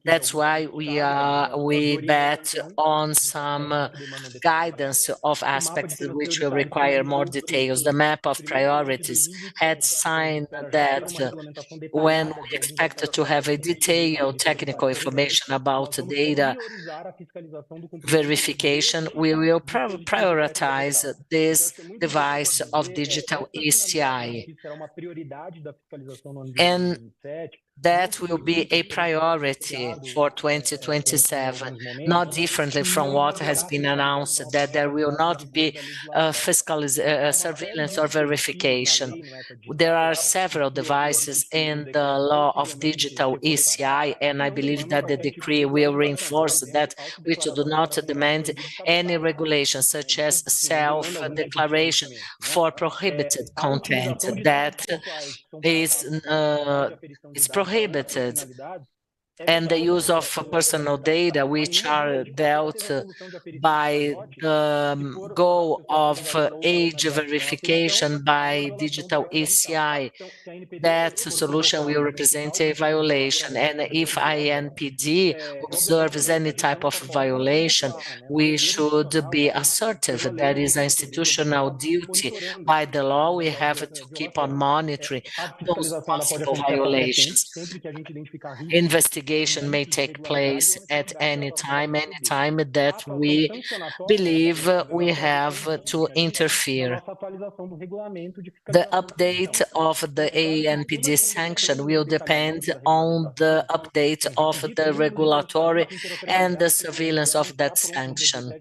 That's why we bet on some guidance of aspects which will require more details. The map of priorities had signed that when we expect to have a detailed technical information about data verification, we will prioritize this device of digital ECI. And that will be a priority for 2027, not differently from what has been announced, that there will not be surveillance or verification. There are several devices in the law of digital ECI, and I believe that the decree will reinforce that, which do not demand any regulation, such as self-declaration for prohibited content that is prohibited, and the use of personal data, which are dealt by the goal of age verification by digital ECI. That solution will represent a violation, and if INPD observes any type of violation, we should be assertive. That is an institutional duty. By the law, we have to keep on monitoring those possible violations. Investigation may take place at any time that we believe we have to interfere. The update of the ANPD sanction will depend on the update of the regulatory and the surveillance of that sanction.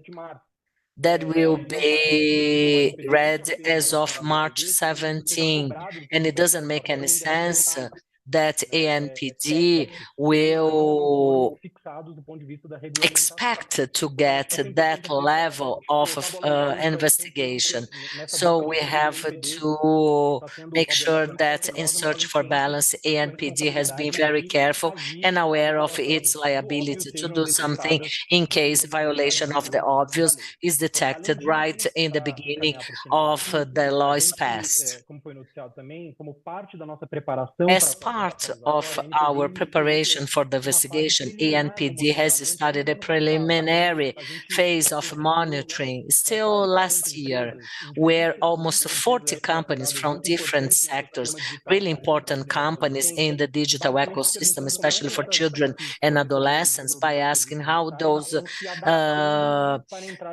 That will be read as of March 17, and it doesn't make any sense that ANPD will expect to get that level of investigation. So we have to make sure that in search for balance, ANPD has been very careful and aware of its liability to do something in case violation of the obvious is detected right in the beginning of the law is passed. As part of our preparation for the investigation, ANPD has started a preliminary phase of monitoring still last year, where almost 40 companies from different sectors, really important companies in the digital ecosystem, especially for children and adolescents, by asking how those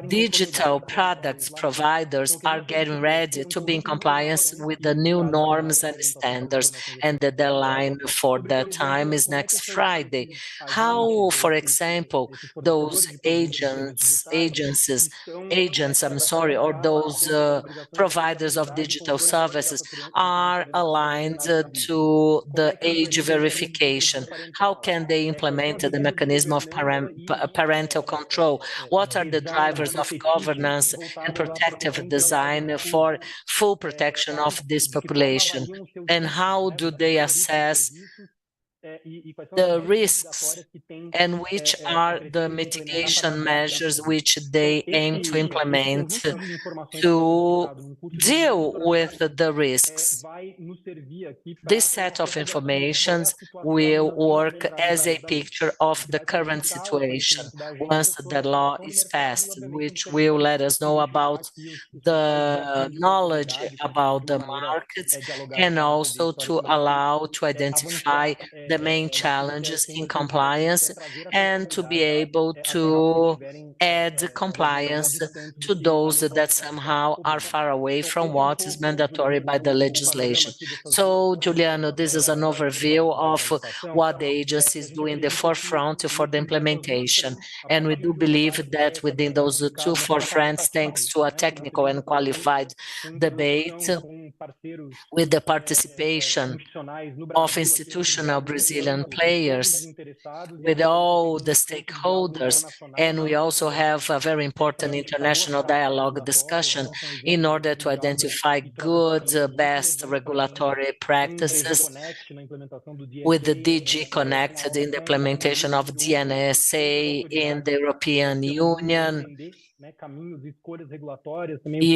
digital products providers are getting ready to be in compliance with the new norms and standards, and the deadline for that time is next Friday. How, for example, those agents, or those providers of digital services are aligned to the age verification? How can they implement the mechanism of parental control? What are the drivers of governance and protective design for full protection of this population? And how do they assess the risks, and which are the mitigation measures which they aim to implement to deal with the risks? This set of information will work as a picture of the current situation once the law is passed, which will let us know about the knowledge about the markets, and also to allow to identify the main challenges in compliance and to be able to add compliance to those that somehow are far away from what is mandatory by the legislation. So, Juliano, this is an overview of what the agency is doing in the forefront for the implementation. And we do believe that within those two forefronts, thanks to a technical and qualified debate with the participation of institutional Brazilian Brazilian players, with all the stakeholders, and we also have a very important international dialogue discussion in order to identify good, best regulatory practices with the DG connected in the implementation of DNSA in the European Union,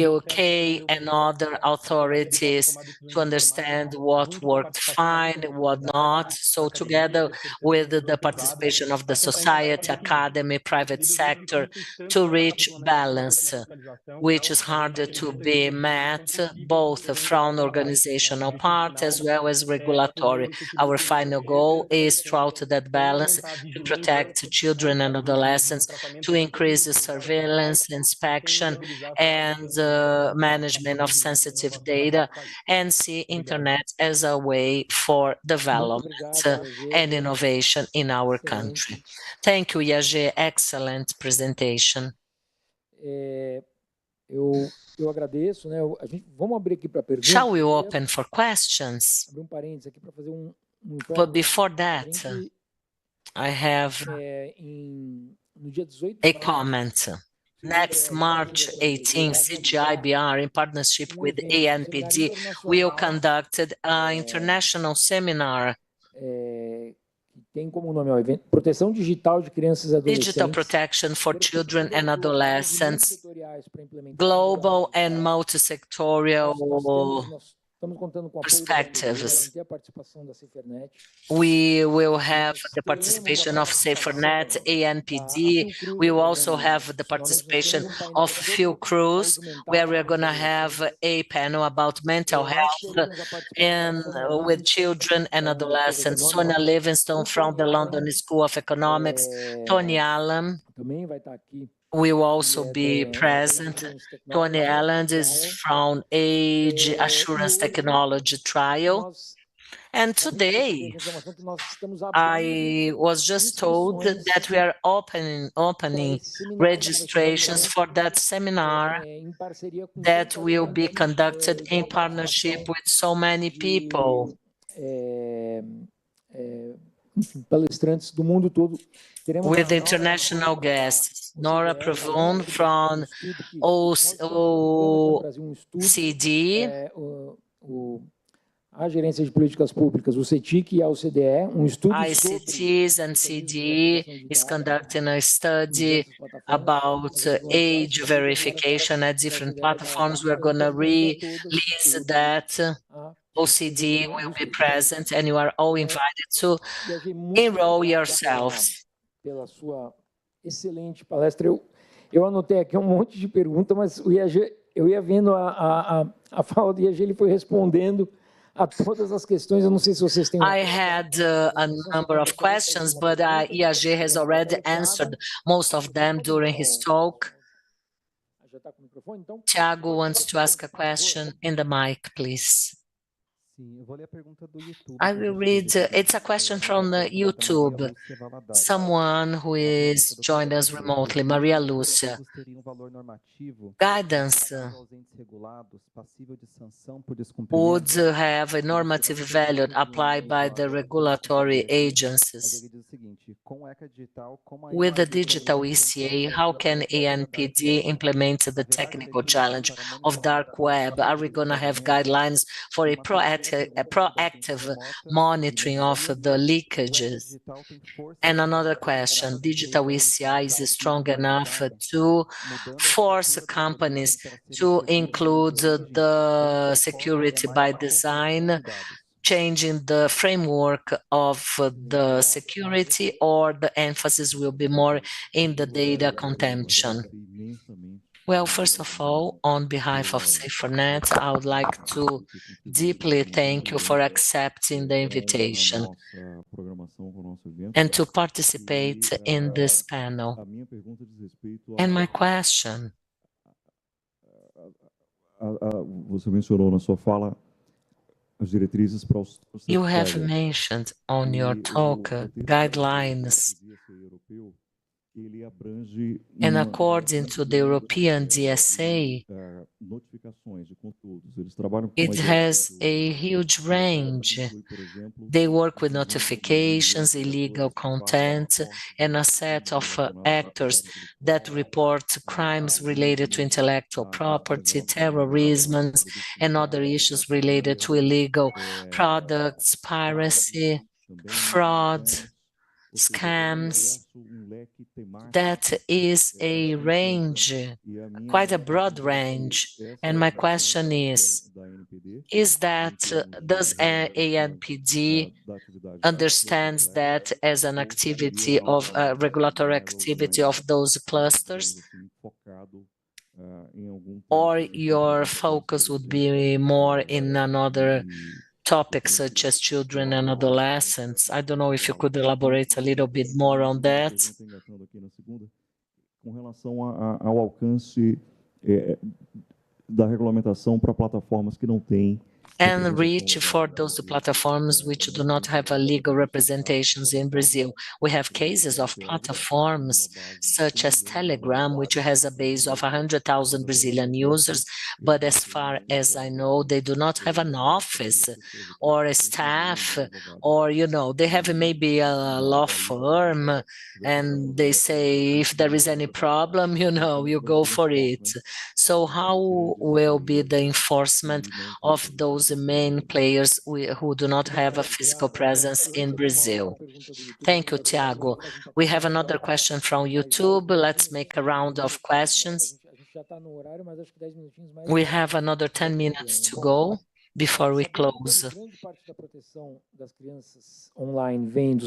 UK, and other authorities to understand what worked fine, what not. So together with the participation of the society, academy, private sector, to reach balance, which is harder to be met, both from organizational part as well as regulatory. Our final goal is throughout that balance to protect children and adolescents, to increase the surveillance, inspection, and management of sensitive data, and see internet as a way for development and innovation in our country. Thank you, Yage. Excellent presentation. Eu agradeço, né? Vamos abrir aqui para perguntas. Shall we open for questions? Abrir parênteses aqui para fazer But before that, I have a comment. Next March 18, CGIBR, in partnership with ANPD, will conduct an international seminar. Tem como nome, ó, proteção digital de crianças e adolescentes. Digital protection for children and adolescents, global and multi-sectorial perspectives. We will have the participation of Safernet, ANPD. We will also have the participation of Phil Cruz, where we're going to have a panel about mental health and with children and adolescents. Sonia Livingstone from the London School of Economics, Tony Allen will also be present. Tony Allen is from Age Assurance Technology Trial. And today, I was just told that we are opening registrations for that seminar that will be conducted in partnership with so many people. Palestrantes do mundo todo. With international guests, Nora Provon from OECD, a Gerência de Políticas Públicas, o CETIC e a OCDE, estudo ICTs and CDE is conducting a study about age verification at different platforms. We're going to release that. OCD will be present, and you are all invited to enroll yourselves. Pela sua excelente palestra. Eu anotei aqui monte de perguntas, mas eu ia vendo a fala do IAG, ele foi respondendo a todas as questões. Eu não sei se vocês têm. I had a number of questions, but IAG has already answered most of them during his talk. Tiago wants to ask a question in the mic, please. I will read, it's a question from YouTube. Someone who is joined us remotely, Maria Lúcia. Guidance would have a normative value applied by the regulatory agencies. With the digital ECA, how can ANPD implement the technical challenge of dark web? Are we going to have guidelines for a proactive monitoring of the leakages? And another question, digital ECI is strong enough to force companies to include the security by design, changing the framework of the security, or the emphasis will be more in the data consumption? Well, first of all, on behalf of Safernet, I would like to deeply thank you for accepting the invitation and to participate in this panel. And my question, you have mentioned on your talk guidelines, and according to the European DSA, It has a huge range. They work with notifications, illegal content, and a set of actors that report crimes related to intellectual property, terrorism, and other issues related to illegal products, piracy, fraud, scams. That is a range, quite a broad range. And my question is that does ANPD understands that as an activity of regulatory activity of those clusters? Or your focus would be more in another topic such as children and adolescents? I don't know if you could elaborate a little bit more on that. Com relação ao alcance da regulamentação para plataformas que não têm and reach for those platforms which do not have a legal representations in Brazil. We have cases of platforms such as Telegram, which has a base of 100,000 Brazilian users, but as far as I know, they do not have an office or a staff, or, they have maybe a law firm, and they say, if there is any problem, you go for it. So how will be the enforcement of those main players who do not have a physical presence in Brazil? Thank you, Tiago. We have another question from YouTube. Let's make a round of questions. We have another 10 minutes to go before we close.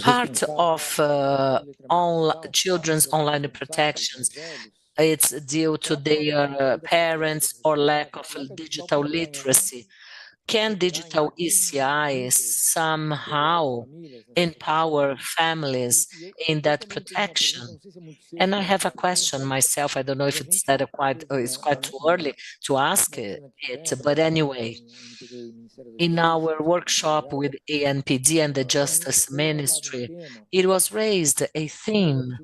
Part of children's online protections, it's due to their parents or lack of digital literacy. Can digital ECI somehow empower families in that protection? And I have a question myself. I don't know if it's quite too early to ask it, but anyway, in our workshop with ANPD and the Justice Ministry, it was raised a theme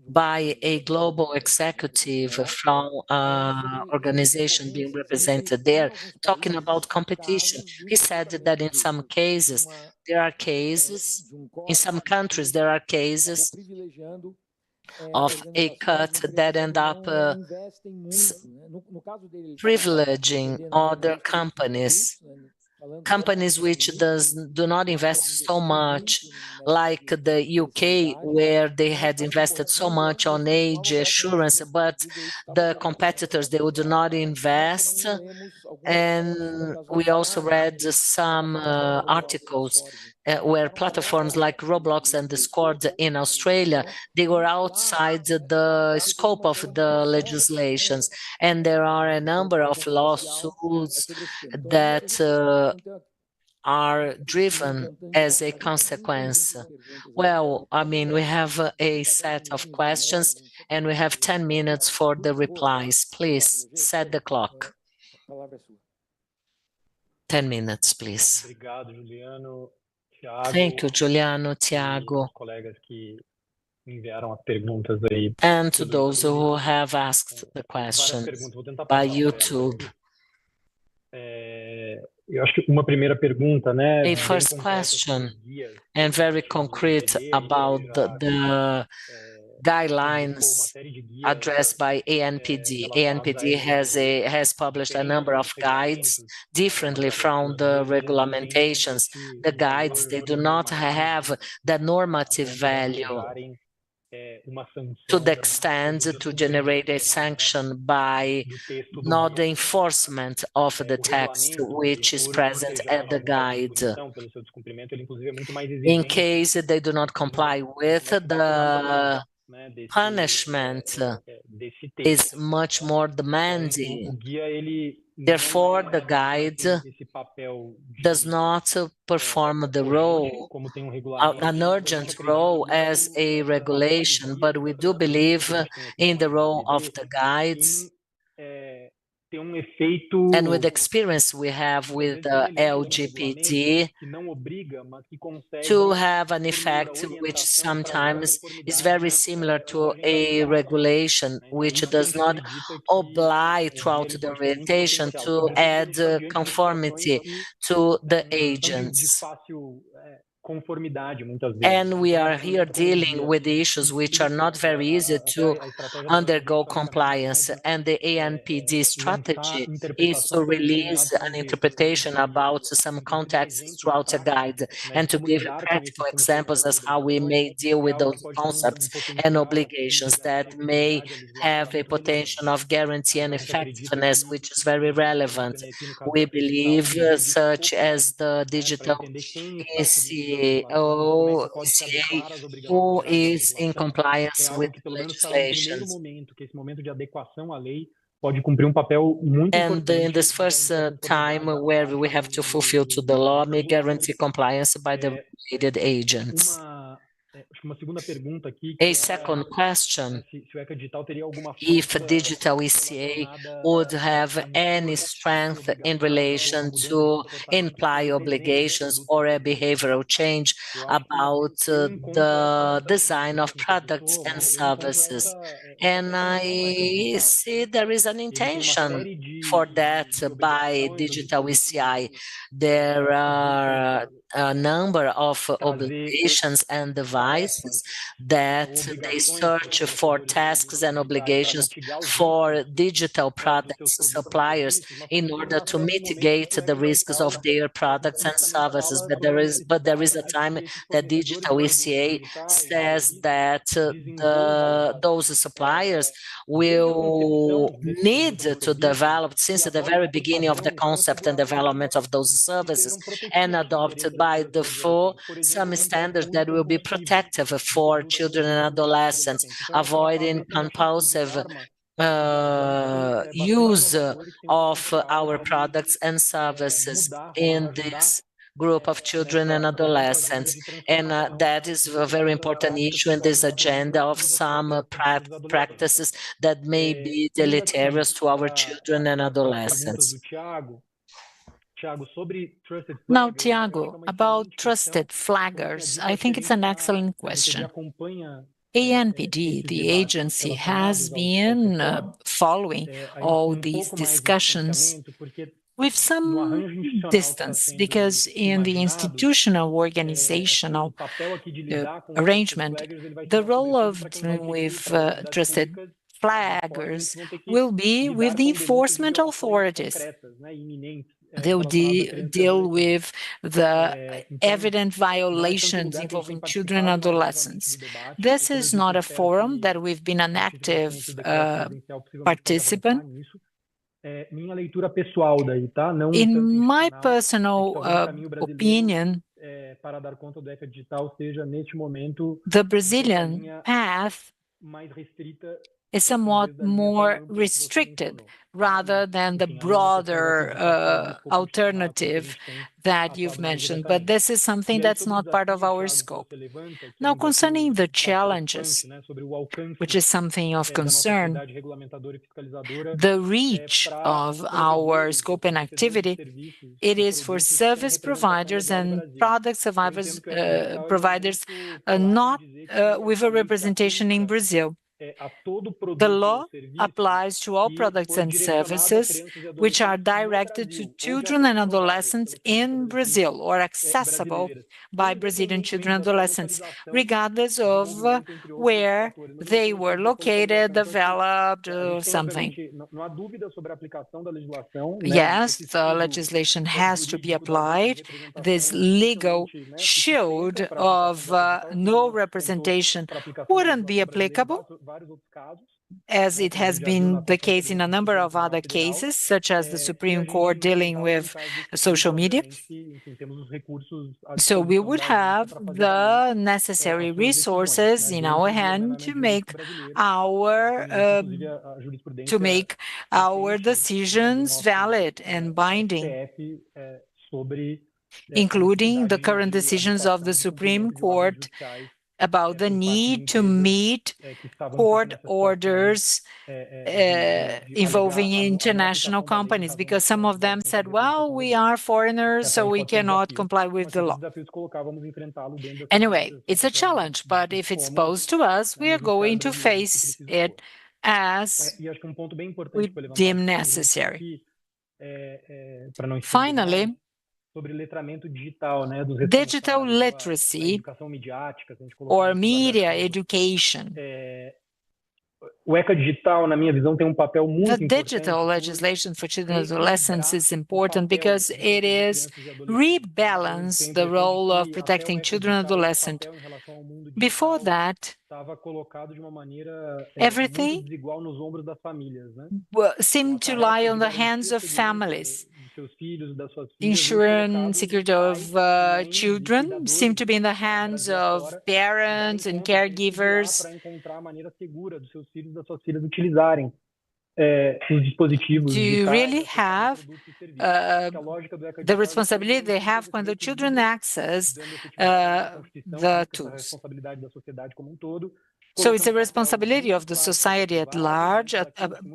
by a global executive from organization being represented there, talking about competition. He said that in some cases, in some countries, there are cases of a cut that end up privileging other companies which do not invest so much, like the UK, where they had invested so much on age assurance, but the competitors, they would not invest. And we also read some articles where platforms like Roblox and Discord in Australia, they were outside the scope of the legislations. And there are a number of lawsuits that are driven as a consequence. Well, I mean, we have a set of questions and we have 10 minutes for the replies. Please set the clock. 10 minutes, please. Thank you, Juliano, Tiago, and to those who have asked the questions by YouTube. A first question, and very concrete, about the guidelines addressed by ANPD. ANPD has published a number of guides differently from the regulamentations. The guides, they do not have the normative value to the extent to generate a sanction by not the enforcement of the text which is present at the guide. In case they do not comply with, the punishment is much more demanding. Therefore, the guide does not perform the role, an urgent role as a regulation, but we do believe in the role of the guides and with the experience we have with LGBT, to have an effect which sometimes is very similar to a regulation which does not oblige throughout the orientation to add conformity to the agents. And we are here dealing with the issues which are not very easy to undergo compliance. And the ANPD strategy is to release an interpretation about some contexts throughout a guide and to give practical examples as how we may deal with those concepts and obligations that may have a potential of guarantee and effectiveness, which is very relevant. We believe such as the digital ECA, who is in compliance with legislations. And in this first time where we have to fulfill to the law, may guarantee compliance by the related agents. A second question, if digital ECA would have any strength in relation to imply obligations or a behavioral change about the design of products and services. And I see there is an intention for that by digital ECI. There are a number of obligations and devices that they search for tasks and obligations for digital products suppliers in order to mitigate the risks of their products and services. But there is a time that digital ECA says that those suppliers will need to develop since the very beginning of the concept and development of those services and adopt by default some standards that will be protective for children and adolescents, avoiding compulsive use of our products and services in this group of children and adolescents. And that is a very important issue in this agenda of some practices that may be deleterious to our children and adolescents. Now, Tiago, about trusted flaggers, I think it's an excellent question. ANPD, the agency, has been following all these discussions with some distance, because in the institutional organizational arrangement, the role of dealing with trusted flaggers will be with the enforcement authorities. They'll deal with the evident violations involving children and adolescents. This is not a forum that we've been an active participant. In my personal opinion, the Brazilian path is somewhat more restricted rather than the broader alternative that you've mentioned. But this is something that's not part of our scope. Now, concerning the challenges, which is something of concern, the reach of our scope and activity, it is for service providers and product providers not with a representation in Brazil. The law applies to all products and services which are directed to children and adolescents in Brazil or accessible by Brazilian children and adolescents, regardless of where they were located, developed, or something. Yes, the legislation has to be applied. This legal shield of no representation wouldn't be applicable, as it has been the case in a number of other cases, such as the Supreme Court dealing with social media. So we would have the necessary resources in our hand to make our decisions valid and binding, including the current decisions of the Supreme Court about the need to meet court orders involving international companies, because some of them said, well, we are foreigners, so we cannot comply with the law. Anyway, it's a challenge, but if it's posed to us, we are going to face it as we deem necessary. Finally, digital literacy or media education. The digital legislation for children and adolescents is important because it is rebalance the role of protecting children and adolescents. Before that, everything seemed to lie on the hands of families. Insurance, security of children seem to be in the hands of parents and caregivers. To really have the responsibility they have when the children access the tools. So it's a responsibility of the society at large,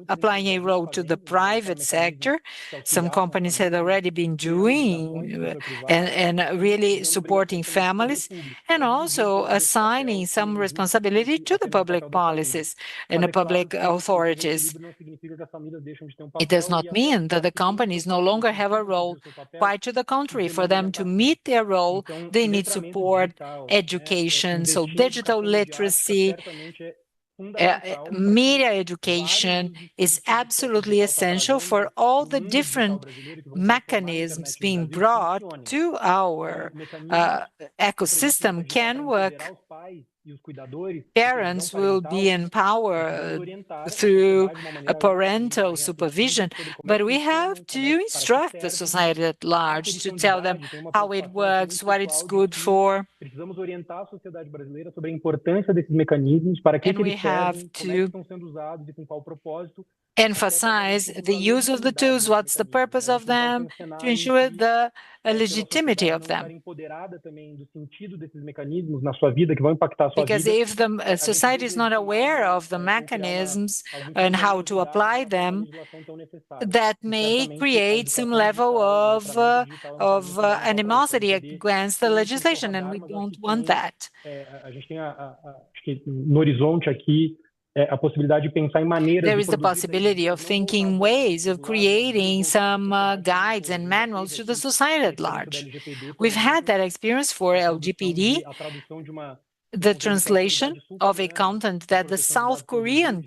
applying a role to the private sector. Some companies had already been doing and really supporting families, and also assigning some responsibility to the public policies and the public authorities. It does not mean that the companies no longer have a role. Quite to the contrary, for them to meet their role, they need support, education, so digital literacy, media education is absolutely essential for all the different mechanisms being brought to our ecosystem can work. Parents will be empowered through a parental supervision, but we have to instruct the society at large to tell them how it works, what it's good for. And we have to emphasize the use of the tools, what's the purpose of them, to ensure the legitimacy of them. Because if the society is not aware of the mechanisms and how to apply them, that may create some level of animosity against the legislation, and we don't want that. There is the possibility of thinking ways of creating some guides and manuals to the society at large. We've had that experience for LGBT, the translation of a content that the South Korean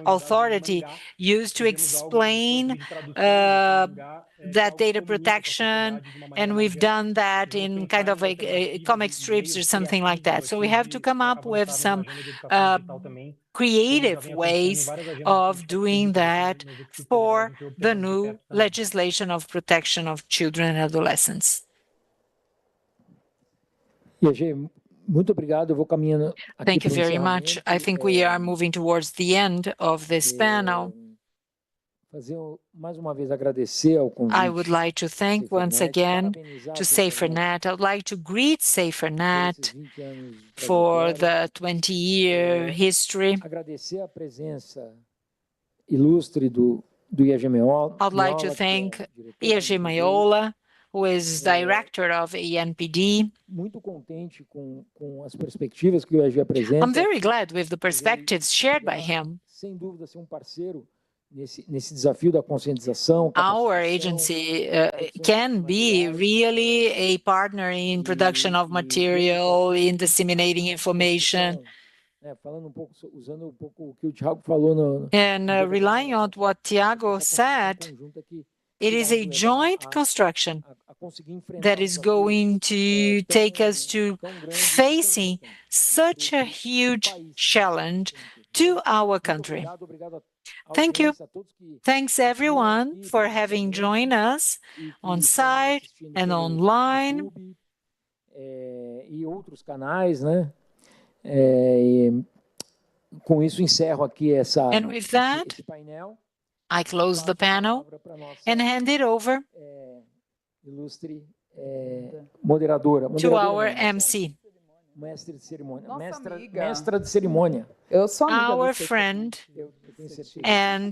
authority used to explain that data protection, and we've done that in kind of a comic strips or something like that. So we have to come up with some creative ways of doing that for the new legislation of protection of children and adolescents. Thank you very much. I think we are moving towards the end of this panel. I would like to thank once again to Safernet. I would like to greet Safernet for the 20-year history. I'd like to thank Ierge Maiola, who is director of NPD. I'm very glad with the perspectives shared by him. Our agency can be really a partner in production of material, in disseminating information. And relying on what Tiago said, it is a joint construction that is going to take us to facing such a huge challenge to our country. Thank you. Thanks everyone for having joined us on site and online. And with that, I close the panel and hand it over to our MC. Mestre de cerimônia. Nossa amiga. Mestra de cerimônia. Eu sou amiga our do friend Eu tenho certeza. and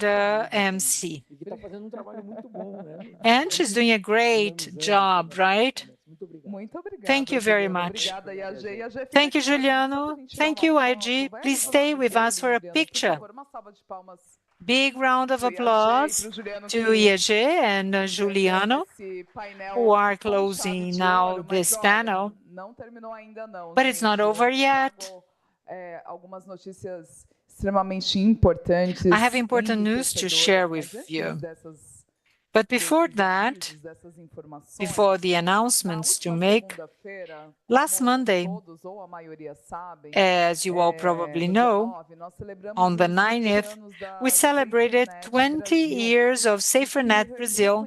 MC. E que está fazendo trabalho muito bom, né? And she's doing a great job, right? Muito obrigado. Muito obrigada. Thank you very Juliana. much. Obrigada, IAG. IAG, fica Thank you, aqui com a gente, só Juliano. pra gente tirar Thank uma you, foto. IG. Vai Please no stay lado with dele, us for a Juliana, por picture. favor, uma salva de palmas Big round of pro IAG e applause pro Juliano, to que IAG and Juliano, esse painel who are com chave closing de now ouro, mas this olha, panel. não terminou ainda não, But it's gente. not over Eu yet. trago, algumas notícias extremamente importantes, I have important news to share with you. But before that, before the announcements to make, last Monday, as you all probably know, on the 9th, we celebrated 20 years of Safernet Brasil,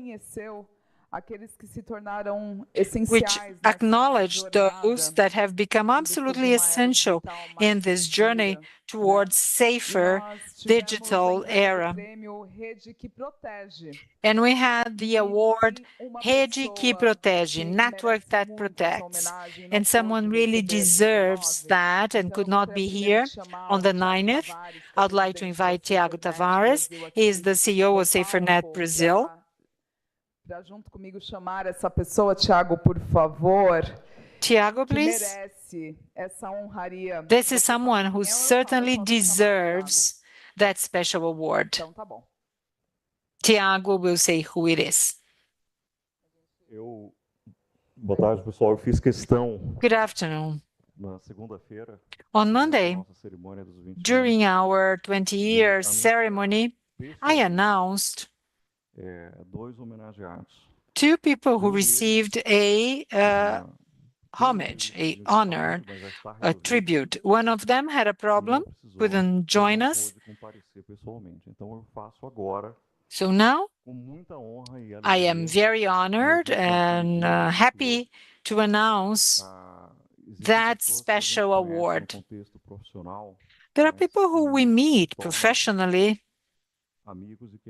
which acknowledged those that have become absolutely essential in this journey towards safer digital era. And we had the award Rede que Protege, Network that Protects. And someone really deserves that and could not be here on the 9th. I'd like to invite Tiago Tavares. He is the CEO of Safernet Brasil. Para junto comigo chamar essa pessoa, Tiago, por favor. Tiago, please. This is someone who certainly deserves that special award. Então tá bom. Tiago will say who it is. Boa tarde, pessoal. Eu fiz questão. Good afternoon. Na segunda-feira, on Monday, during our 20-year ceremony, I announced two people who received a homage, a honor, a tribute. One of them had a problem, couldn't join us. So now, I am very honored and happy to announce that special award. There are people who we meet professionally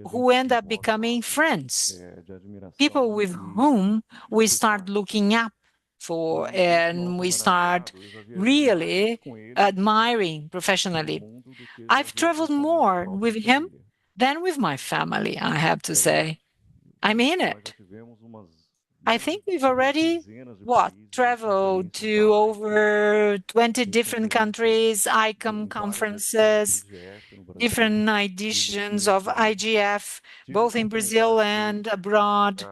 who end up becoming friends, people with whom we start looking up for and we start really admiring professionally. I've traveled more with him than with my family, I have to say. I mean it. I think we've already, traveled to over 20 different countries, ICOM conferences, different editions of IGF, both in Brazil and abroad.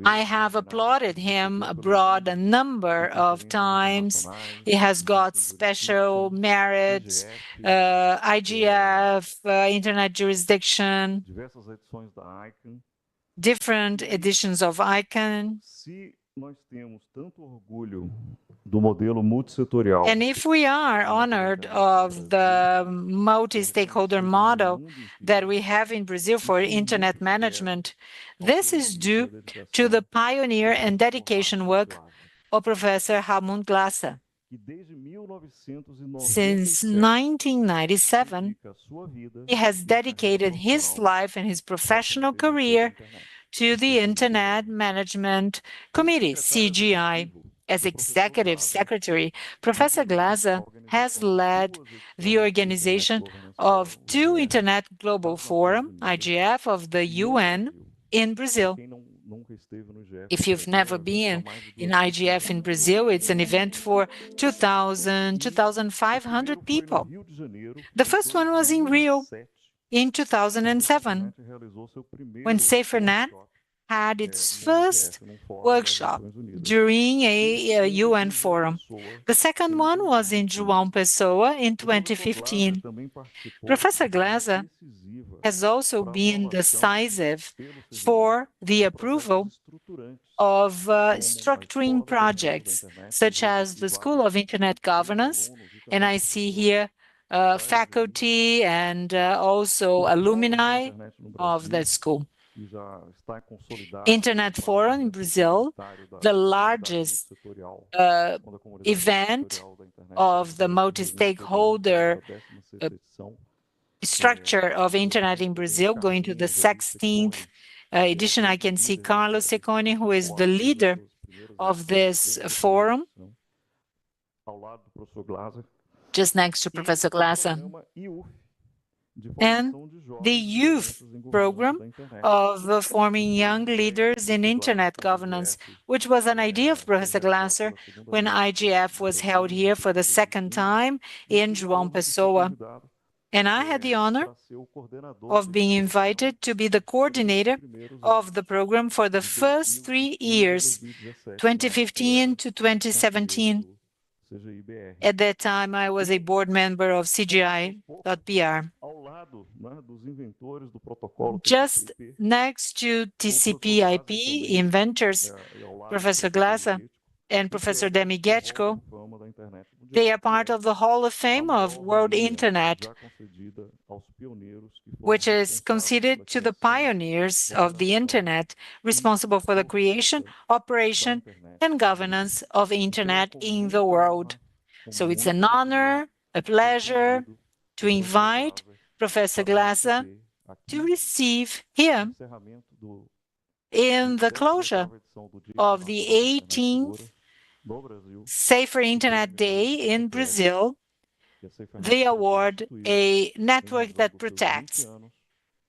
I have applauded him abroad a number of times. He has got special merits, IGF, Internet Jurisdiction, different editions of ICANN. And if we are honored of the multi-stakeholder model that we have in Brazil for internet management, this is due to the pioneer and dedication work of Professor Ramon Glasser. Since 1997, he has dedicated his life and his professional career to the Internet Management Committee, CGI. As Executive Secretary, Professor Glasser has led the organization of two Internet Global Forum, IGF, of the UN in Brazil. If you've never been in IGF in Brazil, it's an event for 2,000, 2,500 people. The first one was in Rio in 2007, when Safernet had its first workshop during a UN forum. The second one was in João Pessoa in 2015. Professor Glasser has also been decisive for the approval of structuring projects, such as the School of Internet Governance, and I see here faculty and also alumni of that school. Internet Forum in Brazil, the largest event of the multi-stakeholder structure of Internet in Brazil, going to the 16th edition. I can see Carlos Seconi, who is the leader of this forum, just next to Professor Glasser, and the youth program of forming young leaders in internet governance, which was an idea of Professor Glasser when IGF was held here for the second time in João Pessoa. And I had the honor of being invited to be the coordinator of the program for the first 3 years, 2015 to 2017. At that time, I was a board member of CGI.br. Just next to TCP/IP inventors, Professor Glasser and Professor Demi Getchko, they are part of the Hall of Fame of World Internet, which is conceded to the pioneers of the Internet, responsible for the creation, operation, and governance of Internet in the world. So it's an honor, a pleasure to invite Professor Glasser to receive here in the closure of the 18th Safer Internet Day in Brazil, the award, a network that protects,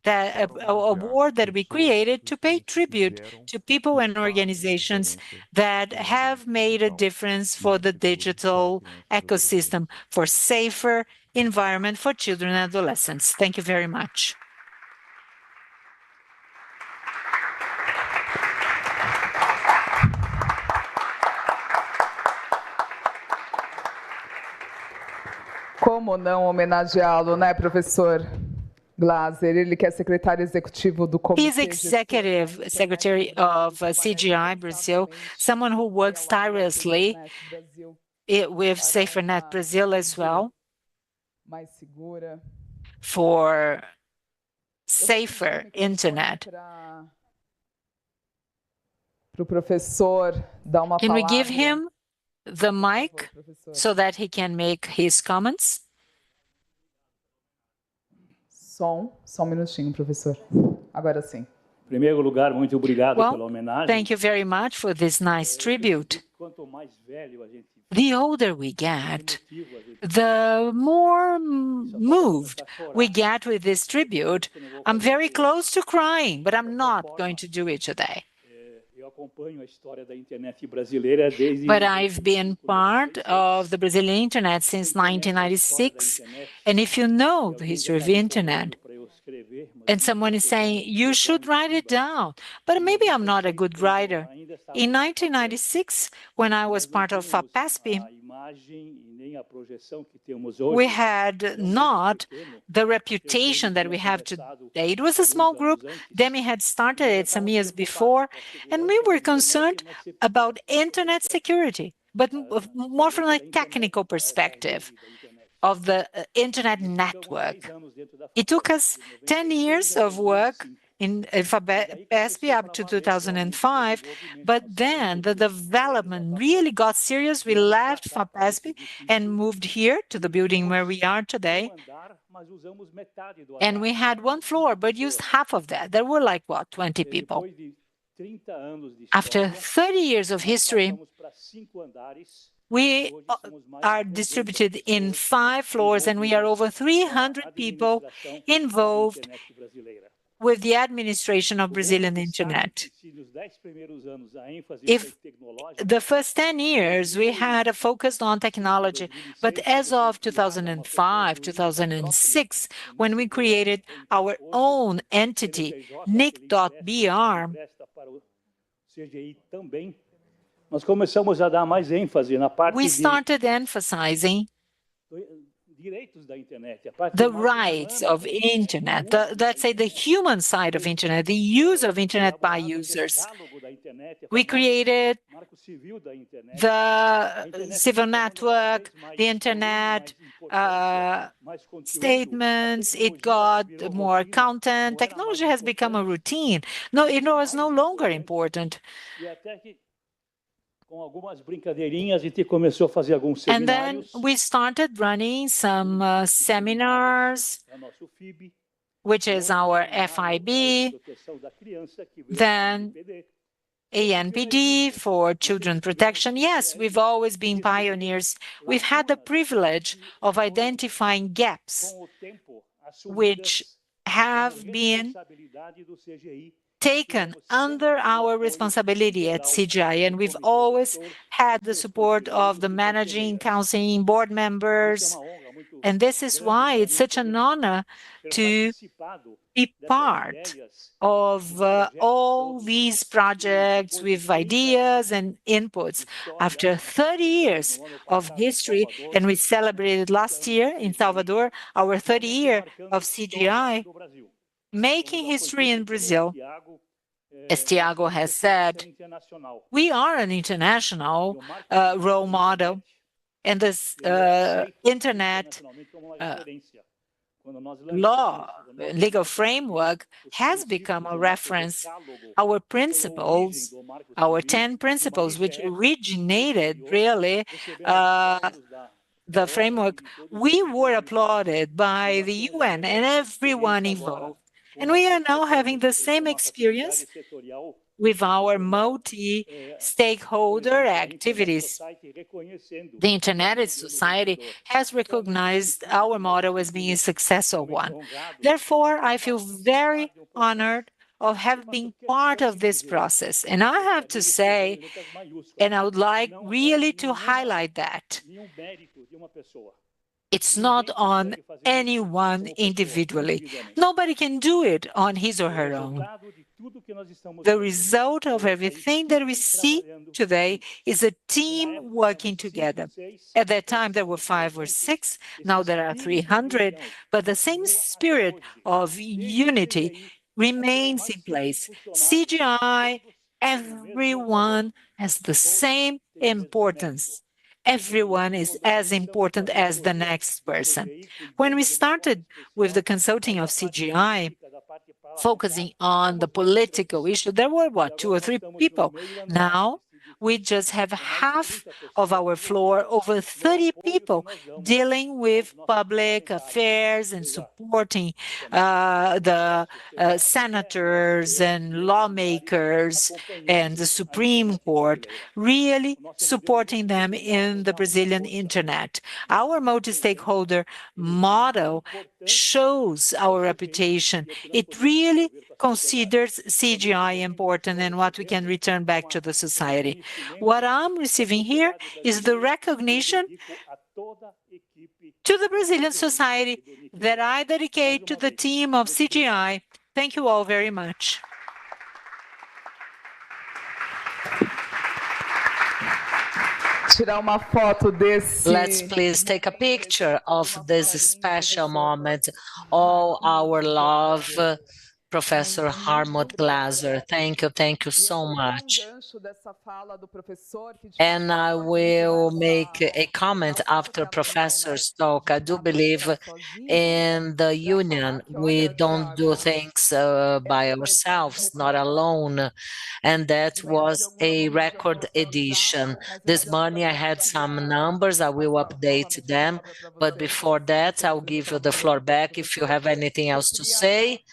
that award that we created to pay tribute to people and organizations that have made a difference for the digital ecosystem, for safer environment for children and adolescents. Thank you very much. Como não homenageá-lo, né, professor Glasser? Ele que é secretário executivo do Comitê. He's executive secretary of CGI Brazil, someone who works tirelessly with Safernet Brasil as well for safer internet. Pro professor dar uma Can we give palavra? him the mic so that he can make his comments? Só um minutinho, professor. Agora sim. Em primeiro lugar, muito obrigado pela homenagem. Thank you very much for this nice tribute. The older we get, the more moved we get with this tribute. I'm very close to crying, but I'm not going to do it today. But I've been part of the Brazilian internet since 1996. And if you know the history of the internet, and someone is saying, you should write it down, but maybe I'm not a good writer. In 1996, when I was part of FAPESP, we had not the reputation that we have today. It was a small group. Demi had started it some years before, and we were concerned about internet security, but more from a technical perspective of the internet network. It took us 10 years of work in FAPESP up to 2005, but then the development really got serious. We left FAPESP and moved here to the building where we are today. And we had 1 floor, but used half of that. There were like, what, 20 people. After 30 years of history, we are distributed in 5 floors, and we are over 300 people involved with the administration of Brazilian internet. If the first 10 years, we had a focus on technology, but as of 2005, 2006, when we created our own entity, NIC.br, we started emphasizing the rights of internet, let's say the human side of internet, the use of internet by users. We created the civil network, the internet, statements, it got more content. Technology has become a routine. No, it was no longer important. And then we started running some seminars, which is our FIB. Then ANPD for children protection. Yes, we've always been pioneers. We've had the privilege of identifying gaps which have been taken under our responsibility at CGI, and we've always had the support of the managing council board members, and this is why it's such an honor to be part of all these projects with ideas and inputs. After 30 years of history, and we celebrated last year in Salvador, our 30 year of CGI, making history in Brazil. As Tiago has said, we are an international role model, and this internet legal framework has become a reference. Our principles, our 10 principles, which originated really the framework, we were applauded by the UN and everyone involved. And we are now having the same experience with our multi-stakeholder activities. The Internet Society has recognized our model as being a successful one. Therefore, I feel very honored of having been part of this process. And I have to say, and I would like really to highlight that, it's not on anyone individually. Nobody can do it on his or her own. The result of everything that we see today is a team working together. At that time, there were 5 or 6. Now there are 300. But the same spirit of unity remains in place. CGI, everyone has the same importance. Everyone is as important as the next person. When we started with the consulting of CGI, focusing on the political issue, there were, what, 2 or 3 people. Now, we just have half of our floor, over 30 people, dealing with public affairs and supporting the senators and lawmakers and the Supreme Court, really supporting them in the Brazilian internet. Our multi-stakeholder model shows our reputation. It really considers CGI important and what we can return back to the society. What I'm receiving here is the recognition to the Brazilian society that I dedicate to the team of CGI. Thank you all very much. Let's please take a picture of this special moment. All our love, Professor Hartmut Glaser. Thank you so much. And I will make a comment after Professor's talk. I do believe in the union. We don't do things by ourselves, not alone. And that was a record edition. This morning I had some numbers. I will update them. But before that, I'll give you the floor back if you have anything else to say,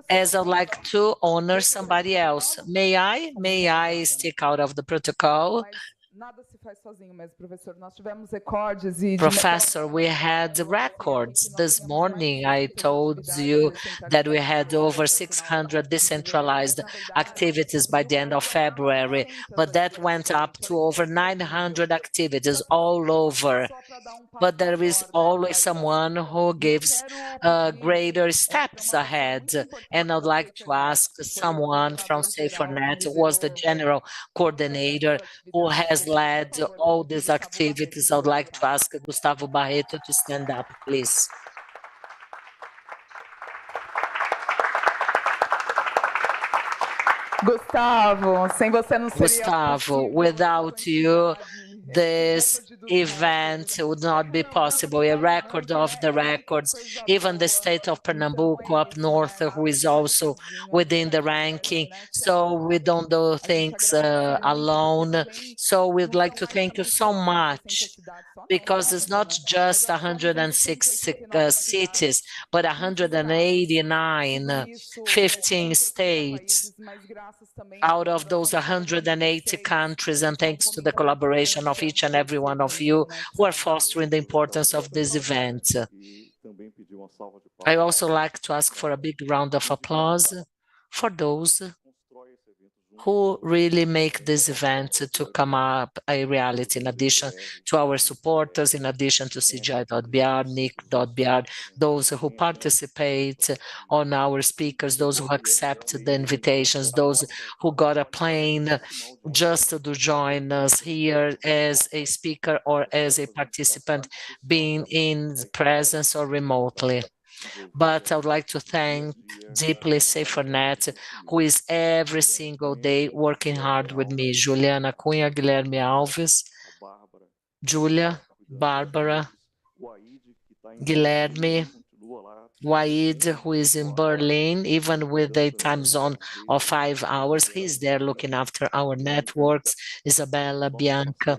as I'd like to honor somebody else. May I? May I stick out of the protocol? Professor, we had records. This morning, I told you that we had over 600 decentralized activities by the end of February, but that went up to over 900 activities all over. But there is always someone who gives greater steps ahead. And I'd like to ask someone from Safernet, who was the general coordinator, who has led all these activities. I'd like to ask Gustavo Barreto to stand up, please. Gustavo, sem você não seria Gustavo, without you, this event would not be possible, a record of the records. Even the state of Pernambuco up north, who is also within the ranking. So we don't do things alone. So we'd like to thank you so much, because it's not just 106 cities, but 189, 15 states out of those 180 countries, and thanks to the collaboration of each and every one of you who are fostering the importance of this event. I also like to ask for a big round of applause for those who really make this event to come up a reality, in addition to our supporters, in addition to CGI.br, NIC.br, those who participate on our speakers, those who accept the invitations, those who got a plane just to join us here as a speaker or as a participant, being in presence or remotely. But I would like to thank deeply Safernet, who is every single day working hard with me. Juliana Cunha, Guilherme Alves, Julia, Barbara, Guilherme, Waid, who is in Berlin, even with a time zone of 5 hours. He's there looking after our networks. Isabella, Bianca,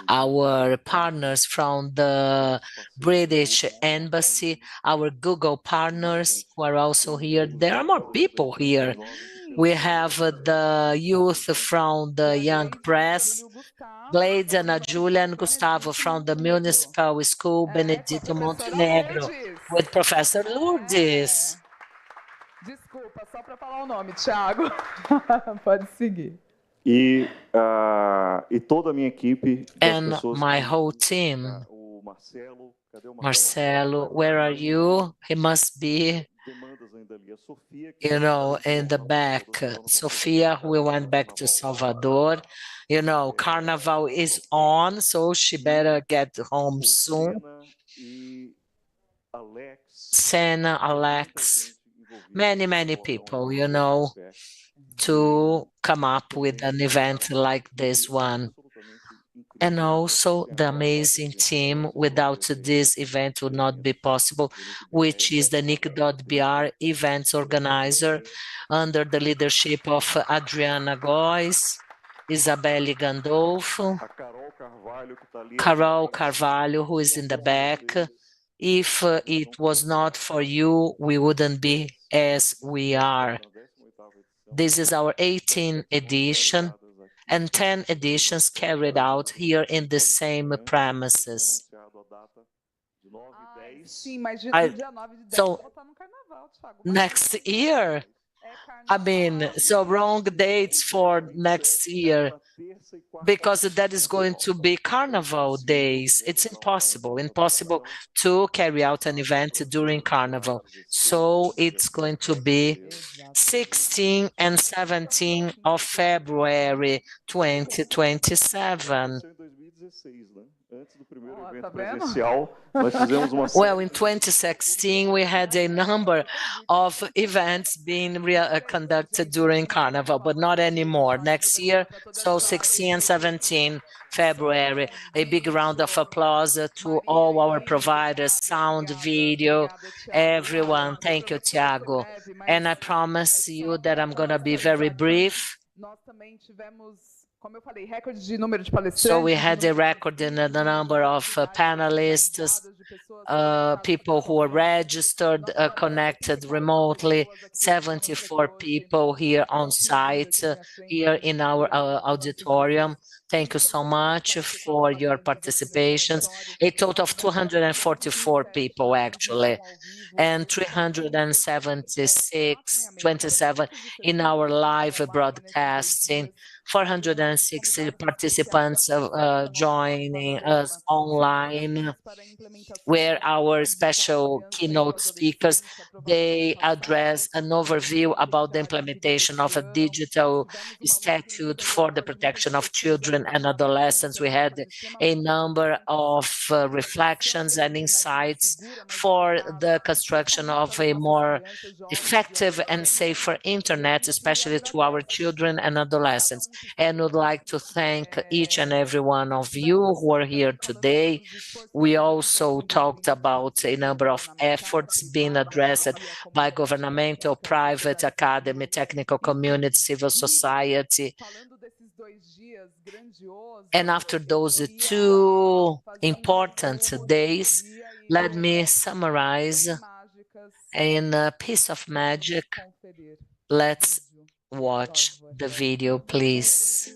our partners from the British Embassy, our Google partners who are also here. There are more people here. We have the youth from the Young Press, Glades, Ana Julia, and Gustavo from the Municipal School Benedito Montenegro, with Professor Lourdes. Desculpa, só para falar o nome, Thiago. Pode seguir. E toda a minha equipe, and my whole team. Marcelo, where are you? He must be, in the back. Sofia, we went back to Salvador. Carnival is on, so she better get home soon. Senna, Alex, many people, to come up with an event like this one. And also the amazing team. Without this event would not be possible, which is the NIC.br events organizer under the leadership of Adriana Góes, Isabelle Gandolfo, Carol Carvalho, who is in the back. If it was not for you, we wouldn't be as we are. This is our 18th edition, and 10 editions carried out here in the same premises. So next year, so wrong dates for next year, because that is going to be Carnival days. It's impossible to carry out an event during Carnival. So it's going to be 16 and 17 of February 2027. Well, in 2016, we had a number of events being conducted during Carnival, but not anymore. Next year, so 16 and 17 February. A big round of applause to all our providers, sound, video, everyone. Thank you, Thiago. And I promise you that I'm going to be very brief. So we had a record in the number of panelists, people who are registered, connected remotely, 74 people here on site, here in our auditorium. Thank you so much for your participations. A total of 244 people, actually, and 327 in our live broadcasting. 460 participants joining us online, where our special keynote speakers, they address an overview about the implementation of a digital statute for the protection of children and adolescents. We had a number of reflections and insights for the construction of a more effective and safer internet, especially to our children and adolescents. and would like to thank each and every one of you who are here today. We also talked about a number of efforts being addressed by governmental, private, academy, technical community, civil society. And after those two important days, let me summarize in a piece of magic. Let's watch the video, please.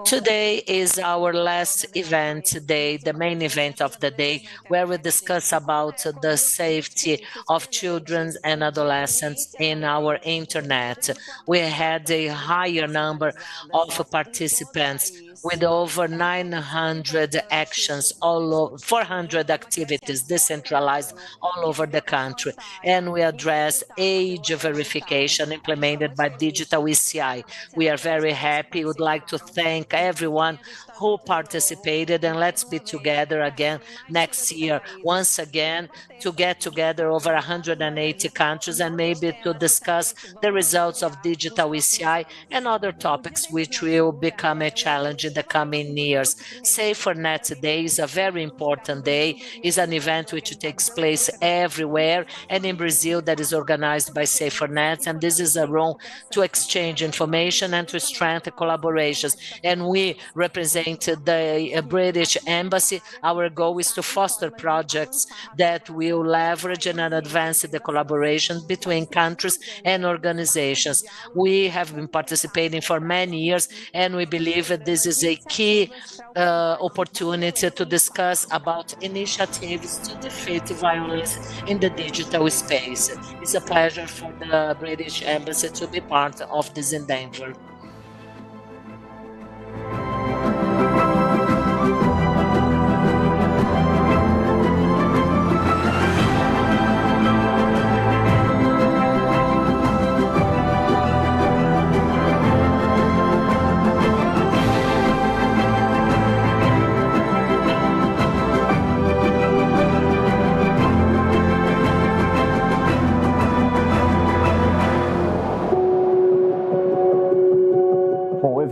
Today is our last event today, the main event of the day, where we discuss about the safety of children and adolescents in our internet. We had a higher number of participants with over 900 actions, 400 activities decentralized all over the country. And we address age verification implemented by Digital ECI. We are very happy. Would like to thank everyone who participated, and let's be together again next year, once again, to get together over 180 countries and maybe to discuss the results of Digital ECI and other topics which will become a challenge in the coming years. Safernet Day is a very important day. It's an event which takes place everywhere, and in Brazil that is organized by Safernet, and this is a room to exchange information and to strengthen collaborations. And we represent the British Embassy. Our goal is to foster projects that will leverage and advance the collaboration between countries and organizations. We have been participating for many years, and we believe that this is a key opportunity to discuss about initiatives to defeat violence in the digital space. It's a pleasure for the British Embassy to be part of this endeavor.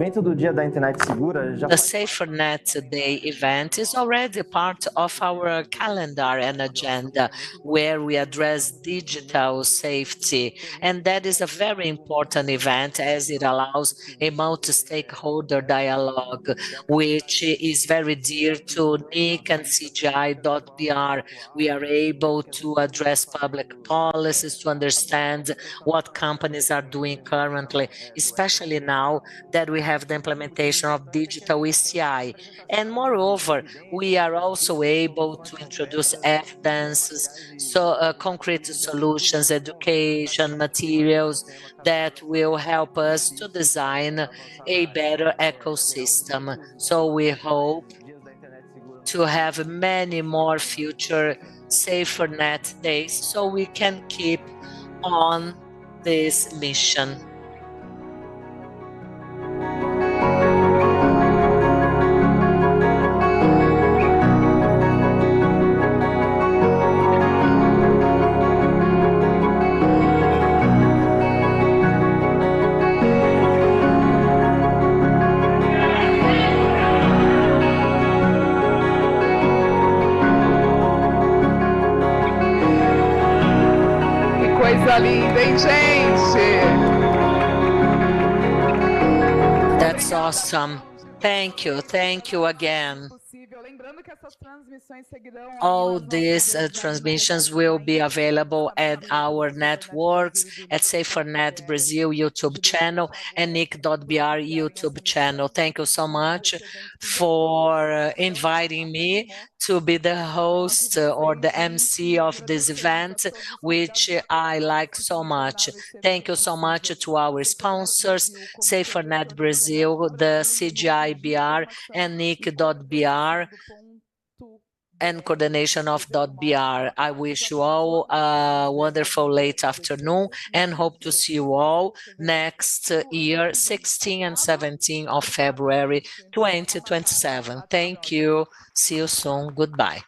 The Safernet Day event is already part of our calendar and agenda, where we address digital safety. And that is a very important event as it allows a multi-stakeholder dialogue, which is very dear to NIC and CGI.br. We are able to address public policies, to understand what companies are doing currently, especially now that we have the implementation of Digital ECI. And moreover, we are also able to introduce evidences, so concrete solutions, education, materials that will help us to design a better ecosystem. So we hope to have many more future Safernet days so we can keep on this mission. Coisa linda, hein, gente? That's awesome. Thank you again. All these transmissions will be available at our networks, at Safernet Brasil YouTube channel and NIC.br YouTube channel. Thank you so much for inviting me to be the host or the MC of this event, which I like so much. Thank you so much to our sponsors, Safernet Brasil, the CGI.br and NIC.br, and coordination of .br. I wish you all a wonderful late afternoon and hope to see you all next year, 16 and 17 of February 2027. Thank you. See you soon. Goodbye.